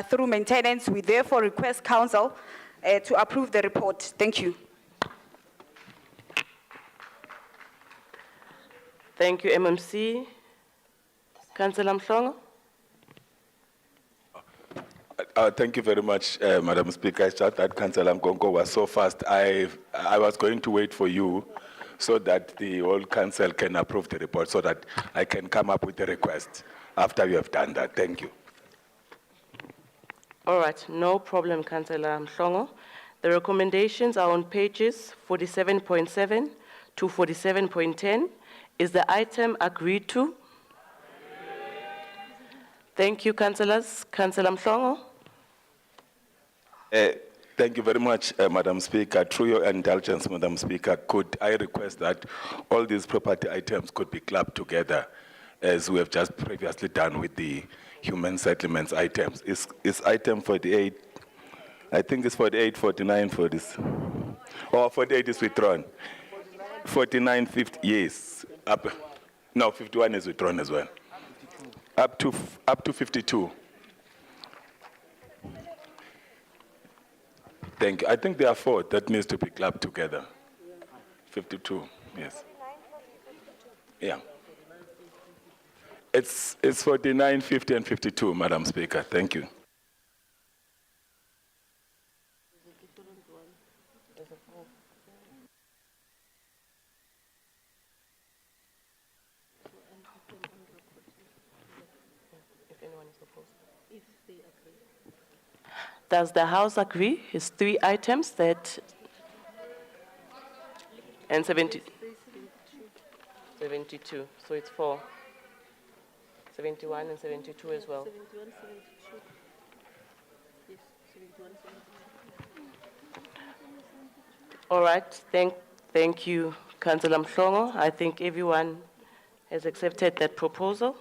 through maintenance. We therefore request council to approve the report. Thank you. Thank you, MMC. Councillor Mhlongo. Thank you very much, Madam Speaker. It's just that Councillor Mgongo was so fast. I was going to wait for you so that the whole council can approve the report so that I can come up with the request after you have done that. Thank you. All right, no problem, Councillor Mhlongo. The recommendations are on pages 47.7 to 47.10. Is the item agreed to? Thank you, councillors. Councillor Mhlongo. Thank you very much, Madam Speaker. Through your indulgence, Madam Speaker, could I request that all these property items could be clubbed together as we have just previously done with the human settlements items? Is item 48, I think it's 48, 49 for this. Or 48 is withdrawn. 49, 50, yes. No, 51 is withdrawn as well. Up to 52. Thank you. I think there are 4 that needs to be clubbed together. 52, yes. Yeah. It's 49, 50, and 52, Madam Speaker. Thank you. Does the House agree? It's 3 items that, and 72, so it's 4. 71 and 72 as well. 71, 72. Yes, 71, 72. All right, thank you, Councillor Mhlongo. I think everyone has accepted that proposal.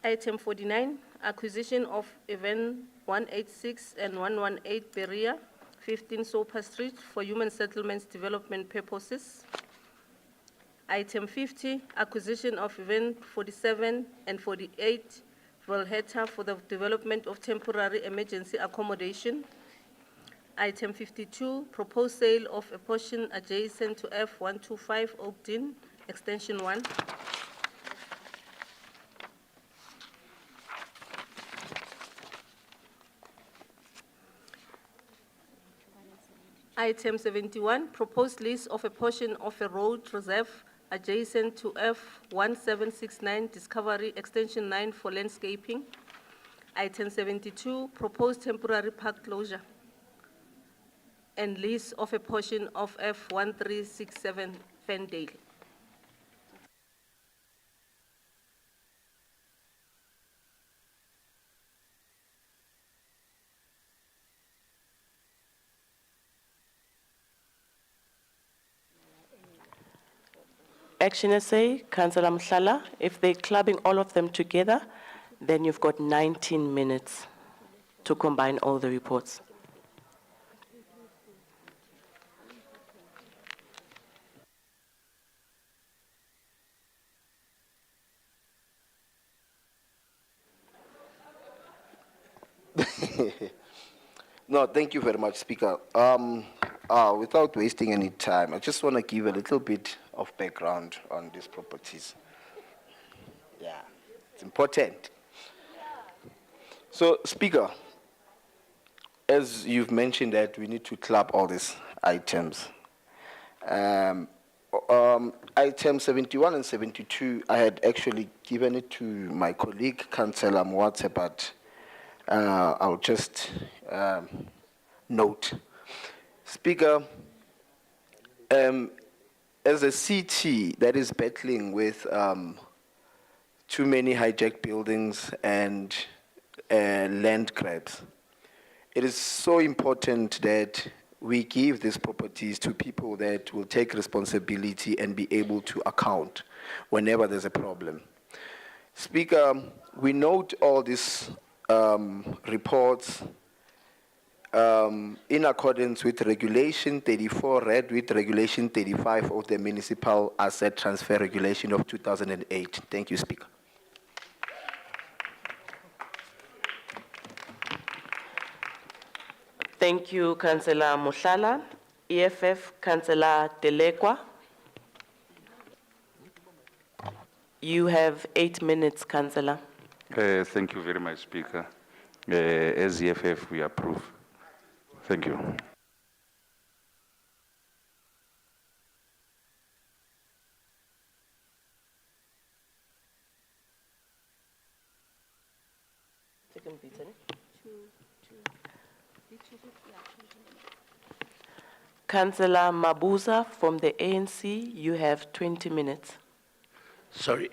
Item 49, acquisition of event 186 and 118 Berea, 15 Soper Street for human settlements development purposes. Item 50, acquisition of event 47 and 48 Volheta for the development of temporary emergency accommodation. Item 52, proposed sale of a portion adjacent to F125 Oakden, extension 1. Item 71, proposed lease of a portion of a road reserve adjacent to F1769 Discovery Extension 9 for landscaping. Item 72, proposed temporary park closure and lease of a portion of F1367 Ferndale. Action SA, Councillor Mhlala, if they're clubbing all of them together, then you've got 19 minutes to combine all the reports. No, thank you very much, Speaker. Without wasting any time, I just want to give a little bit of background on these properties. Yeah, it's important. So, Speaker, as you've mentioned that we need to club all these items. Item 71 and 72, I had actually given it to my colleague, Councillor Mwatse, but I'll just note. Speaker, as a city that is battling with too many hijacked buildings and land grabs, it is so important that we give these properties to people that will take responsibility and be able to account whenever there's a problem. Speaker, we note all these reports in accordance with Regulation 34, read with Regulation 35 of the Municipal Asset Transfer Regulation of 2008. Thank you, Speaker. Thank you, Councillor Mhlala. EFF, Councillor Delekwa. You have 8 minutes, Councillor. Thank you very much, Speaker. As EFF, we approve. Thank you. Councillor Mabuza from the ANC, you have 20 minutes. Sorry,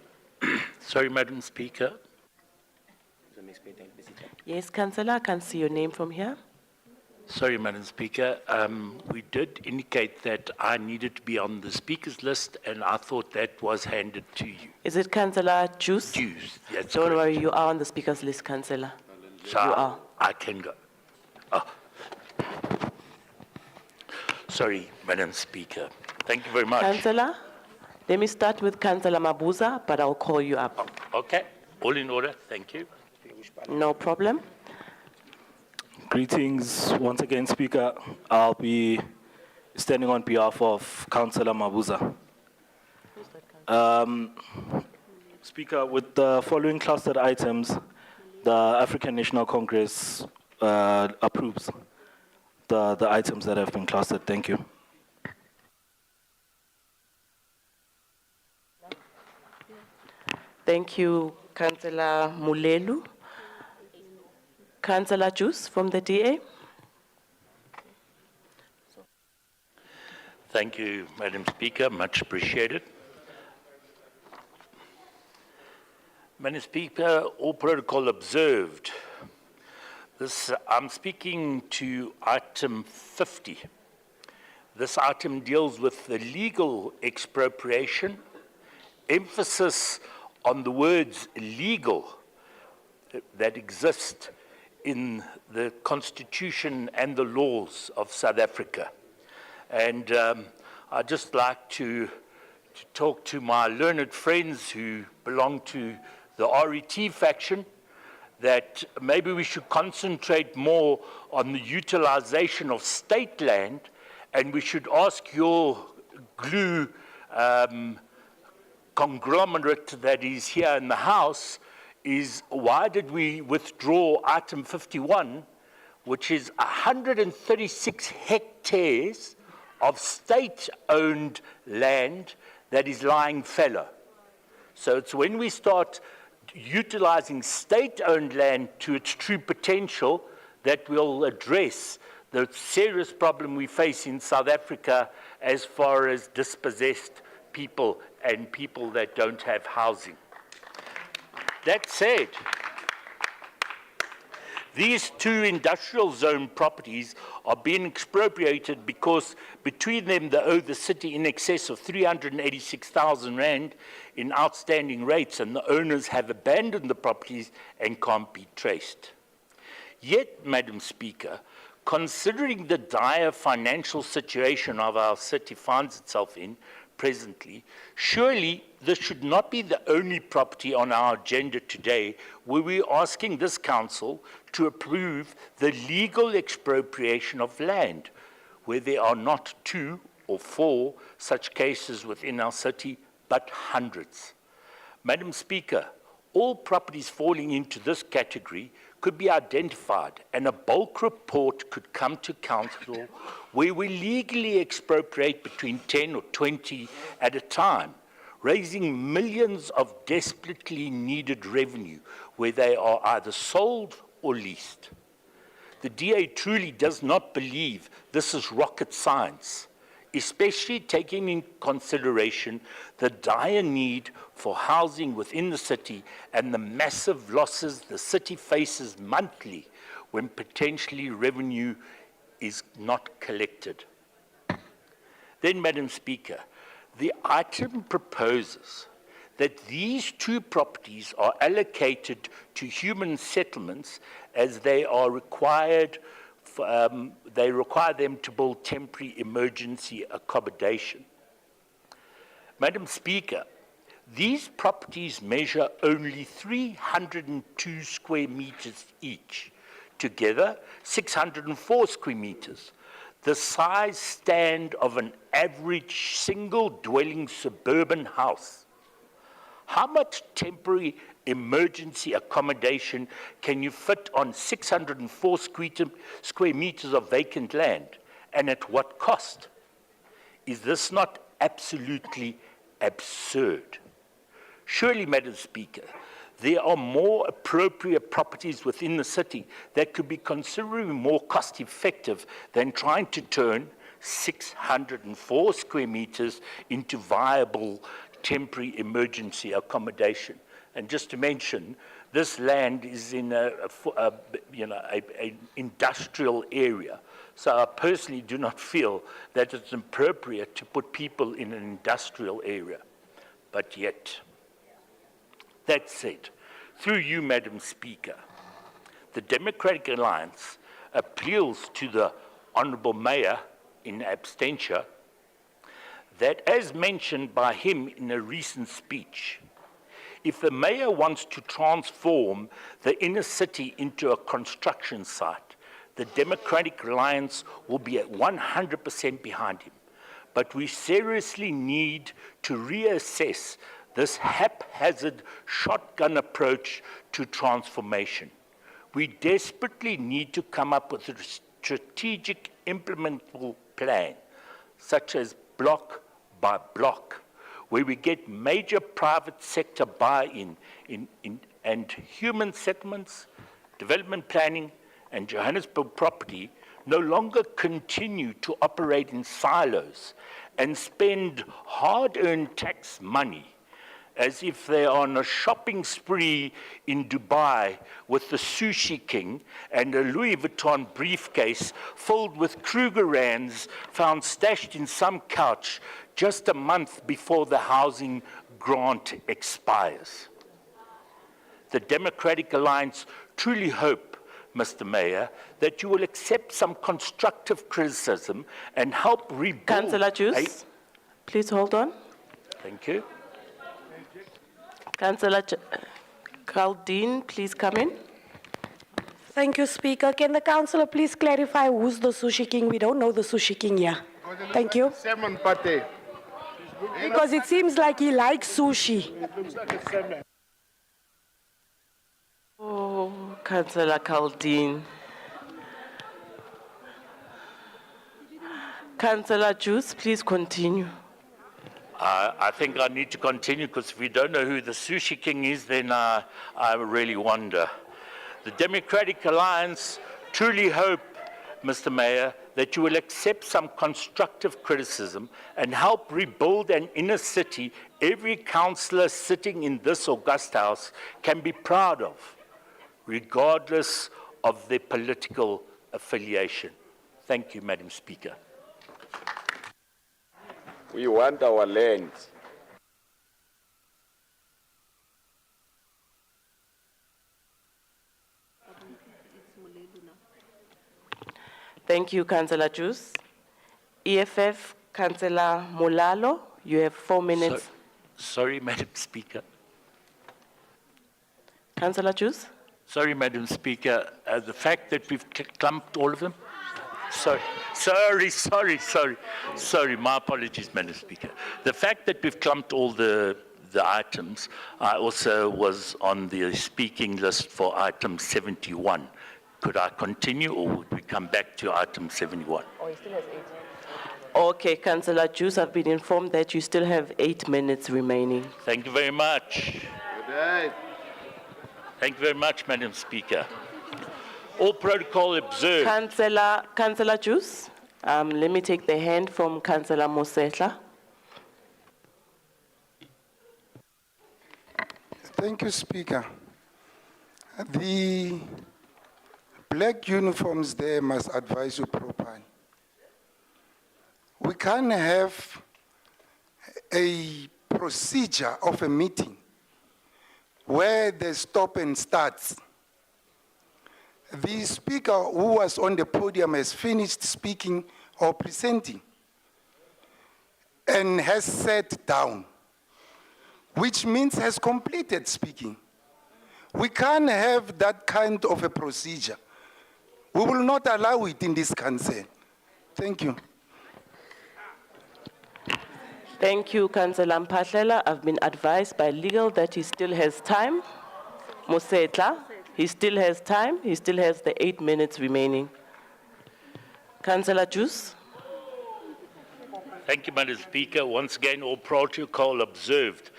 sorry, Madam Speaker. Yes, Councillor, I can see your name from here. Sorry, Madam Speaker. We did indicate that I needed to be on the speakers list, and I thought that was handed to you. Is it Councillor Juice? Juice, that's Don't correct. worry, you are on the speakers list, Councillor. So You are. I can go. Oh. Sorry, Madam Speaker. Thank you very much. Councillor, let me start with Councillor Mabuza, but I'll call you up. Okay, all in order. Thank you. No problem. Greetings once again, Speaker. I'll be standing on behalf of Councillor Mabuza. Speaker, with the following clustered items, the African National Congress approves the items that have been clustered. Thank you. Thank you, Councillor Mulelu. Councillor Juice from the DA. Thank you, Madam Speaker. Much appreciated. Madam Speaker, all protocol observed. I'm speaking to item 50. This item deals with the legal expropriation, emphasis on the words legal that exist in the Constitution and the laws of South Africa. And I'd just like to talk to my learned friends who belong to the RET faction that maybe we should concentrate more on the utilization of state land, and we should ask your glue conglomerate that is here in the House is why did we withdraw item 51, which is 136 hectares of state-owned land that is lying fallow. So it's when we start utilizing state-owned land to its true potential that we'll address the serious problem we face in South Africa as far as dispossessed people and people that don't have housing. That said, these two industrial zone properties are being expropriated because between them they owe the city in excess of 386,000 rand in outstanding rates, and the owners have abandoned the properties and can't be traced. Yet, Madam Speaker, considering the dire financial situation of our city finds itself in presently, surely this should not be the only property on our agenda today where we're asking this council to approve the legal expropriation of land, where there are not 2 or 4 such cases within our city, but hundreds. Madam Speaker, all properties falling into this category could be identified, and a bulk report could come to council where we legally expropriate between 10 or 20 at a time, raising millions of desperately needed revenue where they are either sold or leased. The DA truly does not believe this is rocket science, especially taking in consideration the dire need for housing within the city and the massive losses the city faces monthly when potentially revenue is not collected. Then, Madam Speaker, the item proposes that these 2 properties are allocated to human settlements as they are required they require them to build temporary emergency accommodation. Madam Speaker, these properties measure only 302 square meters each, together 604 square meters, the size stand of an average single-dwelling suburban house. How much temporary emergency accommodation can you fit on 604 square meters of vacant land, and at what cost? Is this not absolutely absurd? Surely, Madam Speaker, there are more appropriate properties within the city that could be considerably more cost-effective than trying to turn 604 square meters into viable temporary emergency accommodation. And just to mention, this land is in an industrial area. So I personally do not feel that it's appropriate to put people in an industrial area. But yet, that said, through you, Madam Speaker, the Democratic Alliance appeals to the Honourable Mayor in absentia that, as mentioned by him in a recent speech, if the mayor wants to transform the inner city into a construction site, the Democratic Alliance will be at 100% behind him. But we seriously need to reassess this haphazard shotgun approach to transformation. We desperately need to come up with a strategic implementable plan, such as block by block, where we get major private sector buy-in and human settlements, development planning, and Johannesburg property no longer continue to operate in silos and spend hard-earned tax money as if they are on a shopping spree in Dubai with the Sushi King and a Louis Vuitton briefcase filled with Krugerrands found stashed in some couch just a month before the housing grant expires. The Democratic Alliance truly hope, Mr. Mayor, that you will accept some constructive criticism and help rebuild... Councillor Juice, please hold on. Thank you. Councillor Caldine, please come in. Thank you, Speaker. Can the councillor please clarify who's the Sushi King? We don't know the Sushi King here. Thank you. Because it seems like he likes sushi. Oh, Councillor Caldine. Councillor Juice, please continue. I think I need to continue because if we don't know who the Sushi King is, then I really wonder. The Democratic Alliance truly hope, Mr. Mayor, that you will accept some constructive criticism and help rebuild an inner city every councillor sitting in this august house can be proud of, regardless of their political affiliation. Thank you, Madam Speaker. We want our land. Thank you, Councillor Juice. EFF, Councillor Mulalo, you have 4 minutes. Sorry, Madam Speaker. Councillor Juice? Sorry, Madam Speaker. The fact that we've clumped all of them. Sorry, my apologies, Madam Speaker. The fact that we've clumped all the items, I also was on the speaking list for item 71. Could I continue or would we come back to item 71? Oh, he still has 8. Okay, Councillor Juice, I've been informed that you still have 8 minutes remaining. Thank you very much. Good day. Thank you very much, Madam Speaker. All protocol observed. Councillor Juice, let me take the hand from Councillor Mosetla. Thank you, Speaker. The black uniforms there must advise you properly. We can't have a procedure of a meeting where the stop and starts. The speaker who was on the podium has finished speaking or presenting and has sat down, which means has completed speaking. We can't have that kind of a procedure. We will not allow it in this council. Thank you. Thank you, Councillor Mpahlela. I've been advised by legal that he still has time. Mosetla, he still has time. He still has the 8 minutes remaining. Councillor Juice. Thank you, Madam Speaker. Once again, all protocol observed.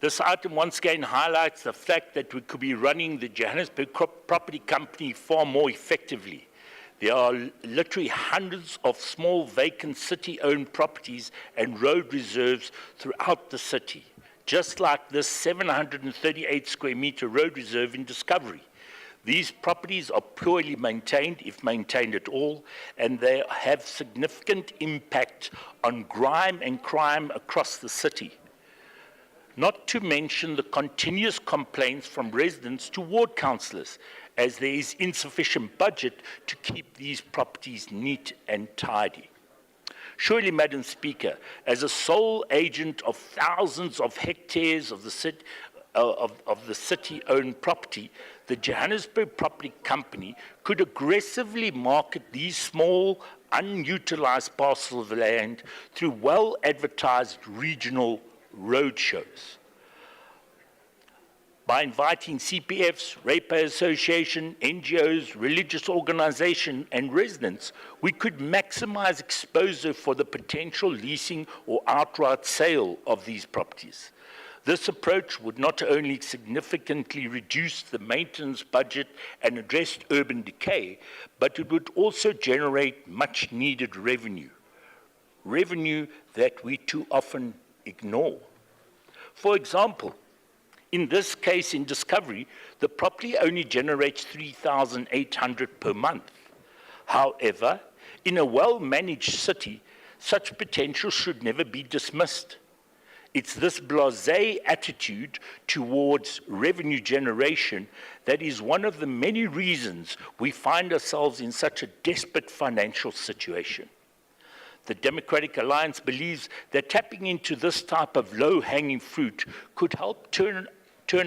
This item once again highlights the fact that we could be running the Johannesburg Property Company far more effectively. There are literally hundreds of small vacant city-owned properties and road reserves throughout the city, just like this 738 square meter road reserve in Discovery. These properties are poorly maintained, if maintained at all, and they have significant impact on grime and crime across the city. Not to mention the continuous complaints from residents to ward councillors, as there is insufficient budget to keep these properties neat and tidy. Surely, Madam Speaker, as a sole agent of thousands of hectares of the city-owned property, the Johannesburg Property Company could aggressively market these small, unutilized parcels of land through well-advertised regional roadshows. By inviting CPFs, Ratepayer Association, NGOs, religious organizations, and residents, we could maximize exposure for the potential leasing or outright sale of these properties. This approach would not only significantly reduce the maintenance budget and address urban decay, but it would also generate much needed revenue that we too often ignore. For example, in this case in Discovery, the property only generates 3,800 per month. However, in a well-managed city, such potential should never be dismissed. It's this blasé attitude towards revenue generation that is one of the many reasons we find ourselves in such a desperate financial situation. The Democratic Alliance believes that tapping into this type of low-hanging fruit could help turn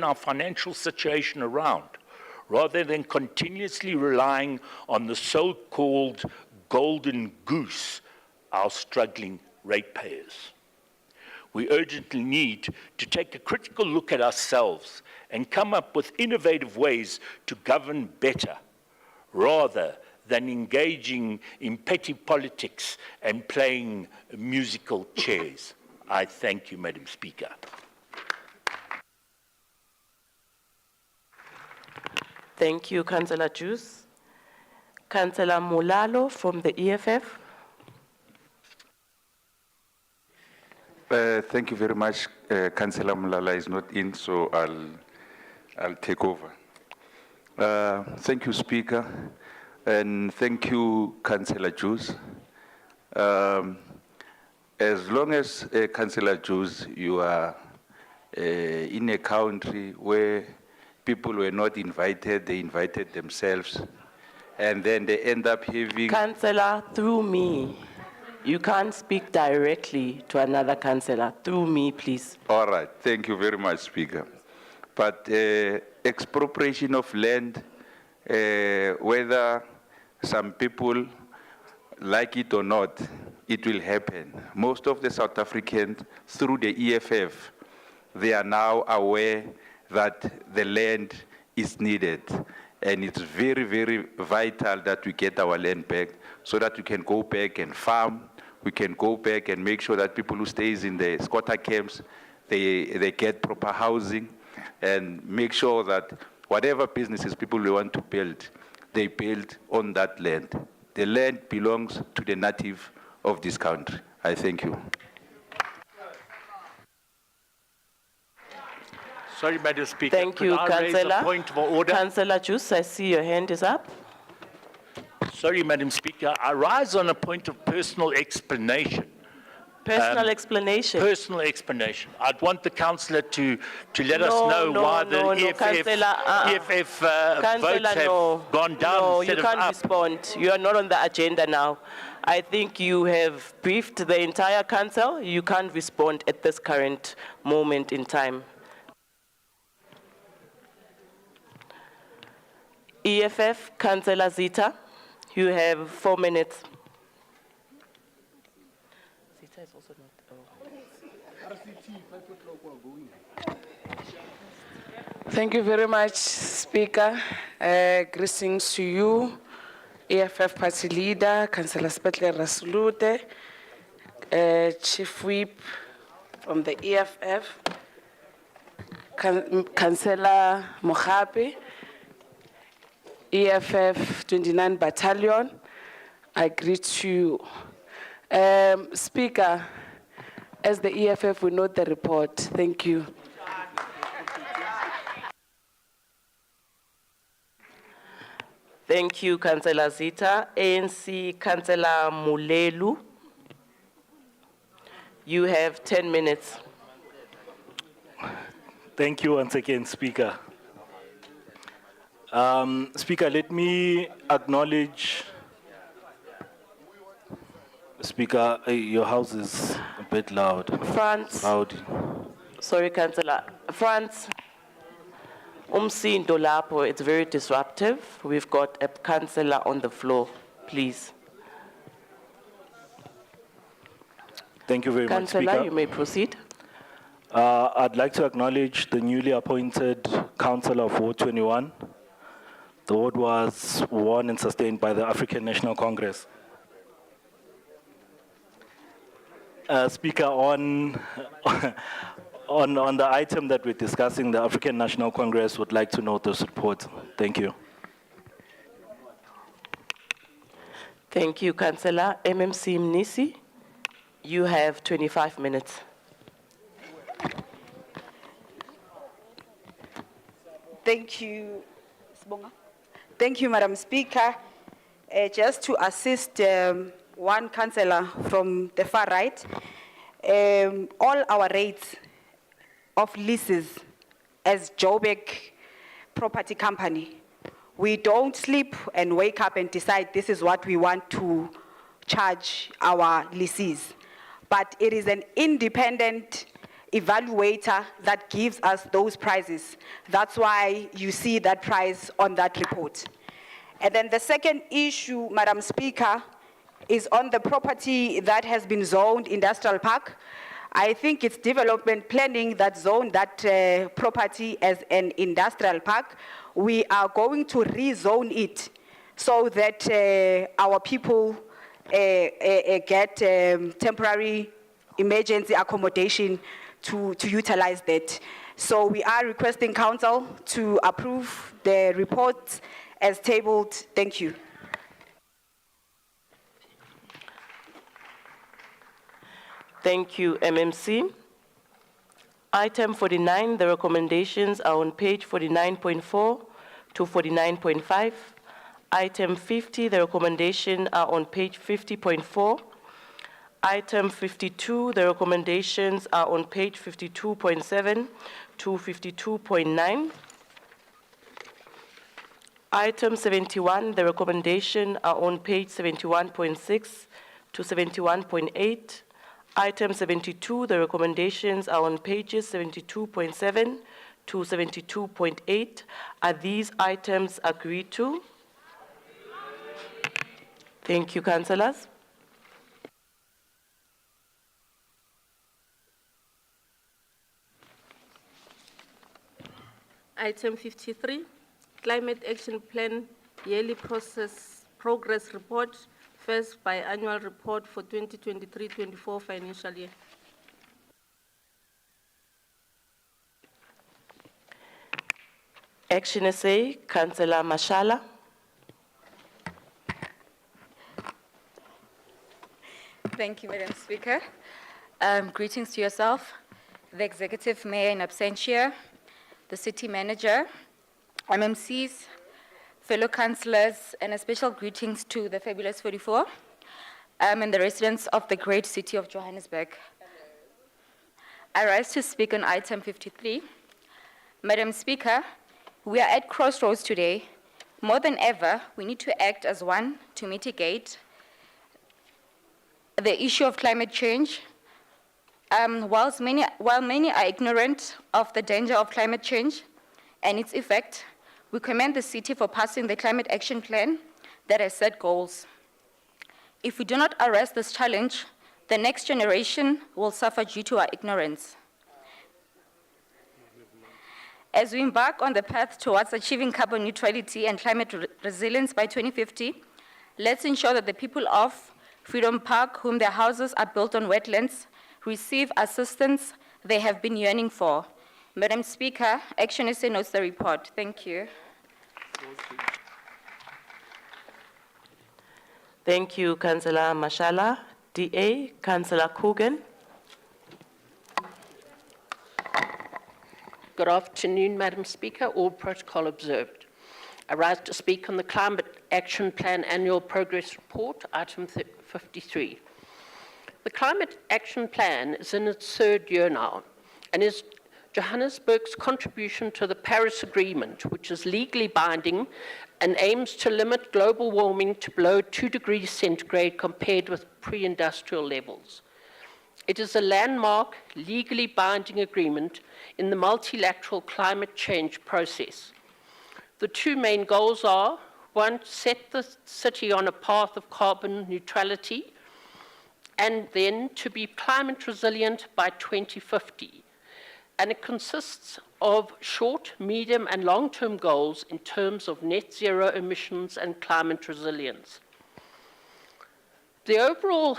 our financial situation around, rather than continuously relying on the so-called golden goose, our struggling ratepayers. We urgently need to take a critical look at ourselves and come up with innovative ways to govern better, rather than engaging in petty politics and playing musical chairs. I thank you, Madam Speaker. Thank you, Councillor Juice. Councillor Mulalo from the EFF. Thank you very much. Councillor Mulala is not in, so I'll take over. Thank you, Speaker, and thank you, Councillor Juice. As long as Councillor Juice, you are in a country where people were not invited, they invited themselves, and then they end up having... Councillor, through me. You can't speak directly to another councillor. Through me, please. All right. Thank you very much, Speaker. But expropriation of land, whether some people like it or not, it will happen. Most of the South Africans, through the EFF, they are now aware that the land is needed. And it's very, very vital that we get our land back so that we can go back and farm. We can go back and make sure that people who stays in the squatter camps, they get proper housing, and make sure that whatever businesses people want to build, they build on that land. The land belongs to the native of this country. I thank you. Sorry, Madam Speaker. Thank you, Could I raise a Councillor. point of order? Councillor Juice, I see your hand is up. Sorry, Madam Speaker. I rise on a point of personal explanation. Personal explanation. Personal explanation. I'd want the councillor to let us know why the EFF votes have gone down No, instead you of can't up. respond. You are not on the agenda now. I think you have briefed the entire council. You can't respond at this current moment in time. EFF, Councillor Zita, you have 4 minutes. Zita is also not. Thank you very much, Speaker. Greetings to you, EFF Party Leader, Councillor Spetle Rasulute, Chief Whip from the EFF, Councillor Mohape, EFF 29 Battalion. I greet you. Speaker, as the EFF, we note the report. Thank you. Thank you, Councillor Zita. ANC, Councillor Mulelu. You have 10 minutes. Thank you once again, Speaker. Speaker, let me acknowledge. Speaker, your house is a bit loud. France. Loud. Sorry, Councillor. France. Umsindo lapho, it's very disruptive. We've got a councillor on the floor, please. Thank you very much, Councillor, Speaker. you may proceed. I'd like to acknowledge the newly appointed councillor of Ward 21. The ward was won and sustained by the African National Congress. Speaker, on the item that we're discussing, the African National Congress would like to note this report. Thank you. Thank you, Councillor. MMC Mnisi, you have 25 minutes. Thank you, Sibonga. Thank you, Madam Speaker. Just to assist one councillor from the far right, all our rates of leases as Joburg Property Company, we don't sleep and wake up and decide this is what we want to charge our leases. But it is an independent evaluator that gives us those prices. That's why you see that price on that report. And then the second issue, Madam Speaker, is on the property that has been zoned industrial park. I think it's development planning that zoned that property as an industrial park. We are going to rezone it so that our people get temporary emergency accommodation to utilize that. So we are requesting council to approve the report as tabled. Thank you. Thank you, MMC. Item 49, the recommendations are on page 49.4 to 49.5. Item 50, the recommendations are on page 50.4. Item 52, the recommendations are on page 52.7 to 52.9. Item 71, the recommendations are on page 71.6 to 71.8. Item 72, the recommendations are on pages 72.7 to 72.8. Are these items agreed to? Thank you, councillors. Item 53, Climate Action Plan Yearly Progress Report, first biannual report for 2023-24 financial year. Action SA, Councillor Mashala. Thank you, Madam Speaker. Greetings to yourself, the Executive Mayor in absentia, the City Manager, MMCs, fellow councillors, and a special greetings to the fabulous 44 and the residents of the great city of Johannesburg. I rise to speak on item 53. Madam Speaker, we are at crossroads today. More than ever, we need to act as one to mitigate the issue of climate change. While many are ignorant of the danger of climate change and its effect, we commend the city for passing the Climate Action Plan that has set goals. If we do not arrest this challenge, the next generation will suffer due to our ignorance. As we embark on the path towards achieving carbon neutrality and climate resilience by 2050, let's ensure that the people of Freedom Park, whom their houses are built on wetlands, receive assistance they have been yearning for. Madam Speaker, Action SA notes the report. Thank you. Thank you, Councillor Mashala. DA, Councillor Coogan. Good afternoon, Madam Speaker. All protocol observed. I rise to speak on the Climate Action Plan Annual Progress Report, item 53. The Climate Action Plan is in its third year now and is Johannesburg's contribution to the Paris Agreement, which is legally binding and aims to limit global warming to below 2 degrees centigrade compared with pre-industrial levels. It is a landmark, legally binding agreement in the multilateral climate change process. The two main goals are, one, set the city on a path of carbon neutrality, and then to be climate resilient by 2050. And it consists of short, medium, and long-term goals in terms of net zero emissions and climate resilience. The overall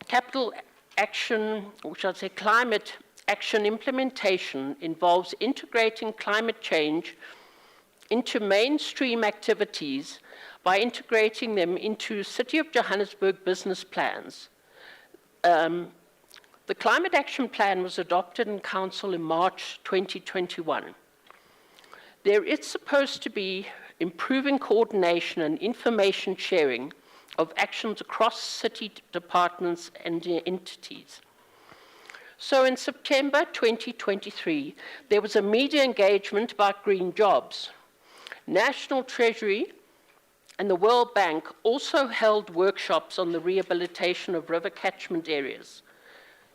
capital action, which I'd say climate action implementation, involves integrating climate change into mainstream activities by integrating them into City of Johannesburg business plans. The Climate Action Plan was adopted in Council in March 2021. There is supposed to be improving coordination and information sharing of actions across city departments and entities. So in September 2023, there was a media engagement about green jobs. National Treasury and the World Bank also held workshops on the rehabilitation of river catchment areas.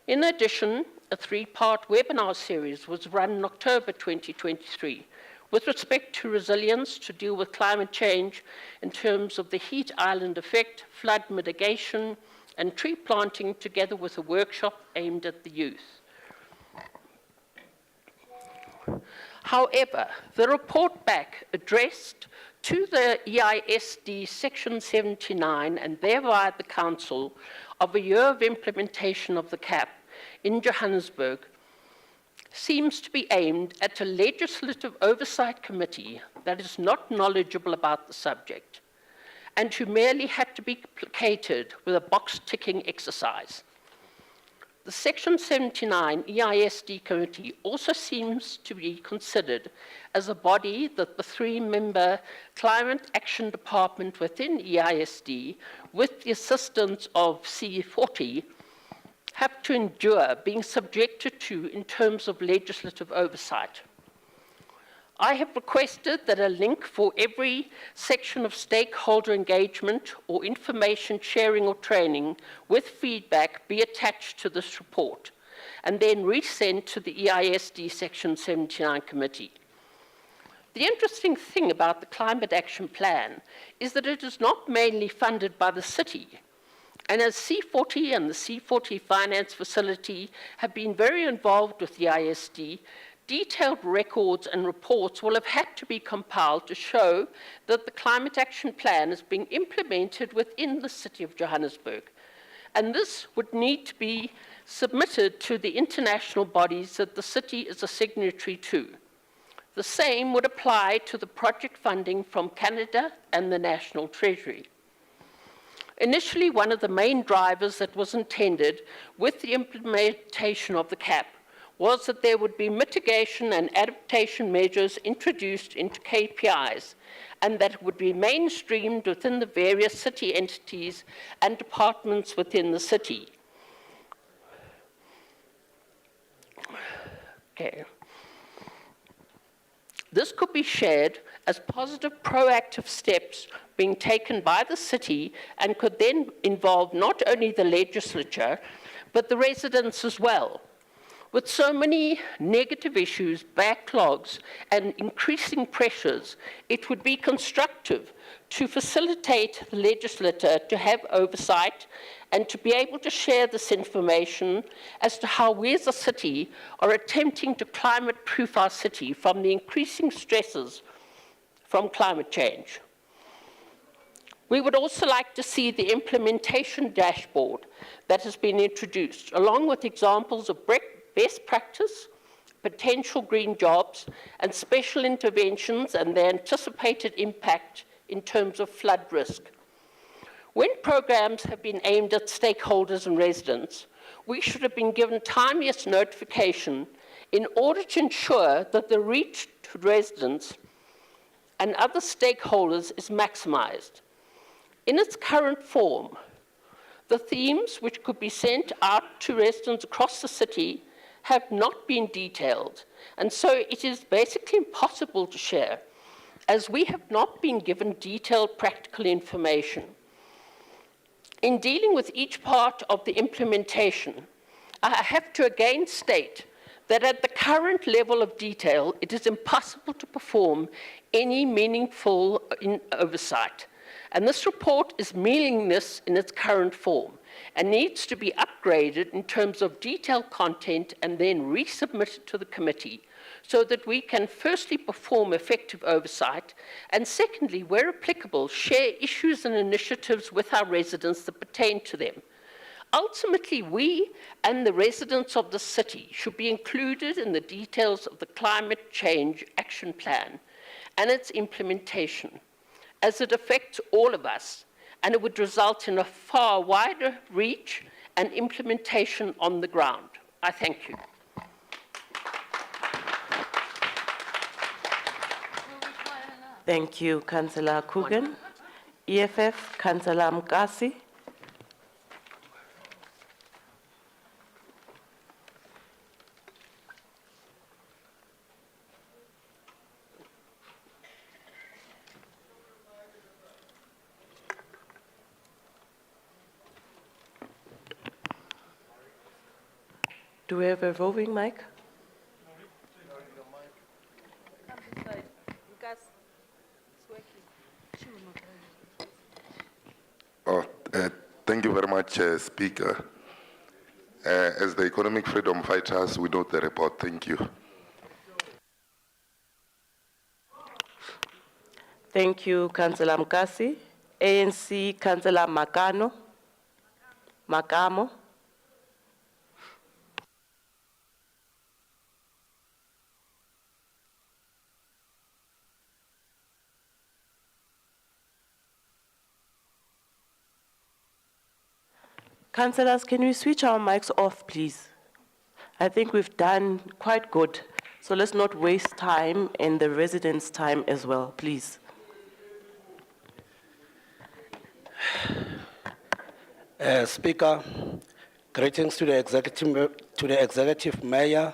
In addition, a three-part webinar series was run in October 2023 with respect to resilience to deal with climate change in terms of the heat island effect, flood mitigation, and tree planting, together with a workshop aimed at the youth. However, the report back addressed to the EISD Section 79 and thereby the Council of a year of implementation of the CAP in Johannesburg seems to be aimed at a legislative oversight committee that is not knowledgeable about the subject and who merely had to be placated with a box-ticking exercise. The Section 79 EISD committee also seems to be considered as a body that the three-member Climate Action Department within EISD, with the assistance of C40, have to endure being subjected to in terms of legislative oversight. I have requested that a link for every section of stakeholder engagement or information sharing or training with feedback be attached to this report and then resent to the EISD Section 79 committee. The interesting thing about the Climate Action Plan is that it is not mainly funded by the city. And as C40 and the C40 Finance Facility have been very involved with the ISD, detailed records and reports will have had to be compiled to show that the Climate Action Plan is being implemented within the City of Johannesburg. And this would need to be submitted to the international bodies that the city is a signatory to. The same would apply to the project funding from Canada and the National Treasury. Initially, one of the main drivers that was intended with the implementation of the CAP was that there would be mitigation and adaptation measures introduced into KPIs, and that it would be mainstreamed within the various city entities and departments within the city. Okay. This could be shared as positive proactive steps being taken by the city and could then involve not only the legislature, but the residents as well. With so many negative issues, backlogs, and increasing pressures, it would be constructive to facilitate the legislature to have oversight and to be able to share this information as to how we as a city are attempting to climate-proof our city from the increasing stresses from climate change. We would also like to see the implementation dashboard that has been introduced, along with examples of best practice, potential green jobs, and special interventions and their anticipated impact in terms of flood risk. When programs have been aimed at stakeholders and residents, we should have been given timeliest notification in order to ensure that the reach to residents and other stakeholders is maximized. In its current form, the themes which could be sent out to residents across the city have not been detailed, and so it is basically impossible to share, as we have not been given detailed practical information. In dealing with each part of the implementation, I have to again state that at the current level of detail, it is impossible to perform any meaningful oversight. And this report is meaningless in its current form and needs to be upgraded in terms of detailed content and then resubmitted to the committee so that we can firstly perform effective oversight and secondly, where applicable, share issues and initiatives with our residents that pertain to them. Ultimately, we and the residents of the city should be included in the details of the Climate Change Action Plan and its implementation, as it affects all of us, and it would result in a far wider reach and implementation on the ground. I thank you. Thank you, Councillor Coogan. EFF, Councillor Mkasi. Do we have a roving mic? Thank you very much, Speaker. As the economic freedom fighters, we note the report. Thank you. Thank you, Councillor Mkasi. ANC, Councillor Makamo. Councillors, can we switch our mics off, please? I think we've done quite good, so let's not waste time and the residents' time as well, please. Speaker, greetings to the executive mayor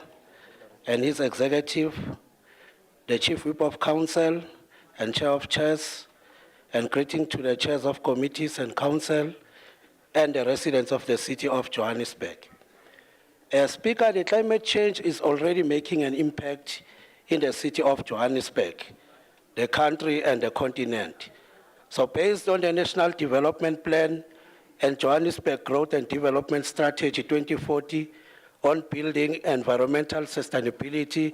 and his executive, the chief whip of council and chair of chairs, and greeting to the chairs of committees and council, and the residents of the city of Johannesburg. Speaker, the climate change is already making an impact in the city of Johannesburg, the country and the continent. So based on the National Development Plan and Johannesburg Growth and Development Strategy 2040 on building environmental sustainability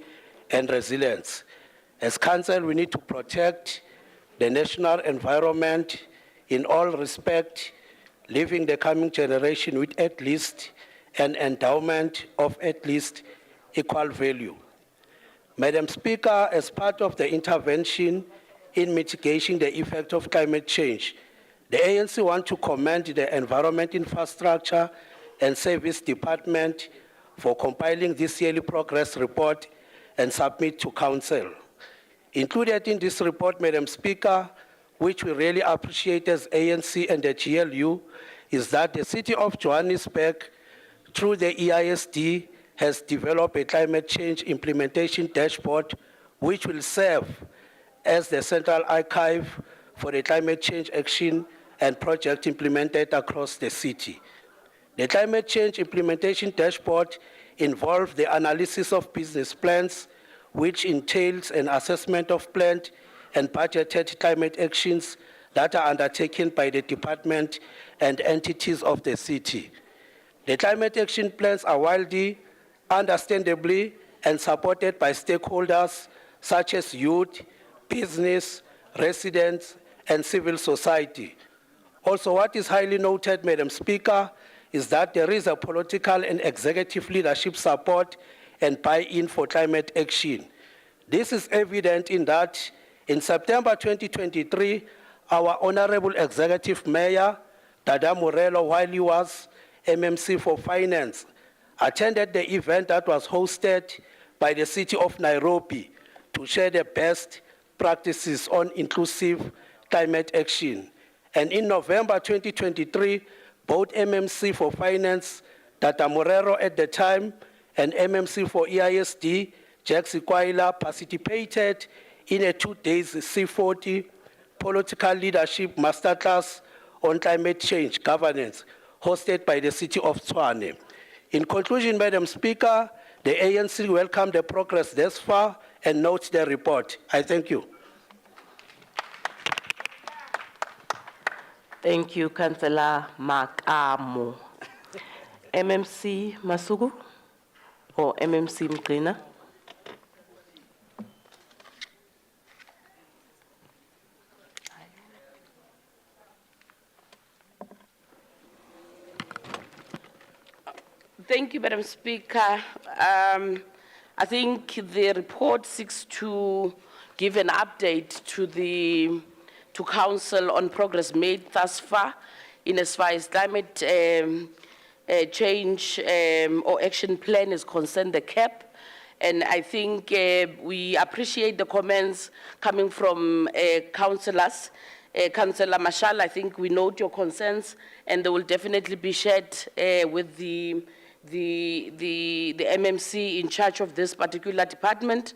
and resilience, as council, we need to protect the national environment in all respect, leaving the coming generation with at least an endowment of at least equal value. Madam Speaker, as part of the intervention in mitigating the effect of climate change, the ANC want to commend the Environment Infrastructure and Service Department for compiling this yearly progress report and submit to Council. Included in this report, Madam Speaker, which we really appreciate as ANC and the GLU, is that the city of Johannesburg, through the EISD, has developed a climate change implementation dashboard, which will serve as the central archive for the climate change action and project implemented across the city. The climate change implementation dashboard involves the analysis of business plans, which entails an assessment of planned and budgeted climate actions that are undertaken by the department and entities of the city. The climate action plans are widely, understandably, and supported by stakeholders such as youth, business, residents, and civil society. Also, what is highly noted, Madam Speaker, is that there is a political and executive leadership support and buy-in for climate action. This is evident in that in September 2023, our Honorable Executive Mayor, Dada Morelo, while he was MMC for Finance, attended the event that was hosted by the city of Nairobi to share the best practices on inclusive climate action. And in November 2023, both MMC for Finance, Data Morero at the time, and MMC for EISD, Jack Sikwaila, participated in a 2-day C40 political leadership masterclass on climate change governance hosted by the city of Tshwane. In conclusion, Madam Speaker, the ANC welcomed the progress thus far and notes the report. I thank you. Thank you, Councillor Makamo. MMC Masugu or MMC Mkrina? Thank you, Madam Speaker. I think the report seeks to give an update to Council on progress made thus far in as far as climate change or action plan is concerned, the CAP. And I think we appreciate the comments coming from councillors. Councillor Marshall, I think we note your concerns, and they will definitely be shared with the MMC in charge of this particular department.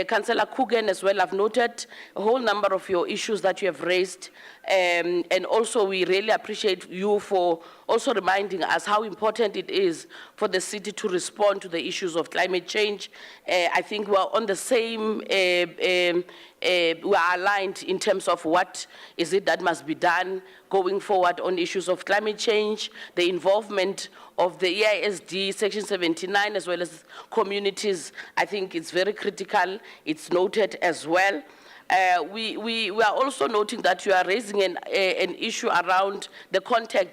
Councillor Coogan as well, I've noted a whole number of your issues that you have raised. And also we really appreciate you for also reminding us how important it is for the city to respond to the issues of climate change. I think we're on the same, we are aligned in terms of what is it that must be done going forward on issues of climate change, the involvement of the EISD, Section 79, as well as communities. I think it's very critical. It's noted as well. We are also noting that you are raising an issue around the content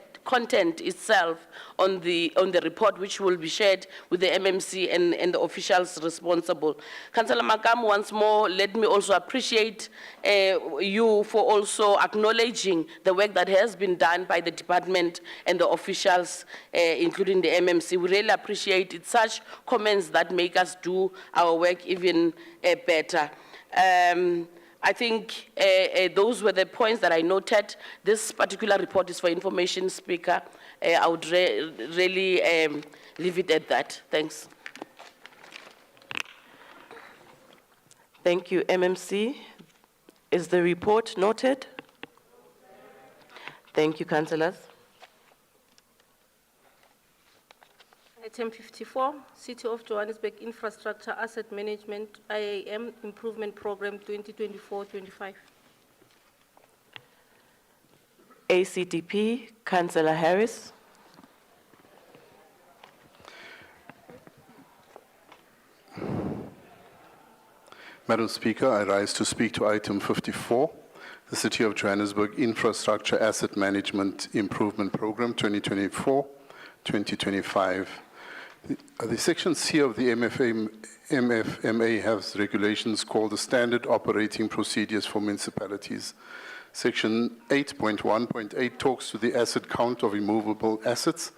itself on the report, which will be shared with the MMC and the officials responsible. Councillor Makam, once more, let me also appreciate you for also acknowledging the work that has been done by the department and the officials, including the MMC. We really appreciate it. Such comments that make us do our work even better. I think those were the points that I noted. This particular report is for information, Speaker. I would really leave it at that. Thanks. Thank you, MMC. Is the report noted? Thank you, councillors. Item 54, City of Johannesburg Infrastructure Asset Management IAM Improvement Program 2024-25. ACDP, Councillor Harris. Madam Speaker, I rise to speak to item 54, the City of Johannesburg Infrastructure Asset Management Improvement Program 2024-2025. The Section C of the MFMA has regulations called the Standard Operating Procedures for Municipalities. Section 8.1.8 talks to the asset count of immovable assets.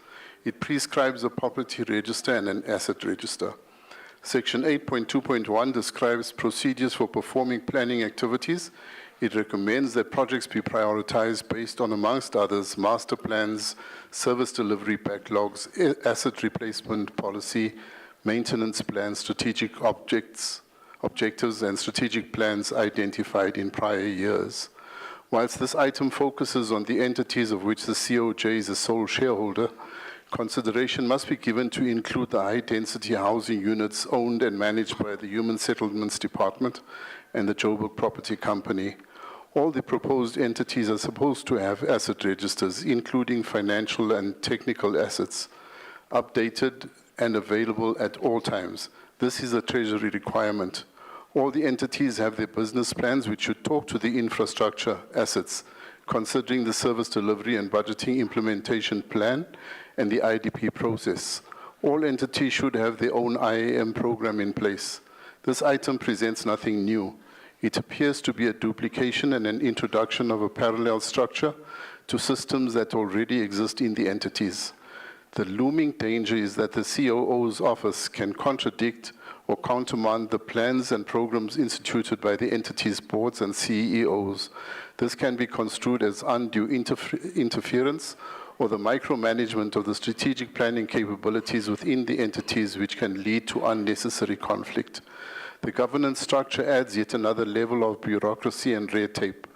It prescribes a property register and an asset register. Section 8.2.1 describes procedures for performing planning activities. It recommends that projects be prioritized based on, amongst others, master plans, service delivery backlogs, asset replacement policy, maintenance plans, strategic objectives, and strategic plans identified in prior years. Whilst this item focuses on the entities of which the COJ is a sole shareholder, consideration must be given to include the high-density housing units owned and managed by the Human Settlements Department and the Joburg Property Company. All the proposed entities are supposed to have asset registers, including financial and technical assets, updated and available at all times. This is a Treasury requirement. All the entities have their business plans, which should talk to the infrastructure assets, considering the service delivery and budgeting implementation plan and the IDP process. All entities should have their own IAM program in place. This item presents nothing new. It appears to be a duplication and an introduction of a parallel structure to systems that already exist in the entities. The looming danger is that the COO's office can contradict or countermand the plans and programs instituted by the entity's boards and CEOs. This can be construed as undue interference or the micromanagement of the strategic planning capabilities within the entities, which can lead to unnecessary conflict. The governance structure adds yet another level of bureaucracy and red tape.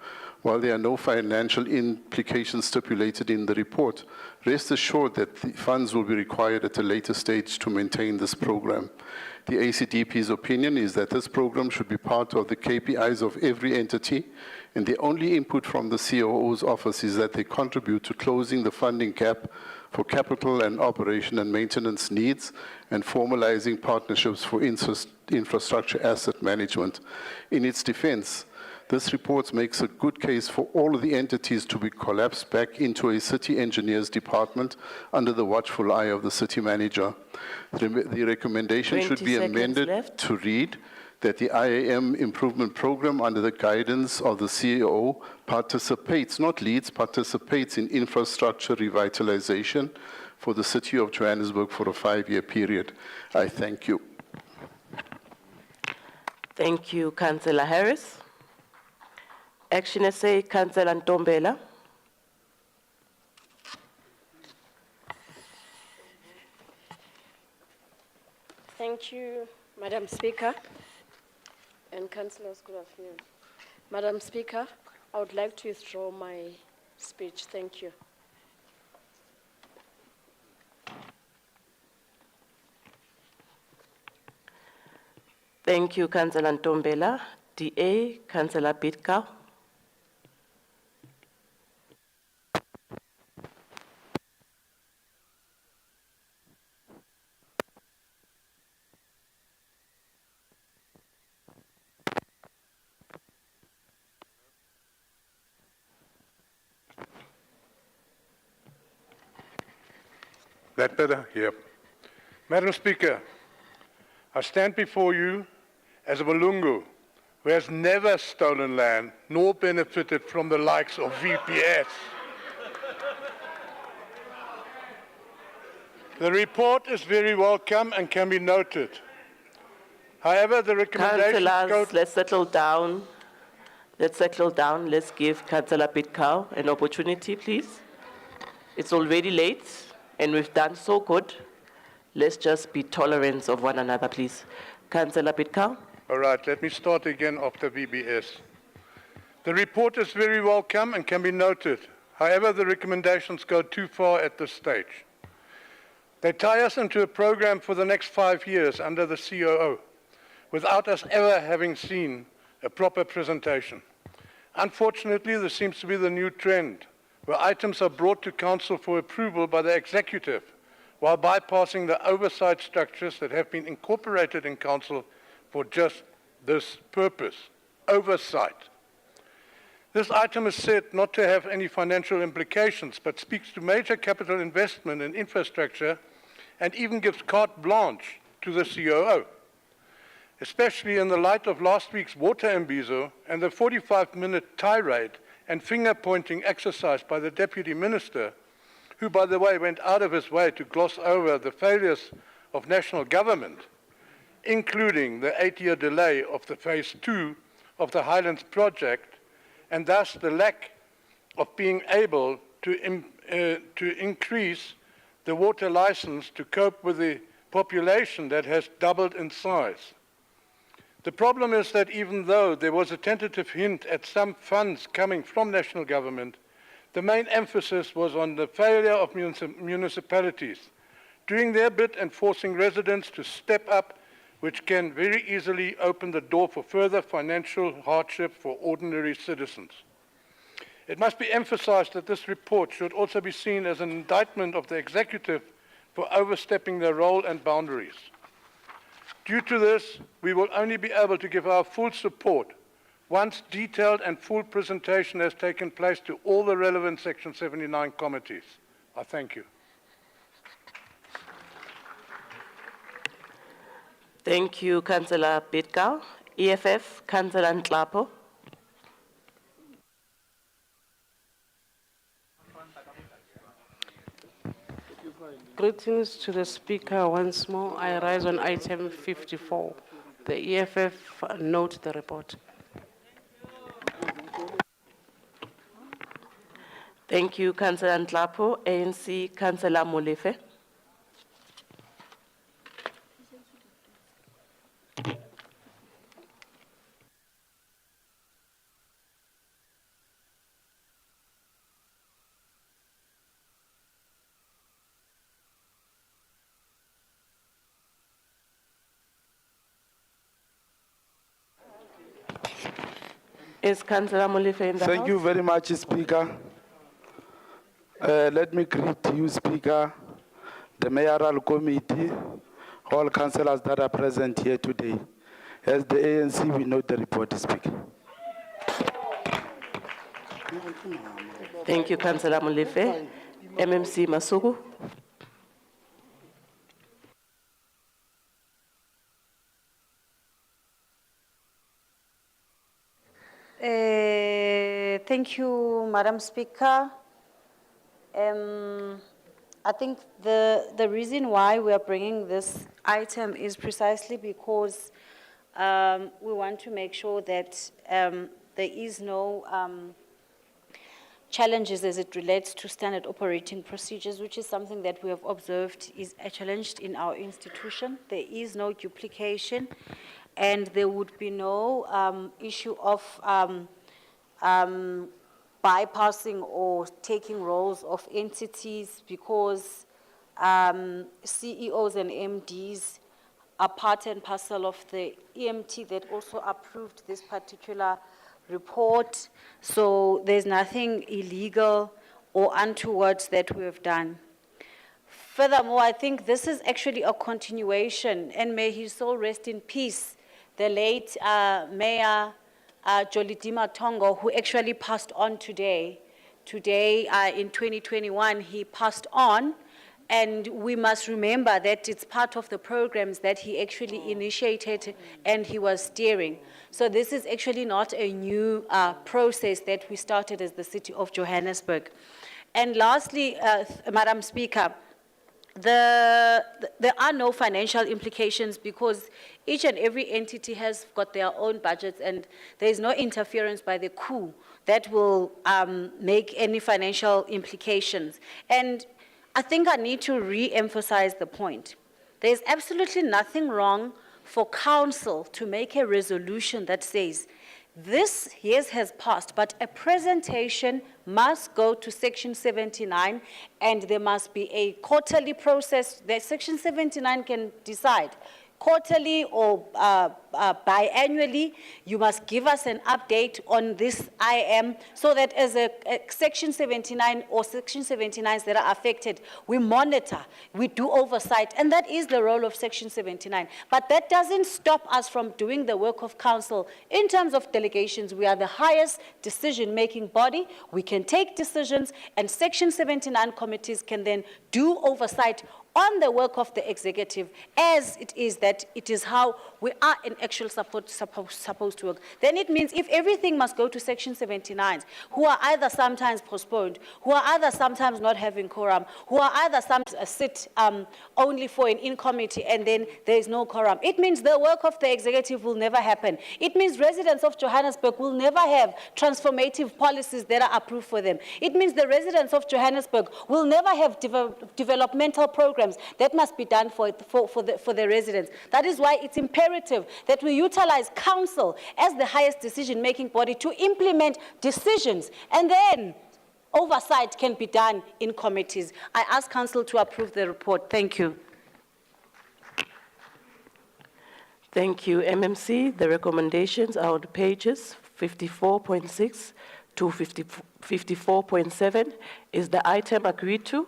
While there are no financial implications stipulated in the report, rest assured that the funds will be required at a later stage to maintain this program. The ACDP's opinion is that this program should be part of the KPIs of every entity, and the only input from the COO's office is that they contribute to closing the funding gap for capital and operation and maintenance needs and formalizing partnerships for infrastructure asset management. In its defense, this report makes a good case for all of the entities to be collapsed back into a city engineer's department under the watchful eye of the city manager. The recommendation should be amended to read that the IAM improvement program under the guidance of the CEO participates, not leads, participates in infrastructure revitalization for the city of Johannesburg for a 5-year period. I thank you. Thank you, Councillor Harris. Action SA, Councillor Ntombela. Thank you, Madam Speaker. And councillors, good afternoon. Madam Speaker, I would like to withdraw my speech. Thank you. Thank you, Councillor Ntombela. DA, Councillor Bidkau. That better? Yep. Madam Speaker, I stand before you as a Malungu who has never stolen land nor benefited from the likes of VPS. The report is very welcome and can be noted. However, the recommendations Councillors, let's settle down. Let's settle down. Let's give Councillor Bidkau an opportunity, please. It's already late, and we've done so good. Let's just be tolerant of one another, please. Councillor Bidkau. All right, let me start again after VBS. The report is very welcome and can be noted. However, the recommendations go too far at this stage. They tie us into a program for the next 5 years under the COO, without us ever having seen a proper presentation. Unfortunately, this seems to be the new trend, where items are brought to council for approval by the executive, while bypassing the oversight structures that have been incorporated in council for just this purpose, oversight. This item is said not to have any financial implications, but speaks to major capital investment in infrastructure and even gives carte blanche to the COO. Especially in the light of last week's water embizo and the 45-minute tirade and finger-pointing exercise by the Deputy Minister, who, by the way, went out of his way to gloss over the failures of national government, including the 8-year delay of the phase 2 of the Highlands project, and thus the lack of being able to increase the water license to cope with the population that has doubled in size. The problem is that even though there was a tentative hint at some funds coming from national government, the main emphasis was on the failure of municipalities doing their bit and forcing residents to step up, which can very easily open the door for further financial hardship for ordinary citizens. It must be emphasized that this report should also be seen as an indictment of the executive for overstepping their role and boundaries. Due to this, we will only be able to give our full support once detailed and full presentation has taken place to all the relevant Section 79 committees. I thank you. Thank you, Councillor Bidkau. EFF, Councillor Nhlapo. Greetings to the Speaker once more. I rise on item 54. The EFF note the report. Thank you, Councillor Ntlapo. ANC, Councillor Molefe. Is Councillor Molefe in the house? Thank you very much, Speaker. Let me greet you, Speaker, the Mayoral Committee, all councillors that are present here today. As the ANC, we note the report, Speaker. Thank you, Councillor Molefe. MMC Masuku. Thank you, Madam Speaker. I think the reason why we are bringing this item is precisely because we want to make sure that there is no challenges as it relates to standard operating procedures, which is something that we have observed is challenged in our institution. There is no duplication, and there would be no issue of bypassing or taking roles of entities because CEOs and MDs are part and parcel of the EMT that also approved this particular report. So there's nothing illegal or untoward that we have done. Furthermore, I think this is actually a continuation, and may his soul rest in peace, the late Mayor Jolidima Tongo, who actually passed on today. Today, in 2021, he passed on, and we must remember that it's part of the programs that he actually initiated and he was steering. So this is actually not a new process that we started as the City of Johannesburg. And lastly, Madam Speaker, there are no financial implications because each and every entity has got their own budgets, and there is no interference by the coup that will make any financial implications. And I think I need to re-emphasize the point. There is absolutely nothing wrong for council to make a resolution that says, this, yes, has passed, but a presentation must go to Section 79, and there must be a quarterly process that Section 79 can decide. Quarterly or biannually, you must give us an update on this IM so that as a Section 79 or Section 79s that are affected, we monitor, we do oversight, and that is the role of Section 79. But that doesn't stop us from doing the work of council. In terms of delegations, we are the highest decision-making body. We can take decisions, and Section 79 committees can then do oversight on the work of the executive, as it is that it is how we are in actual support supposed to work. Then it means if everything must go to Section 79s, who are either sometimes postponed, who are either sometimes not having quorum, who are either sometimes sit only for an in-committee and then there is no quorum, it means the work of the executive will never happen. It means residents of Johannesburg will never have transformative policies that are approved for them. It means the residents of Johannesburg will never have developmental programs that must be done for the residents. That is why it's imperative that we utilize council as the highest decision-making body to implement decisions, and then oversight can be done in committees. I ask council to approve the report. Thank you. Thank you, MMC. The recommendations are on pages 54.6 to 54.7. Is the item agreed to?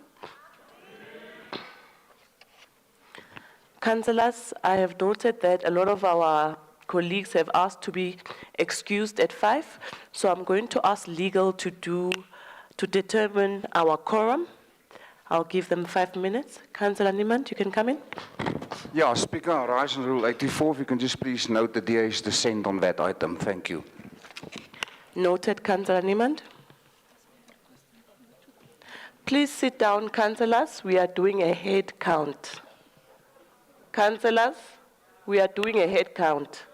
Councillors, I have noted that a lot of our colleagues have asked to be excused at 5, so I'm going to ask legal to determine our quorum. I'll give them 5 minutes. Councillor Niemand, you can come in. Yeah, Speaker, rise on Rule 84. If you can just please note the DA's dissent on that item. Thank you. Noted, Councillor Niemand. Please sit down, councillors. We are doing a head count. Councillors, we are doing a head count.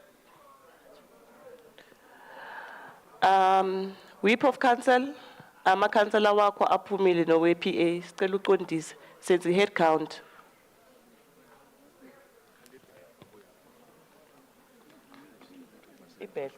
Whip of council, ama-councillor wakho aphumile nowe-PA, sicela uqondise, senze i-head count. Ibhele.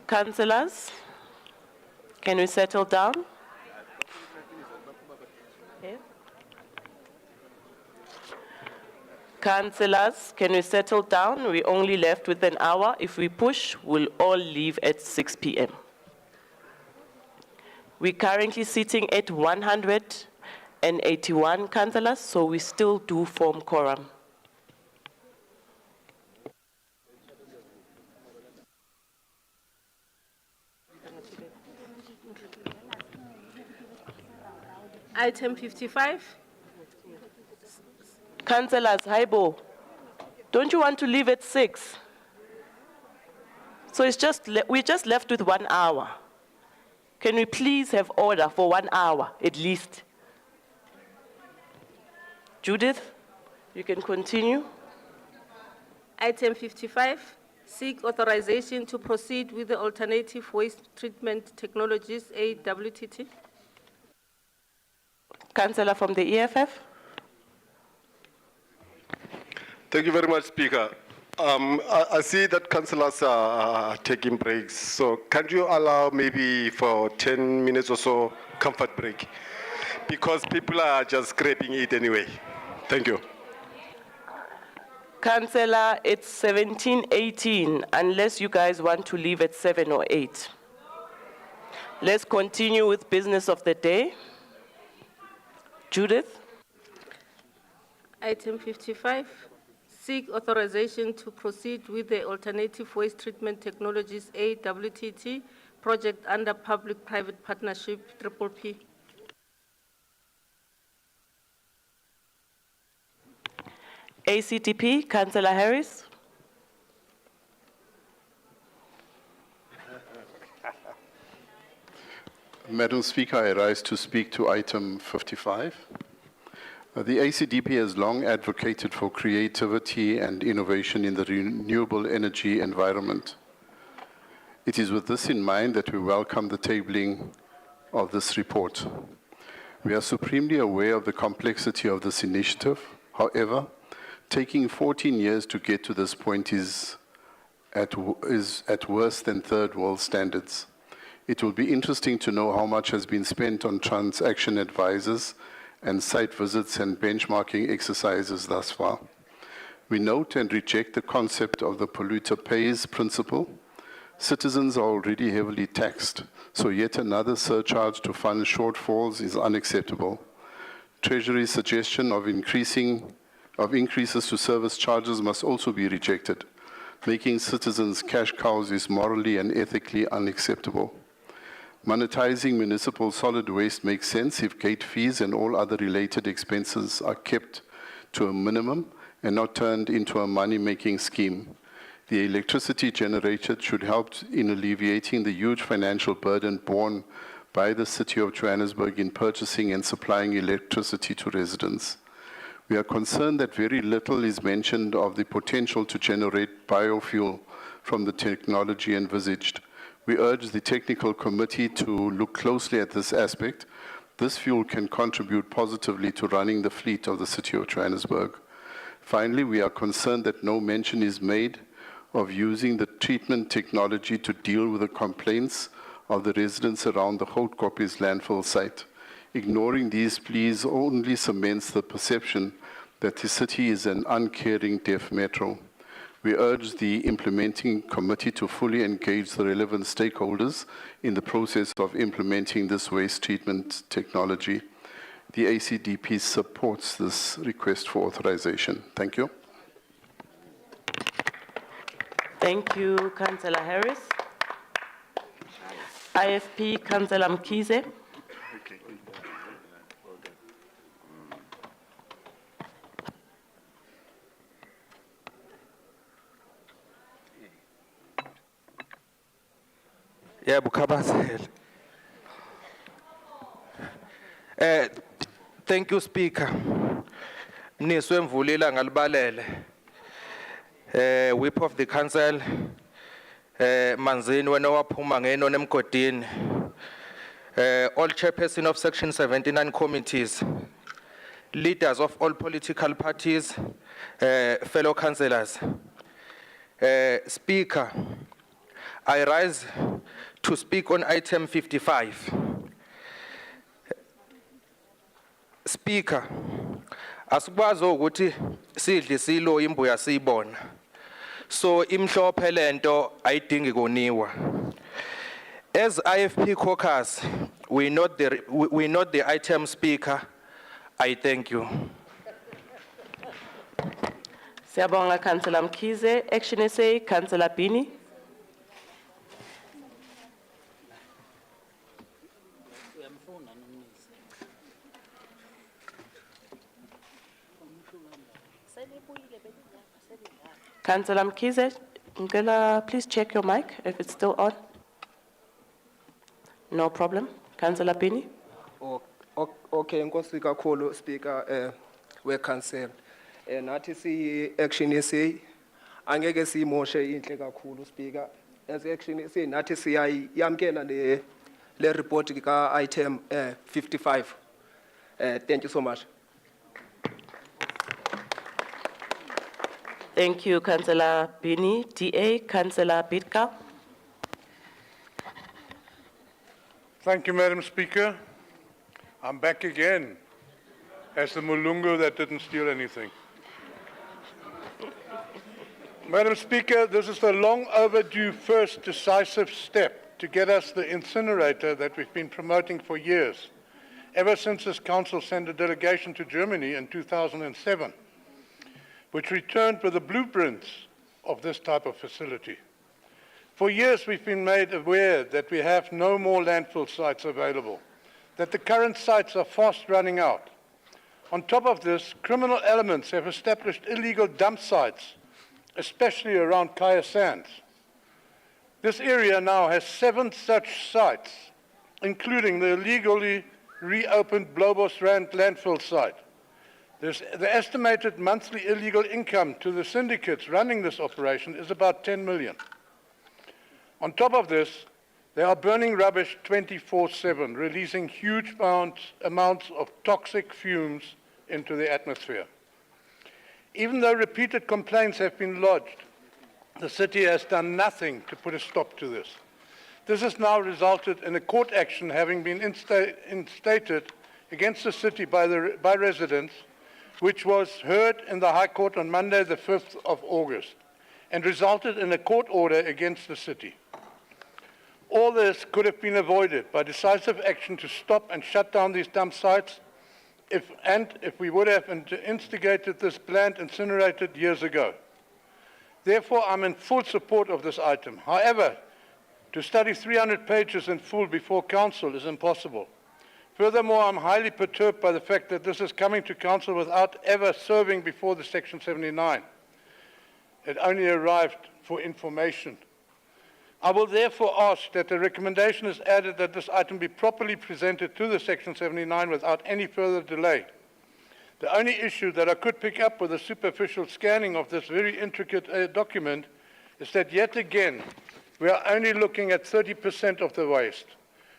Councillors, can we settle down? Okay. Councillors, can we settle down? We're only left with an hour. If we push, we'll all leave at 6 p.m. We're currently sitting at 181 councillors, so we still do form quorum. Item 55. Councillors, Haibo, don't you want to leave at 6? So we're just left with 1 hour. Can we please have order for 1 hour at least? Judith, you can continue. Item 55, seek authorization to proceed with the alternative waste treatment technologies, AWTT. Councillor from the EFF. Thank you very much, Speaker. I see that councillors are taking breaks, so can you allow maybe for 10 minutes or so comfort break? Because people are just scraping it anyway. Thank you. Councillor, it's 17:18, unless you guys want to leave at 7 or 8. Let's continue with business of the day. Judith? Item 55, seek authorization to proceed with the alternative waste treatment technologies, AWTT, project under public-private partnership, PPP. ACTP, Councillor Harris. Madam Speaker, I rise to speak to item 55. The ACDP has long advocated for creativity and innovation in the renewable energy environment. It is with this in mind that we welcome the tabling of this report. We are supremely aware of the complexity of this initiative. However, taking 14 years to get to this point is at worse than third world standards. It will be interesting to know how much has been spent on transaction advisors and site visits and benchmarking exercises thus far. We note and reject the concept of the polluter pays principle. Citizens are already heavily taxed, so yet another surcharge to fund shortfalls is unacceptable. Treasury's suggestion of increases to service charges must also be rejected. Making citizens cash cows is morally and ethically unacceptable. Monetizing municipal solid waste makes sense if gate fees and all other related expenses are kept to a minimum and not turned into a money-making scheme. The electricity generated should help in alleviating the huge financial burden borne by the City of Johannesburg in purchasing and supplying electricity to residents. We are concerned that very little is mentioned of the potential to generate biofuel from the technology envisaged. We urge the technical committee to look closely at this aspect. This fuel can contribute positively to running the fleet of the City of Johannesburg. Finally, we are concerned that no mention is made of using the treatment technology to deal with the complaints of the residents around the Houtkoppies landfill site. Ignoring these pleas only cements the perception that the city is an uncaring deaf metro. We urge the implementing committee to fully engage the relevant stakeholders in the process of implementing this waste treatment technology. The ACDP supports this request for authorization. Thank you. Thank you, Councillor Harris. IFP, Councillor Mkhize. Yeah, Bukabazela. Thank you, Speaker. Niswe mvulila ngalibalele. Whip of the Council, Manzini wena waphuma ngeno nemgodini. All chairperson of Section 79 committees, leaders of all political parties, fellow councillors. Speaker, I rise to speak on item 55. Speaker, asikwazi ukuthi sidle silo imbuya siyibona. So imhlophe lento ayidingi koniwa. As IFP caucus, we note the item, Speaker. I thank you. Siyabonga Councillor Mkhize. Action essay, Councillor Bini. Councillor Mkhize, Ngela, please check your mic if it's still on. No problem. Councillor Bini. Okay, Nkosi kakhulu Speaker we council. Nathi si action essay angeke siyimoshe inhle kakhulu Speaker. As action essay nathi siyayamkela le report ka item 55. Thank you so much. Thank you, Councillor Bini. DA, Councillor Bitka. Thank you, Madam Speaker. I'm back again as the Mulungu that didn't steal anything. Madam Speaker, this is the long overdue first decisive step to get us the incinerator that we've been promoting for years, ever since this council sent a delegation to Germany in 2007, which returned with the blueprints of this type of facility. For years, we've been made aware that we have no more landfill sites available, that the current sites are fast running out. On top of this, criminal elements have established illegal dump sites, especially around Kaya Sands. This area now has 7 such sites, including the illegally reopened Blobosrand landfill site. The estimated monthly illegal income to the syndicates running this operation is about 10 million. On top of this, they are burning rubbish 24/7, releasing huge amounts of toxic fumes into the atmosphere. Even though repeated complaints have been lodged, the city has done nothing to put a stop to this. This has now resulted in a court action having been instated against the city by residents, which was heard in the High Court on Monday, the 5th of August, and resulted in a court order against the city. All this could have been avoided by decisive action to stop and shut down these dump sites, if we would have instigated this planned incinerated years ago. Therefore, I'm in full support of this item. However, to study 300 pages in full before council is impossible. Furthermore, I'm highly perturbed by the fact that this is coming to council without ever serving before the Section 79. It only arrived for information. I will therefore ask that the recommendation is added that this item be properly presented to the Section 79 without any further delay. The only issue that I could pick up with a superficial scanning of this very intricate document is that yet again, we are only looking at 30% of the waste.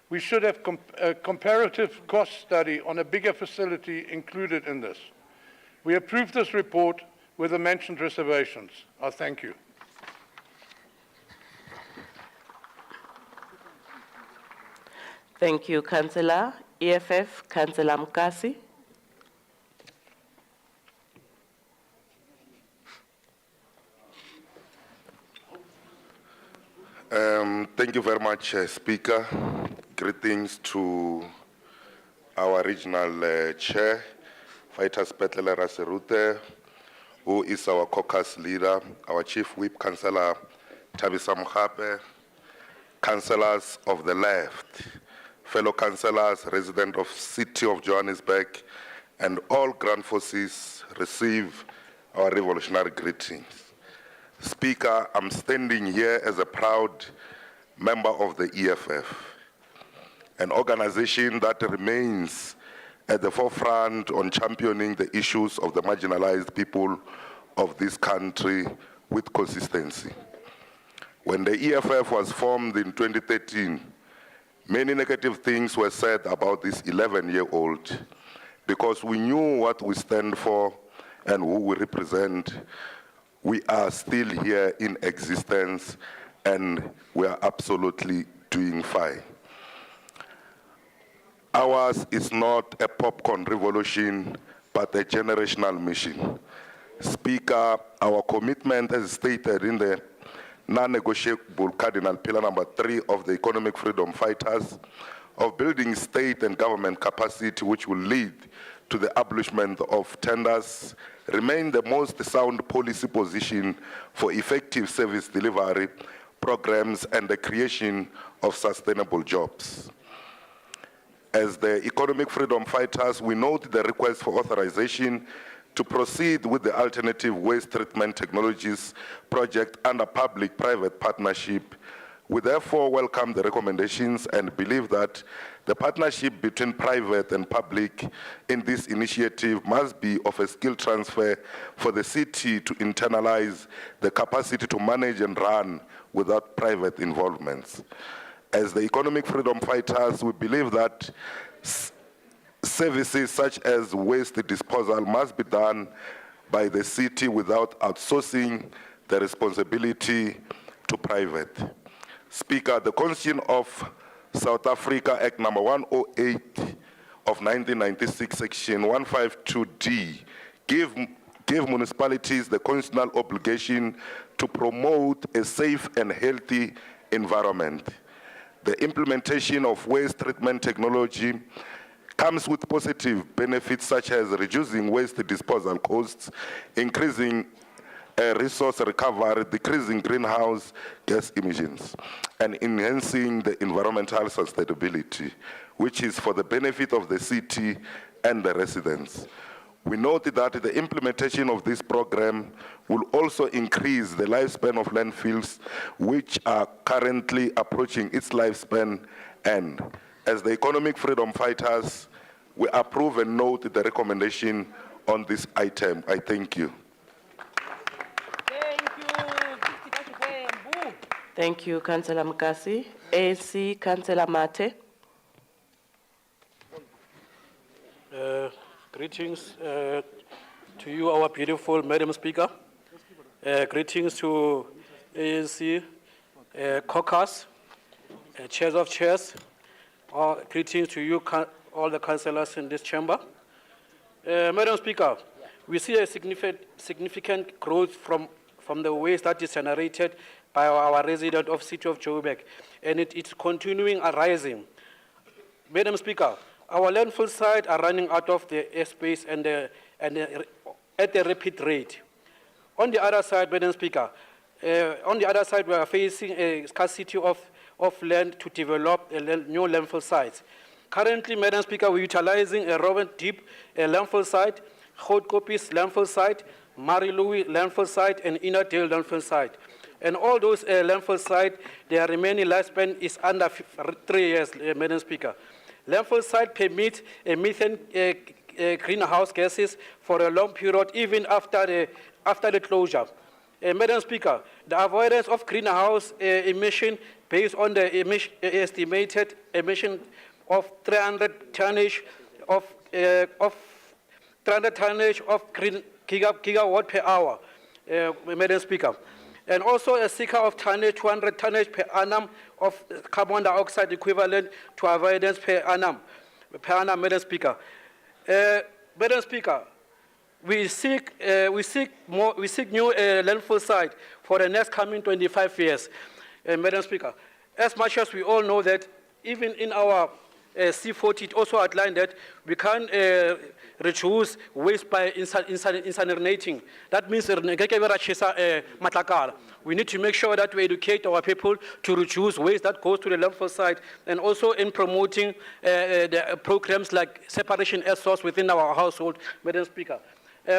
We should have a comparative cost study on a bigger facility included in this. We approve this report with the mentioned reservations. I thank you. Thank you, Councillor. EFF, Councillor Mkasi. Thank you very much, Speaker. Greetings to our regional chair, Vitas Petlele Raserute, who is our caucus leader, our chief whip, Councillor Thabisa Mokhape, councillors of the left, fellow councillors, residents of City of Johannesburg, and all ground forces receive our revolutionary greetings. Speaker, I'm standing here as a proud member of the EFF, an organization that remains at the forefront on championing the issues of the marginalized people of this country with consistency. When the EFF was formed in 2013, many negative things were said about this 11-year-old because we knew what we stand for and who we represent. We are still here in existence and we are absolutely doing fine. Ours is not a popcorn revolution, but a generational mission. Speaker, our commitment as stated in the non-negotiable cardinal pillar number 3 of the economic freedom fighters of building state and government capacity which will lead to the abolishment of tenders remain the most sound policy position for effective service delivery programs and the creation of sustainable jobs. As the economic freedom fighters, we note the request for authorization to proceed with the alternative waste treatment technologies project under public-private partnership. We therefore welcome the recommendations and believe that the partnership between private and public in this initiative must be of a skill transfer for the city to internalize the capacity to manage and run without private involvements. As the economic freedom fighters, we believe that services such as waste disposal must be done by the city without outsourcing the responsibility to private. Speaker, the Constitution of South Africa Act number 108 of 1996, section 152D, give municipalities the constitutional obligation to promote a safe and healthy environment. The implementation of waste treatment technology comes with positive benefits such as reducing waste disposal costs, increasing resource recovery, decreasing greenhouse gas emissions, and enhancing the environmental sustainability, which is for the benefit of the city and the residents. We note that the implementation of this program will also increase the lifespan of landfills, which are currently approaching its lifespan end. As the economic freedom fighters, we approve and note the recommendation on this item. I thank you. Thank you, Councillor Mkasi. ANC, Councillor Mate. Greetings to you, our beautiful Madam Speaker. Greetings to ANC caucus, chairs of chairs. Greetings to you, all the councillors in this chamber. Madam Speaker, we see a significant growth from the waste that is generated by our resident of City of Joburg, and it's continuing rising. Madam Speaker, our landfill sites are running out of the airspace and at a rapid rate. On the other side, Madam Speaker, we are facing a scarcity of land to develop new landfill sites. Currently, Madam Speaker, we're utilizing a Robert Deep landfill site, Grootkopies landfill site, Marie Louis landfill site, and Innerdale landfill site. And all those landfill sites, their remaining lifespan is under 3 years, Madam Speaker. Landfill site permit methane greenhouse gases for a long period, even after the closure. Madam Speaker, the avoidance of greenhouse emission based on the estimated emission of 300 tonnage of gigawatt per hour, Madam Speaker. And also a seeker of tonnage, 200 tonnage per annum of carbon dioxide equivalent to avoidance per annum, Madam Speaker. Madam Speaker, we seek new landfill site for the next coming 25 years, Madam Speaker. As much as we all know that even in our C40, it also outlined that we can't reduce waste by incinerating. That means we need to make sure that we educate our people to reduce waste that goes to the landfill site, and also in promoting the programs like separation air source within our household, Madam Speaker.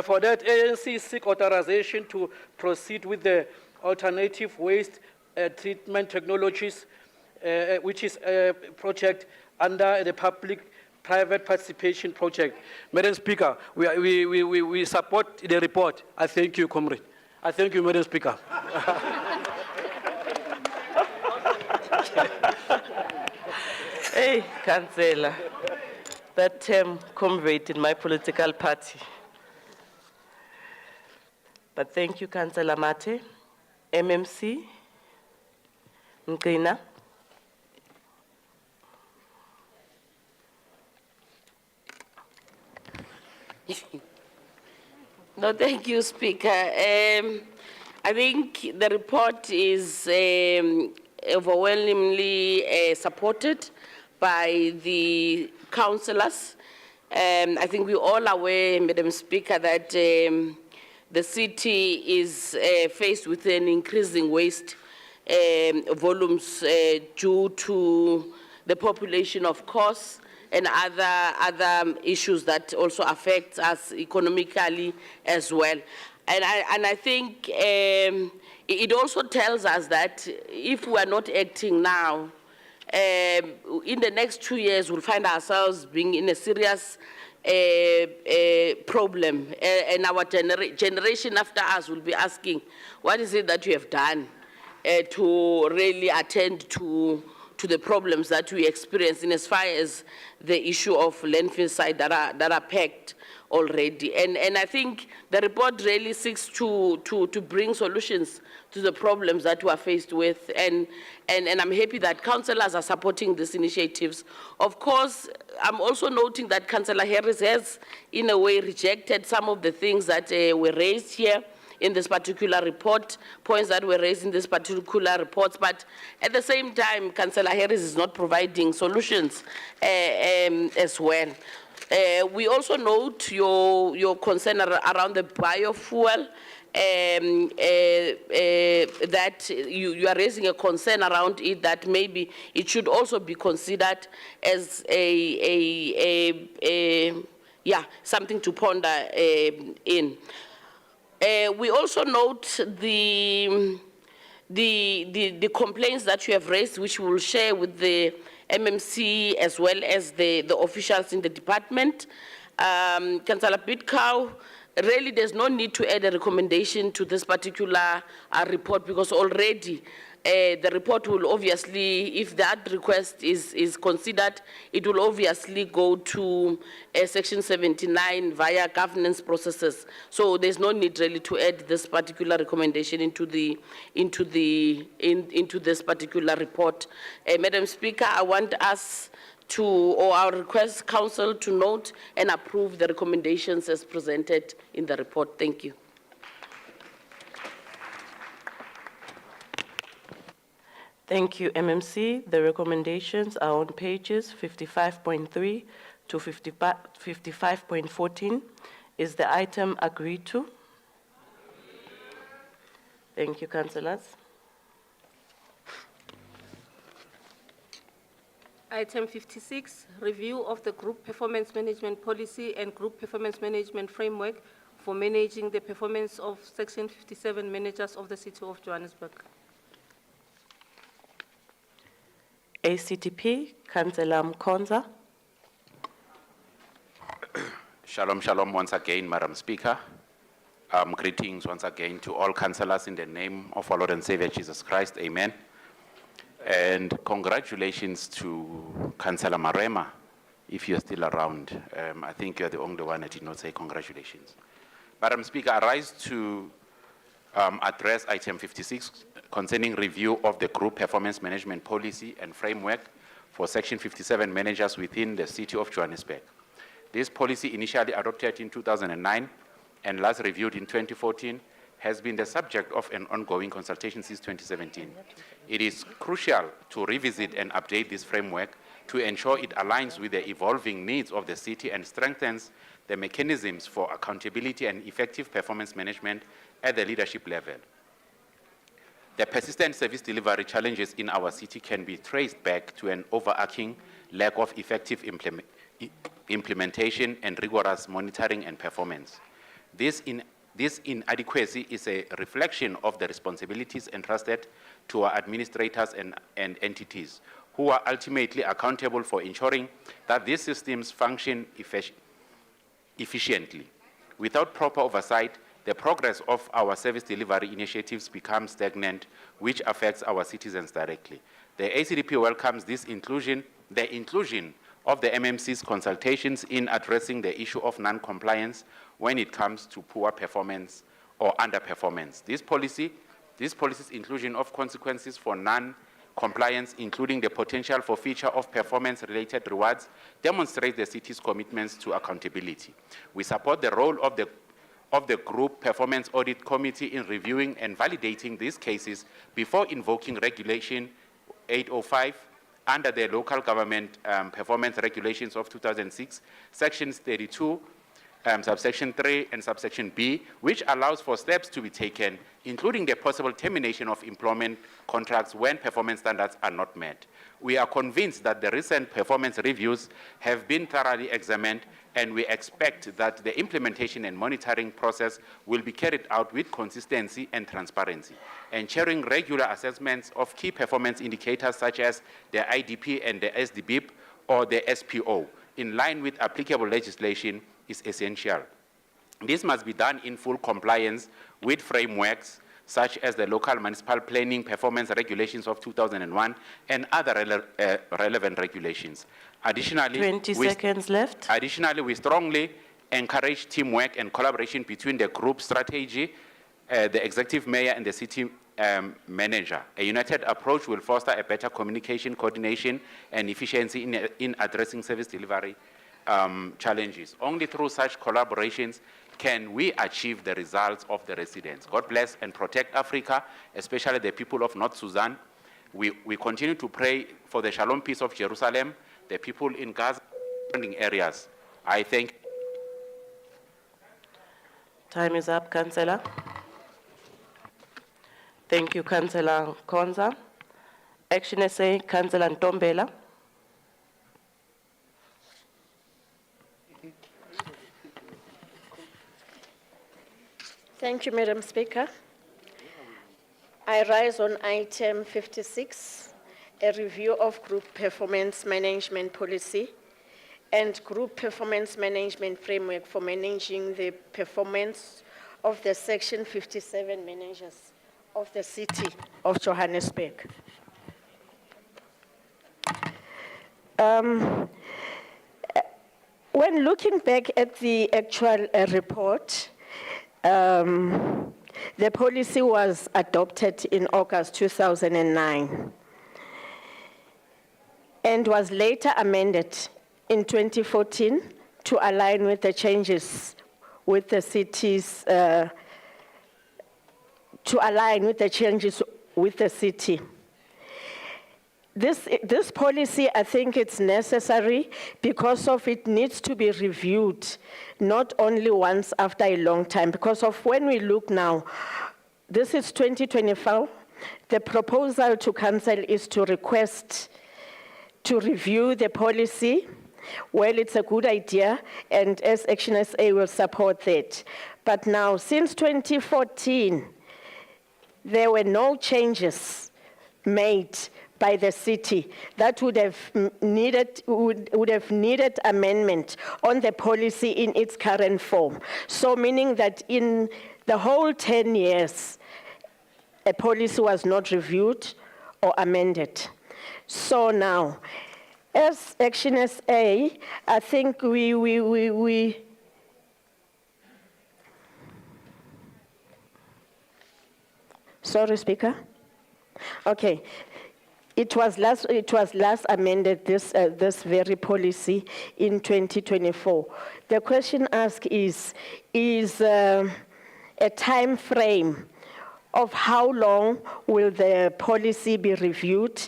For that, ANC seek authorization to proceed with the alternative waste treatment technologies, which is a project under the public-private participation project. Madam Speaker, we support the report. I thank you, comrade. I thank you, Madam Speaker. Hey, Councillor, that term comrade in my political party. But thank you, Councillor Mate. MMC. Ngqina. No, thank you, Speaker. I think the report is overwhelmingly supported by the councillors. I think we're all aware, Madam Speaker, that the city is faced with an increasing waste volumes due to the population, of course, and other issues that also affect us economically as well. And I think it also tells us that if we are not acting now, in the next 2 years, we'll find ourselves being in a serious problem. And our generation after us will be asking, what is it that you have done to really attend to the problems that we experience in as far as the issue of landfill site that are packed already. And I think the report really seeks to bring solutions to the problems that we are faced with. And I'm happy that councillors are supporting these initiatives. Of course, I'm also noting that Councillor Harris has, in a way, rejected some of the things that were raised here in this particular report, points that were raised in this particular reports, but at the same time, Councillor Harris is not providing solutions as well. We also note your concern around the biofuel, that you are raising a concern around it, that maybe it should also be considered as something to ponder in. We also note the complaints that you have raised, which we will share with the MMC as well as the officials in the department. Councillor Pitcow, really there's no need to add a recommendation to this particular report, because already the report will obviously, if that request is considered, it will obviously go to Section 79 via governance processes. So there's no need really to add this particular recommendation into this particular report. Madam Speaker, I want us to, or our request council to note and approve the recommendations as presented in the report. Thank you. Thank you, MMC. The recommendations are on pages 55.3 to 55.14. Is the item agreed to? Thank you, councillors. Item 56, review of the group performance management policy and group performance management framework for managing the performance of Section 57 managers of the City of Johannesburg. ACTP, Councillor Mkonza. Shalom, shalom once again, Madam Speaker. Greetings once again to all councillors in the name of our Lord and Savior Jesus Christ. Amen. And congratulations to Councillor Marema, if you're still around. I think you're the only one that did not say congratulations. Madam Speaker, I rise to address item 56 concerning review of the group performance management policy and framework for Section 57 managers within the City of Johannesburg. This policy, initially adopted in 2009 and last reviewed in 2014, has been the subject of an ongoing consultation since 2017. It is crucial to revisit and update this framework to ensure it aligns with the evolving needs of the city and strengthens the mechanisms for accountability and effective performance management at the leadership level. The persistent service delivery challenges in our city can be traced back to an overarching lack of effective implementation and rigorous monitoring and performance. This inadequacy is a reflection of the responsibilities entrusted to our administrators and entities, who are ultimately accountable for ensuring that these systems function efficiently. Without proper oversight, the progress of our service delivery initiatives becomes stagnant, which affects our citizens directly. The ACDP welcomes the inclusion of the MMC's consultations in addressing the issue of non-compliance when it comes to poor performance or underperformance. This policy's inclusion of consequences for compliance, including the potential for feature of performance-related rewards, demonstrates the city's commitments to accountability. We support the role of the Group Performance Audit Committee in reviewing and validating these cases before invoking Regulation 805 under the Local Government Performance Regulations of 2006, Sections 32, subsection 3 and subsection B, which allows for steps to be taken, including the possible termination of employment contracts when performance standards are not met. We are convinced that the recent performance reviews have been thoroughly examined, and we expect that the implementation and monitoring process will be carried out with consistency and transparency, ensuring regular assessments of key performance indicators such as the IDP and the SDBIP or the SPO, in line with applicable legislation, is essential. This must be done in full compliance with frameworks such as the Local Municipal Planning Performance Regulations of 2001 and other relevant regulations. Additionally, 20 seconds left. Additionally, we strongly encourage teamwork and collaboration between the group strategy, the executive mayor, and the city manager. A united approach will foster a better communication, coordination, and efficiency in addressing service delivery challenges. Only through such collaborations can we achieve the results of the residents. God bless and protect Africa, especially the people of North Sudan. We continue to pray for the shalom peace of Jerusalem, the people in Gaza, surrounding areas. I thank. Time is up, Councillor. Thank you, Councillor Konza. Action SA, Councillor Ntombela. Thank you, Madam Speaker. I rise on item 56, a review of group performance management policy and group performance management framework for managing the performance of the Section 57 managers of the City of Johannesburg. When looking back at the actual report, the policy was adopted in August 2009 and was later amended in 2014 to align with the changes with the city's, with the city. This policy, I think it's necessary because of it needs to be reviewed, not only once after a long time, because of when we look now, this is 2024, the proposal to council is to request to review the policy. Well, it's a good idea, and as Action SA will support that. But now, since 2014, there were no changes made by the city that would have needed amendment on the policy in its current form. So meaning that in the whole 10 years, a policy was not reviewed or amended. So now, as Action SA, I think sorry, Speaker. Okay. It was last amended, this very policy in 2024. The question asked is a time frame of how long will the policy be reviewed?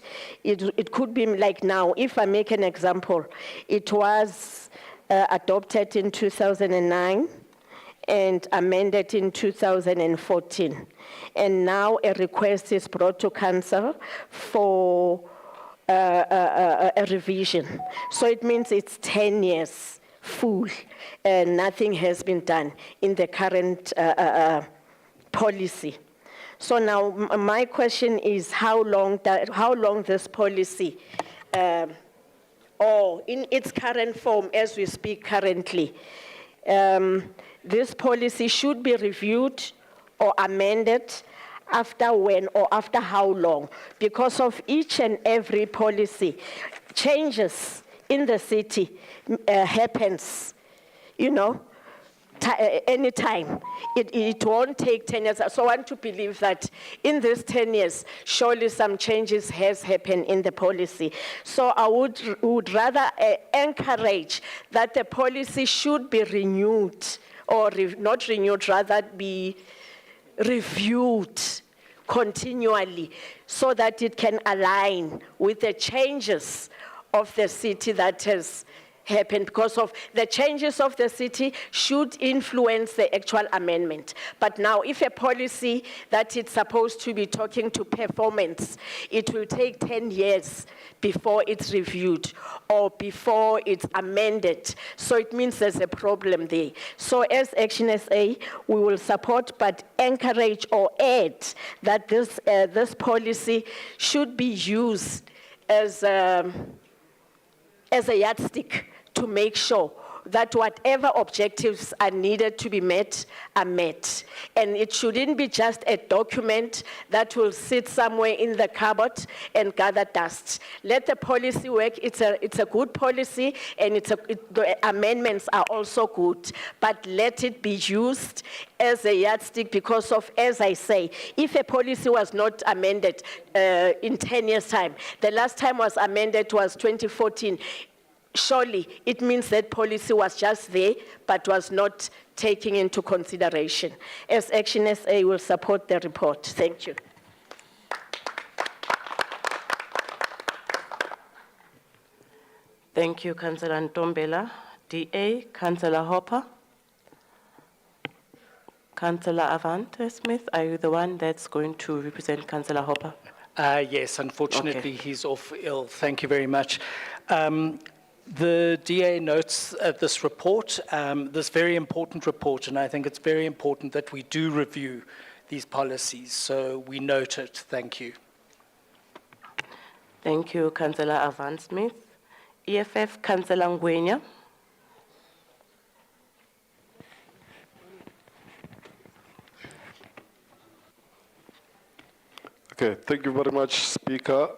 It could be like now, if I make an example, it was adopted in 2009 and amended in 2014. And now a request is brought to council for a revision. So it means it's 10 years full and nothing has been done in the current policy. So now my question is how long this policy, or in its current form as we speak currently, this policy should be reviewed or amended after when or after how long? Because of each and every policy, changes in the city happens, any time. It won't take 10 years. So I want to believe that in these 10 years, surely some changes has happened in the policy. So I would rather encourage that the policy should be renewed, or not renewed, rather be reviewed continually so that it can align with the changes of the city that has happened, because of the changes of the city should influence the actual amendment. But now if a policy that it's supposed to be talking to performance, it will take 10 years before it's reviewed or before it's amended. So it means there's a problem there. So as Action SA, we will support but encourage or add that this policy should be used as a yardstick to make sure that whatever objectives are needed to be met are met. And it shouldn't be just a document that will sit somewhere in the cupboard and gather dust. Let the policy work. It's a good policy, and the amendments are also good, but let it be used as a yardstick because of, as I say, if a policy was not amended in 10 years' time, the last time was amended was 2014, surely it means that policy was just there, but was not taken into consideration. As Action SA will support the report. Thank you. Thank you, Councillor Ntombela. DA, Councillor Hopper. Councillor Avante Smith, are you the one that's going to represent Councillor Hopper? Yes, unfortunately, he's off ill. Thank you very much. The DA notes this report, this very important report, and I think it's very important that we do review these policies. So we note it. Thank you. Thank you, Councillor Avante Smith. EFF, Councillor Ngwenya. Okay, thank you very much, Speaker.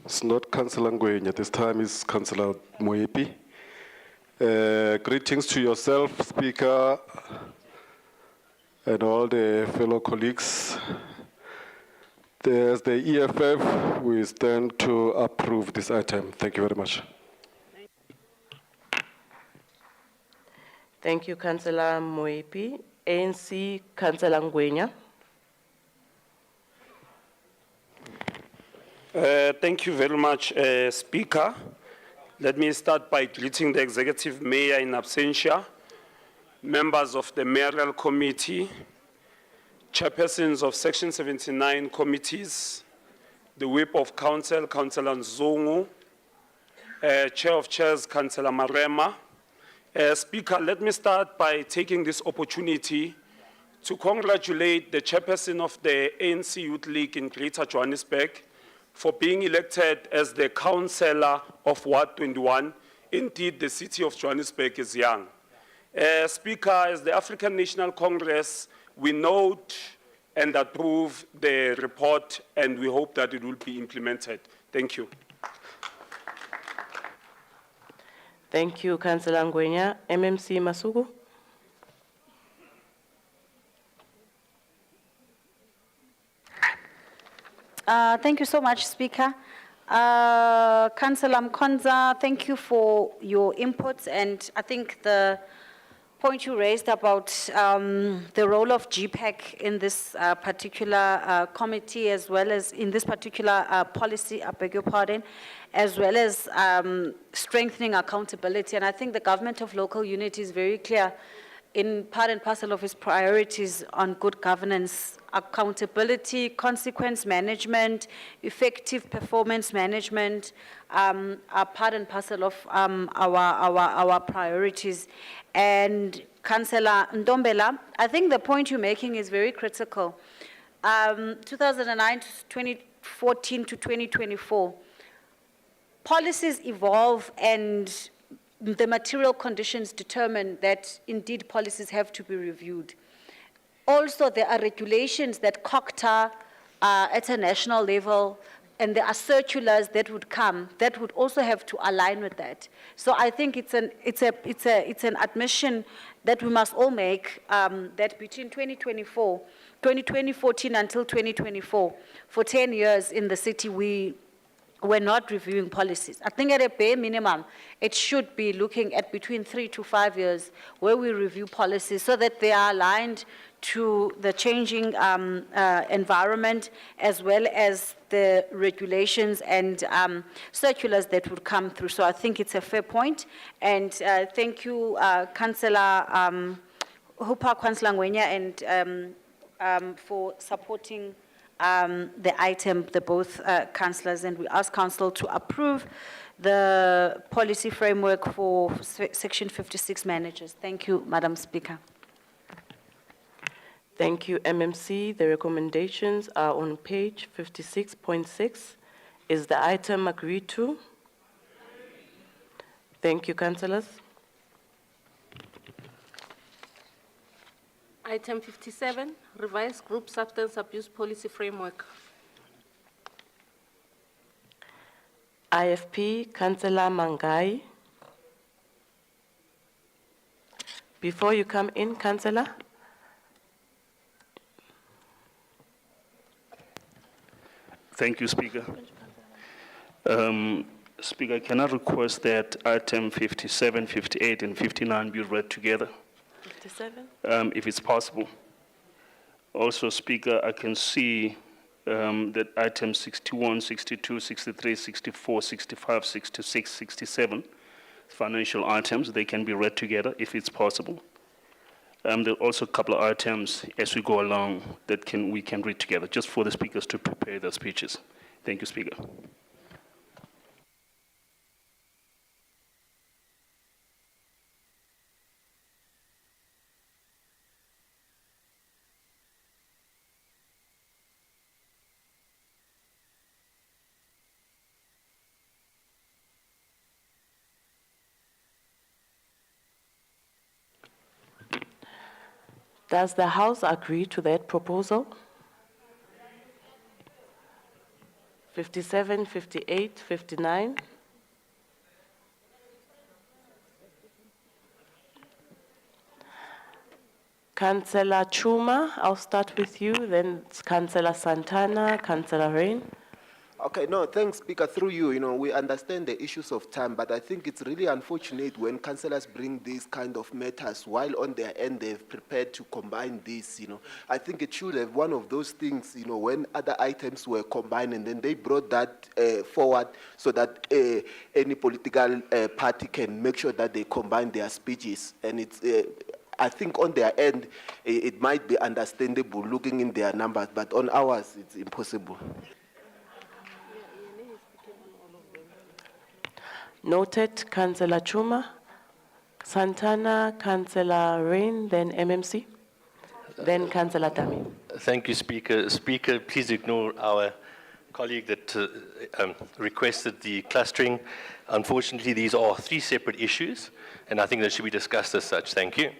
It's not Councillor Ngwenya, this time it's Councillor Moepi. Greetings to yourself, Speaker, and all the fellow colleagues. As the EFF, we stand to approve this item. Thank you very much. Thank you, Councillor Moepi. ANC, Councillor Ngwenya. Thank you very much, Speaker. Let me start by greeting the Executive Mayor in absentia, members of the Mayoral Committee, chairpersons of Section 79 committees, the Whip of Council, Councillor Nzungu, Chair of Chairs, Councillor Marema. Speaker, let me start by taking this opportunity to congratulate the chairperson of the ANC Youth League in Greater Johannesburg for being elected as the councillor of Ward 21. Indeed, the city of Johannesburg is young. Speaker, as the African National Congress, we note and approve the report, and we hope that it will be implemented. Thank you. Thank you, Councillor Ngwenya. MMC Masuku. Thank you so much, Speaker. Councillor Mkonza, thank you for your inputs, and I think the point you raised about the role of GPAC in this particular committee, as well as in this particular policy, I beg your pardon, as well as strengthening accountability. And I think the government of local unity is very clear in part and parcel of its priorities on good governance, accountability, consequence management, effective performance management are part and parcel of our priorities. And Councillor Ntombela, I think the point you're making is very critical. 2009 to 2014 to 2024, policies evolve and the material conditions determine that indeed policies have to be reviewed. Also, there are regulations that COCTA at a national level, and there are circulars that would come that would also have to align with that. So I think it's an admission that we must all make, that between 2014 until 2024, for 10 years in the city, we're not reviewing policies. I think at a bare minimum, it should be looking at between 3 to 5 years where we review policies so that they are aligned to the changing environment, as well as the regulations and circulars that would come through. So I think it's a fair point. And thank you, Councillor Hooper, Councillor Ngwenya, and for supporting the item, the both councillors, and we ask council to approve the policy framework for section 56 managers. Thank you, Madam Speaker. Thank you, MMC. The recommendations are on page 56.6. Is the item agreed to? Thank you, councillors. Item 57, revised group substance abuse policy framework. IFP, Councillor Mangai. Before you come in, Councillor. Thank you, Speaker. Speaker, can I request that item 57, 58, and 59 be read together? 57? If it's possible. Also, Speaker, I can see that items 61, 62, 63, 64, 65, 66, 67, financial items, they can be read together if it's possible. There are also a couple of items as we go along that we can read together, just for the speakers to prepare their speeches. Thank you, Speaker. Does the House agree to that proposal? 57, 58, 59? Councillor Chuma, I'll start with you, then it's Councillor Santana, Councillor Rain. Okay, no, thanks, Speaker. Through you, we understand the issues of time, but I think it's really unfortunate when councillors bring these kind of matters while on their end they've prepared to combine this, I think it should have one of those things, when other items were combined and then they brought that forward so that any political party can make sure that they combine their speeches. And it's, I think on their end, it might be understandable looking in their numbers, but on ours, it's impossible. Noted, Councillor Chuma, Santana, Councillor Rain, then MMC, then Councillor Dami. Thank you, Speaker. Speaker, please ignore our colleague that requested the clustering. Unfortunately, these are three separate issues, and I think they should be discussed as such. Thank you.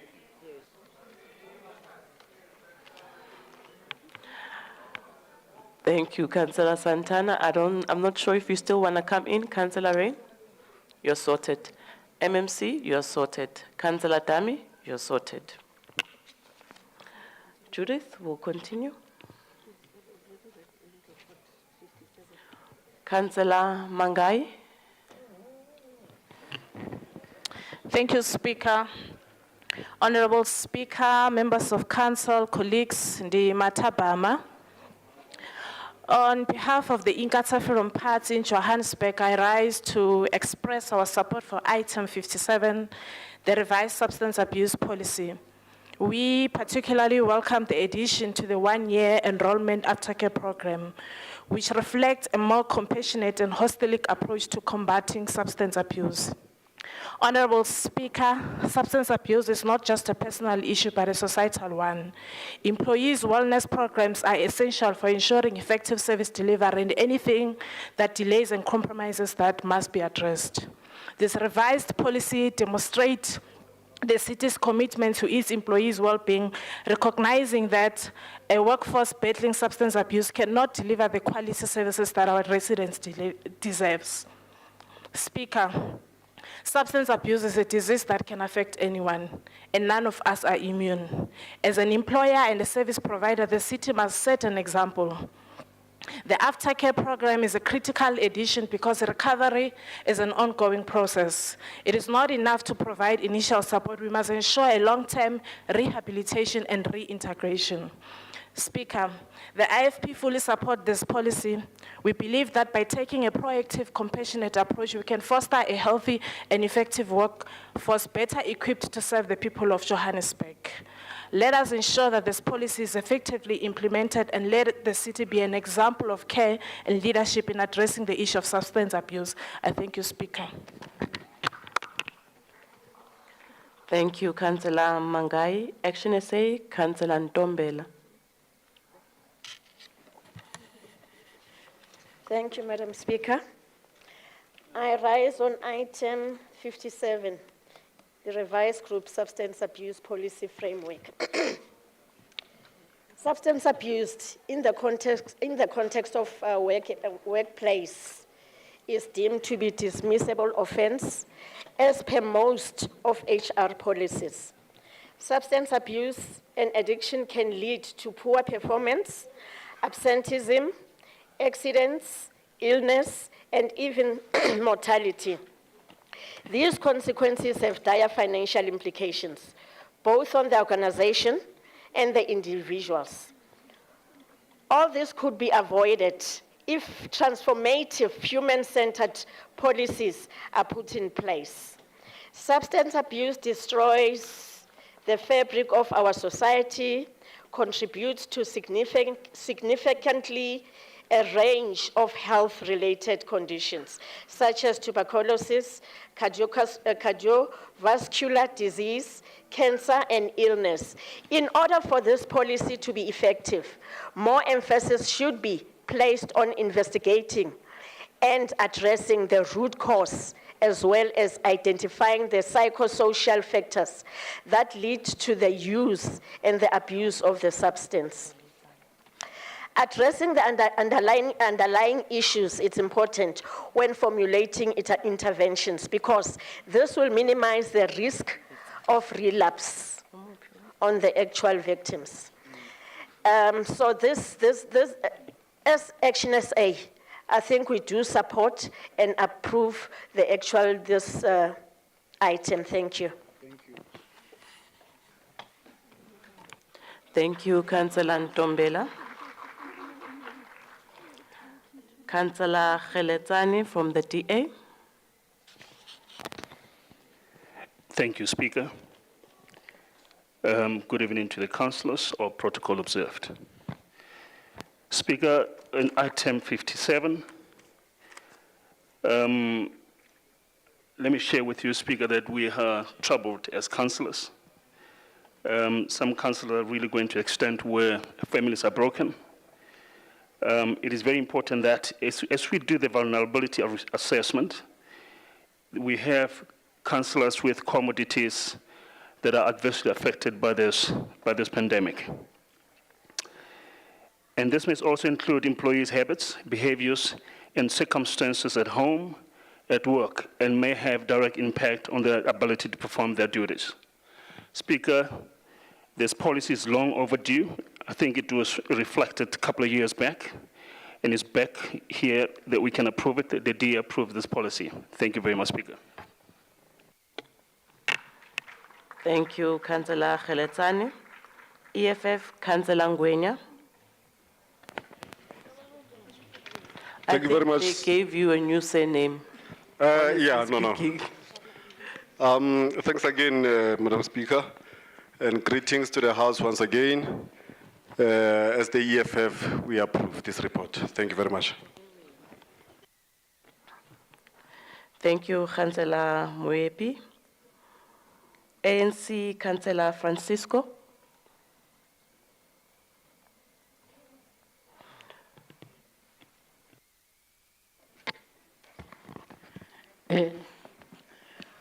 Thank you, Councillor Santana. I'm not sure if you still want to come in, Councillor Rain. You're sorted. MMC, you're sorted. Councillor Dami, you're sorted. Judith, we'll continue. Councillor Mangai. Thank you, Speaker. Honorable Speaker, members of council, colleagues, Ndi Matabama. On behalf of the Inkatha Freedom Party in Johannesburg, I rise to express our support for item 57, the revised substance abuse policy. We particularly welcome the addition to the one-year enrollment aftercare program, which reflects a more compassionate and holistic approach to combating substance abuse. Honorable Speaker, substance abuse is not just a personal issue, but a societal one. Employees' wellness programs are essential for ensuring effective service delivery, and anything that delays and compromises that must be addressed. This revised policy demonstrates the city's commitment to its employees' well-being, recognizing that a workforce battling substance abuse cannot deliver the quality services that our residents deserve. Speaker, Substance abuse is a disease that can affect anyone, and none of us are immune. As an employer and a service provider, the city must set an example. The aftercare program is a critical addition because recovery is an ongoing process. It is not enough to provide initial support. We must ensure a long-term rehabilitation and reintegration. Speaker, the IFP fully support this policy. We believe that by taking a proactive, compassionate approach, we can foster a healthy and effective workforce better equipped to serve the people of Johannesburg. Let us ensure that this policy is effectively implemented and let the city be an example of care and leadership in addressing the issue of substance abuse. I thank you, Speaker. Thank you, Councillor Mangai. Action SA, Councillor Ntombela. Thank you, Madam Speaker. I rise on item 57, the revised group substance abuse policy framework. Substance abuse in the context of workplace is deemed to be dismissible offense as per most of HR policies. Substance abuse and addiction can lead to poor performance, absenteeism, accidents, illness, and even mortality. These consequences have dire financial implications, both on the organization and the individuals. All this could be avoided if transformative, human-centered policies are put in place. Substance abuse destroys the fabric of our society, contributes to significantly a range of health-related conditions, such as tuberculosis, cardiovascular disease, cancer, and illness. In order for this policy to be effective, more emphasis should be placed on investigating and addressing the root cause, as well as identifying the psychosocial factors that lead to the use and the abuse of the substance. Addressing the underlying issues is important when formulating interventions, because this will minimize the risk of relapse on the actual victims. So this as Action SA, I think we do support and approve this item. Thank you. Thank you, Councillor Ntombela. Councillor Kheletsani from the DA. Thank you, Speaker. Good evening to the councillors. All protocol observed. Speaker, in item 57, let me share with you, Speaker, that we are troubled as councillors. Some councillors are really going to extent where families are broken. It is very important that as we do the vulnerability assessment, we have councillors with commodities that are adversely affected by this pandemic. And this may also include employees' habits, behaviors, and circumstances at home, at work, and may have direct impact on their ability to perform their duties. Speaker, this policy is long overdue. I think it was reflected a couple of years back, and it's back here that we can approve it. The DA approved this policy. Thank you very much, Speaker. Thank you, Councillor Kheletsani. EFF, Councillor Ngwenya. Thank you very much. They gave you a new surname. Thanks again, Madam Speaker, and greetings to the House once again. As the EFF, we approve this report. Thank you very much. Thank you, Councillor Moepi. ANC, Councillor Francisco.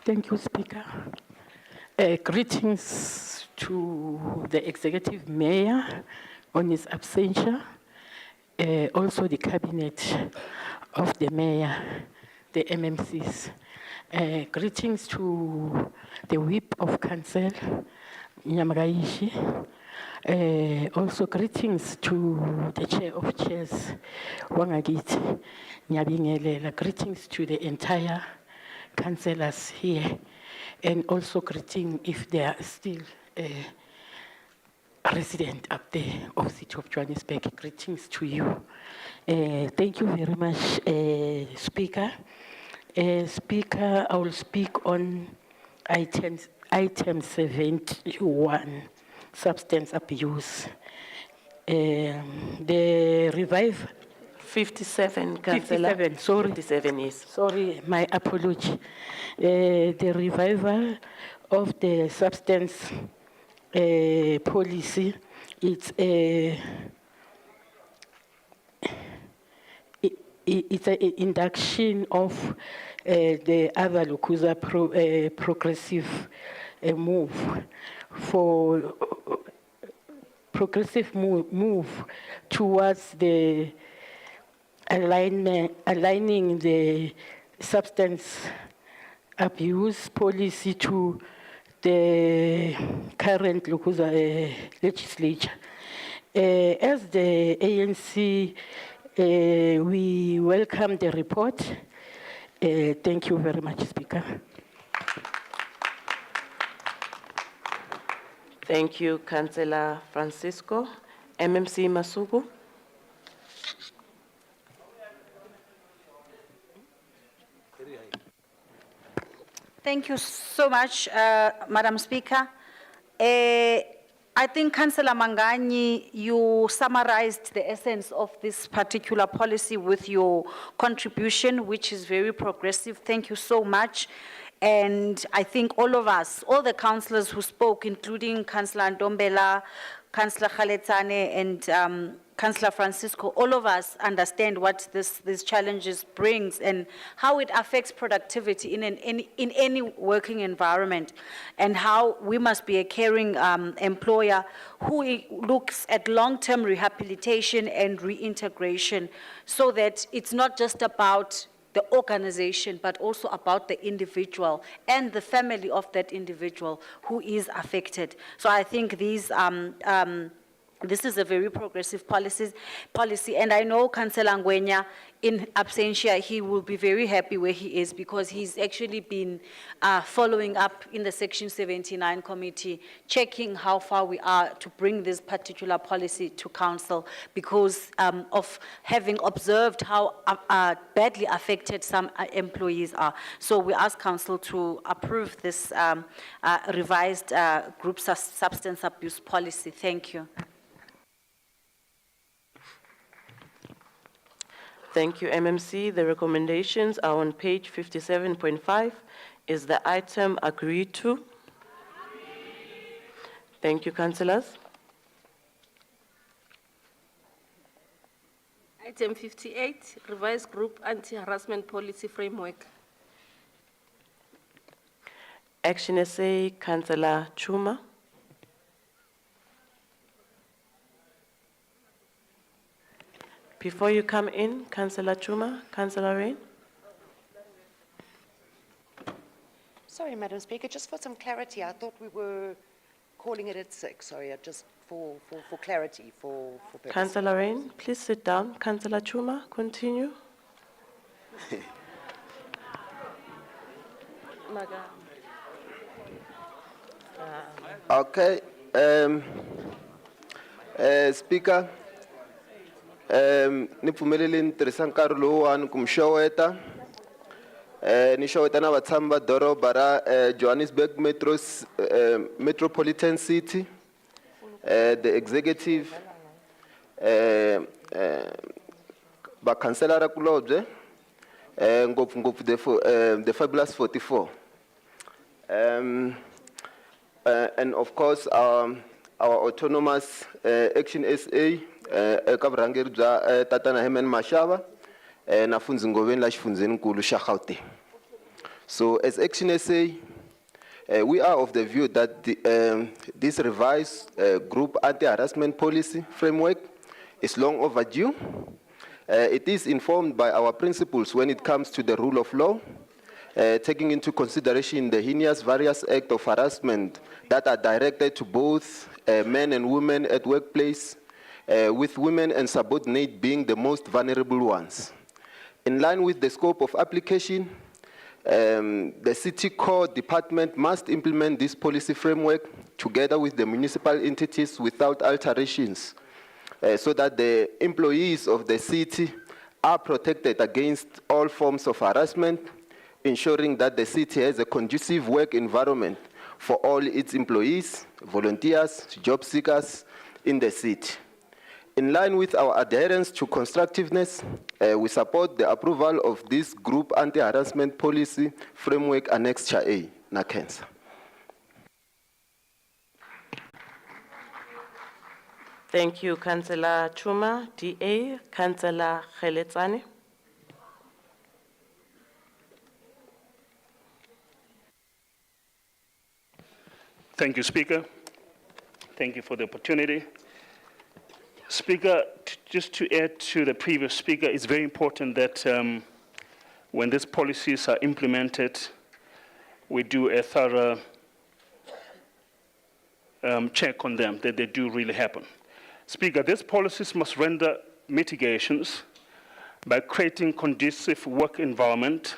Thank you, Speaker. Greetings to the Executive Mayor on his absentia, also the Cabinet of the Mayor, the MMCs. Greetings to the whip of council, Nyamagaishi. Also greetings to the chair of chairs, Wangagit Nyabingelela. Greetings to the entire councillors here, and also greeting if they are still resident up there of City of Johannesburg. Greetings to you. Thank you very much, Speaker. Speaker, I will speak on item 71, substance abuse. The revive 57, Councillor. 57, sorry. 57 is. Sorry, my apology. The revival of the substance policy, it's an induction of the other Lokuza progressive move for progressive move towards the aligning the substance abuse policy to the current Lokuza legislature. As the ANC, we welcome the report. Thank you very much, Speaker. Thank you, Councillor Francisco. MMC Masugu. Thank you so much, Madam Speaker. I think Councillor Mangani, you summarized the essence of this particular policy with your contribution, which is very progressive. Thank you so much. And I think all of us, all the councillors who spoke, including Councillor Ndombela, Councillor Khaletsane, and Councillor Francisco, all of us understand what these challenges brings and how it affects productivity in any working environment, and how we must be a caring employer who looks at long-term rehabilitation and reintegration, so that it's not just about the organization, but also about the individual and the family of that individual who is affected. So I think these this is a very progressive policy, and I know Councillor Ngwenya, in absentia, he will be very happy where he is, because he's actually been following up in the Section 79 committee, checking how far we are to bring this particular policy to council, because of having observed how badly affected some employees are. So we ask council to approve this revised group substance abuse policy. Thank you. Thank you, MMC. The recommendations are on page 57.5. Is the item agreed to? Thank you, councillors. Item 58, revised group anti-harassment policy framework. Action SA, Councillor Chuma. Before you come in, Councillor Chuma, Councillor Rain. Sorry, Madam Speaker, just for some clarity, I thought we were calling it at 6. Sorry, just for clarity, for purpose. Councillor Rain, please sit down. Councillor Chuma, continue. Okay. Speaker, nipfumelele ni tirhisa nkarhi lowuwani ku mi xeweta. Ni xeweta na vatshami va doroba ra Johannesburg Metropolitan City, the executive, vakhanselara kulobye, ngopfungopfu the fabulous 44. And of course, our autonomous Action SA, eka vurhangeri bya tatana Herman Mashava, na Fundzi Ngoveni la xifundzeninkulu xa Gauteng. So as Action SA, we are of the view that this revised group anti-harassment policy framework is long overdue. It is informed by our principles when it comes to the rule of law, taking into consideration the heinous various acts of harassment that are directed to both men and women at workplace, with women and subordinate being the most vulnerable ones. In line with the scope of application, the City Core Department must implement this policy framework together with the municipal entities without alterations, so that the employees of the city are protected against all forms of harassment, ensuring that the city has a conducive work environment for all its employees, volunteers, job seekers in the city. In line with our adherence to constructiveness, we support the approval of this group anti-harassment policy framework Annexure A, Nakensa. Thank you, Councillor Chuma. DA, Councillor Kheletsane. Thank you, Speaker. Thank you for the opportunity. Speaker, just to add to the previous speaker, it's very important that when these policies are implemented, we do a thorough check on them, that they do really happen. Speaker, these policies must render mitigations by creating conducive work environment,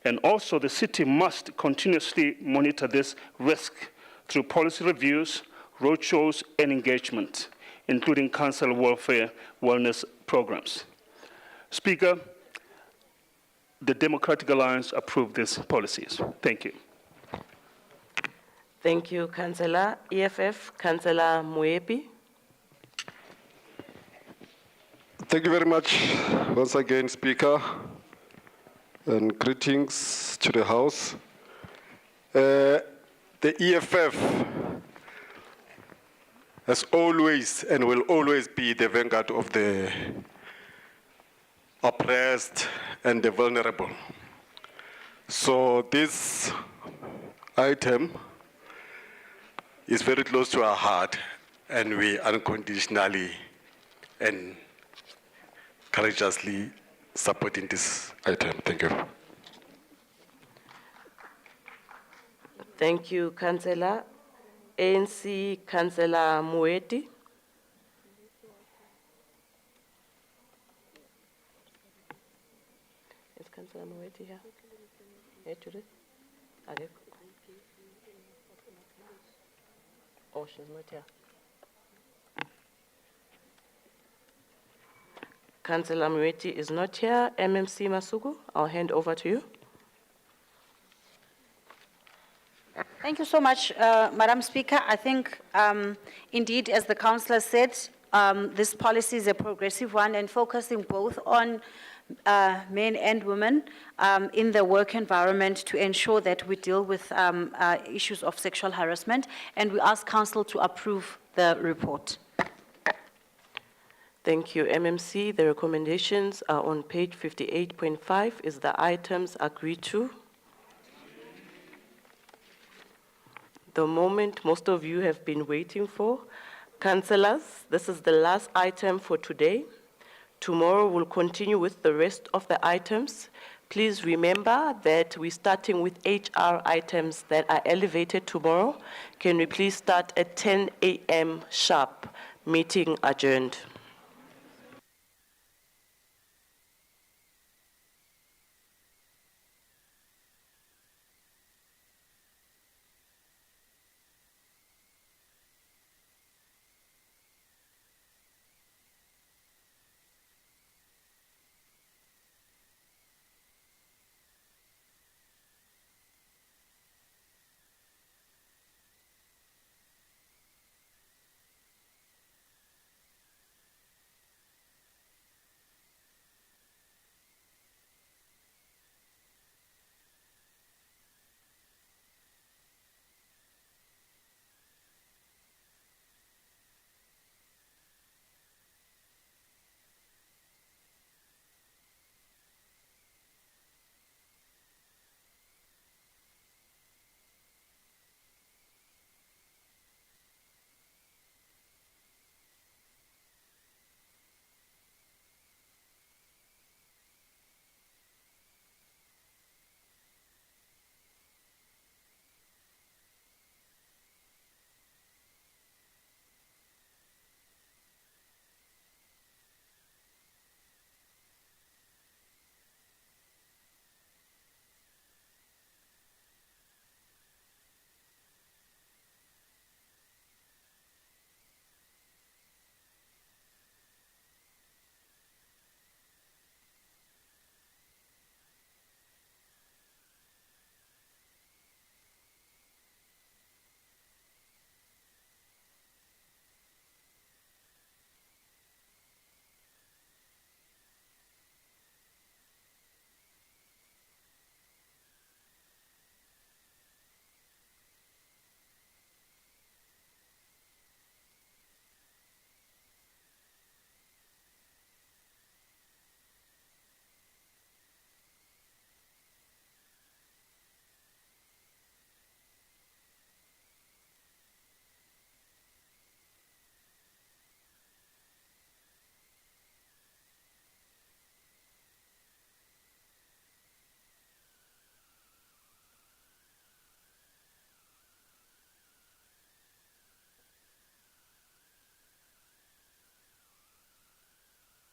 and also the city must continuously monitor this risk through policy reviews, roadshows, and engagement, including council welfare wellness programs. Speaker, the Democratic Alliance approved these policies. Thank you. Thank you, Councillor. EFF, Councillor Muepi. Thank you very much once again, Speaker, and greetings to the House. The EFF has always and will always be the vanguard of the oppressed and the vulnerable. So this item is very close to our heart, and we unconditionally and courageously supporting this item. Thank you. Thank you, Councillor. ANC, Councillor Mueti. Is Councillor Mueti here? Here today? Oh, she's not here. Councillor Mueti is not here. MMC Masuku, I'll hand over to you. Thank you so much, Madam Speaker. I think, indeed, as the councillor said, this policy is a progressive one and focusing both on men and women in the work environment to ensure that we deal with issues of sexual harassment, and we ask Council to approve the report. Thank you, MMC. The recommendations are on page 58.5. Is the items agreed to? The moment most of you have been waiting for. Councillors, this is the last item for today. Tomorrow we'll continue with the rest of the items. Please remember that we're starting with HR items that are elevated tomorrow. Can we please start at 10 a.m. sharp? Meeting adjourned.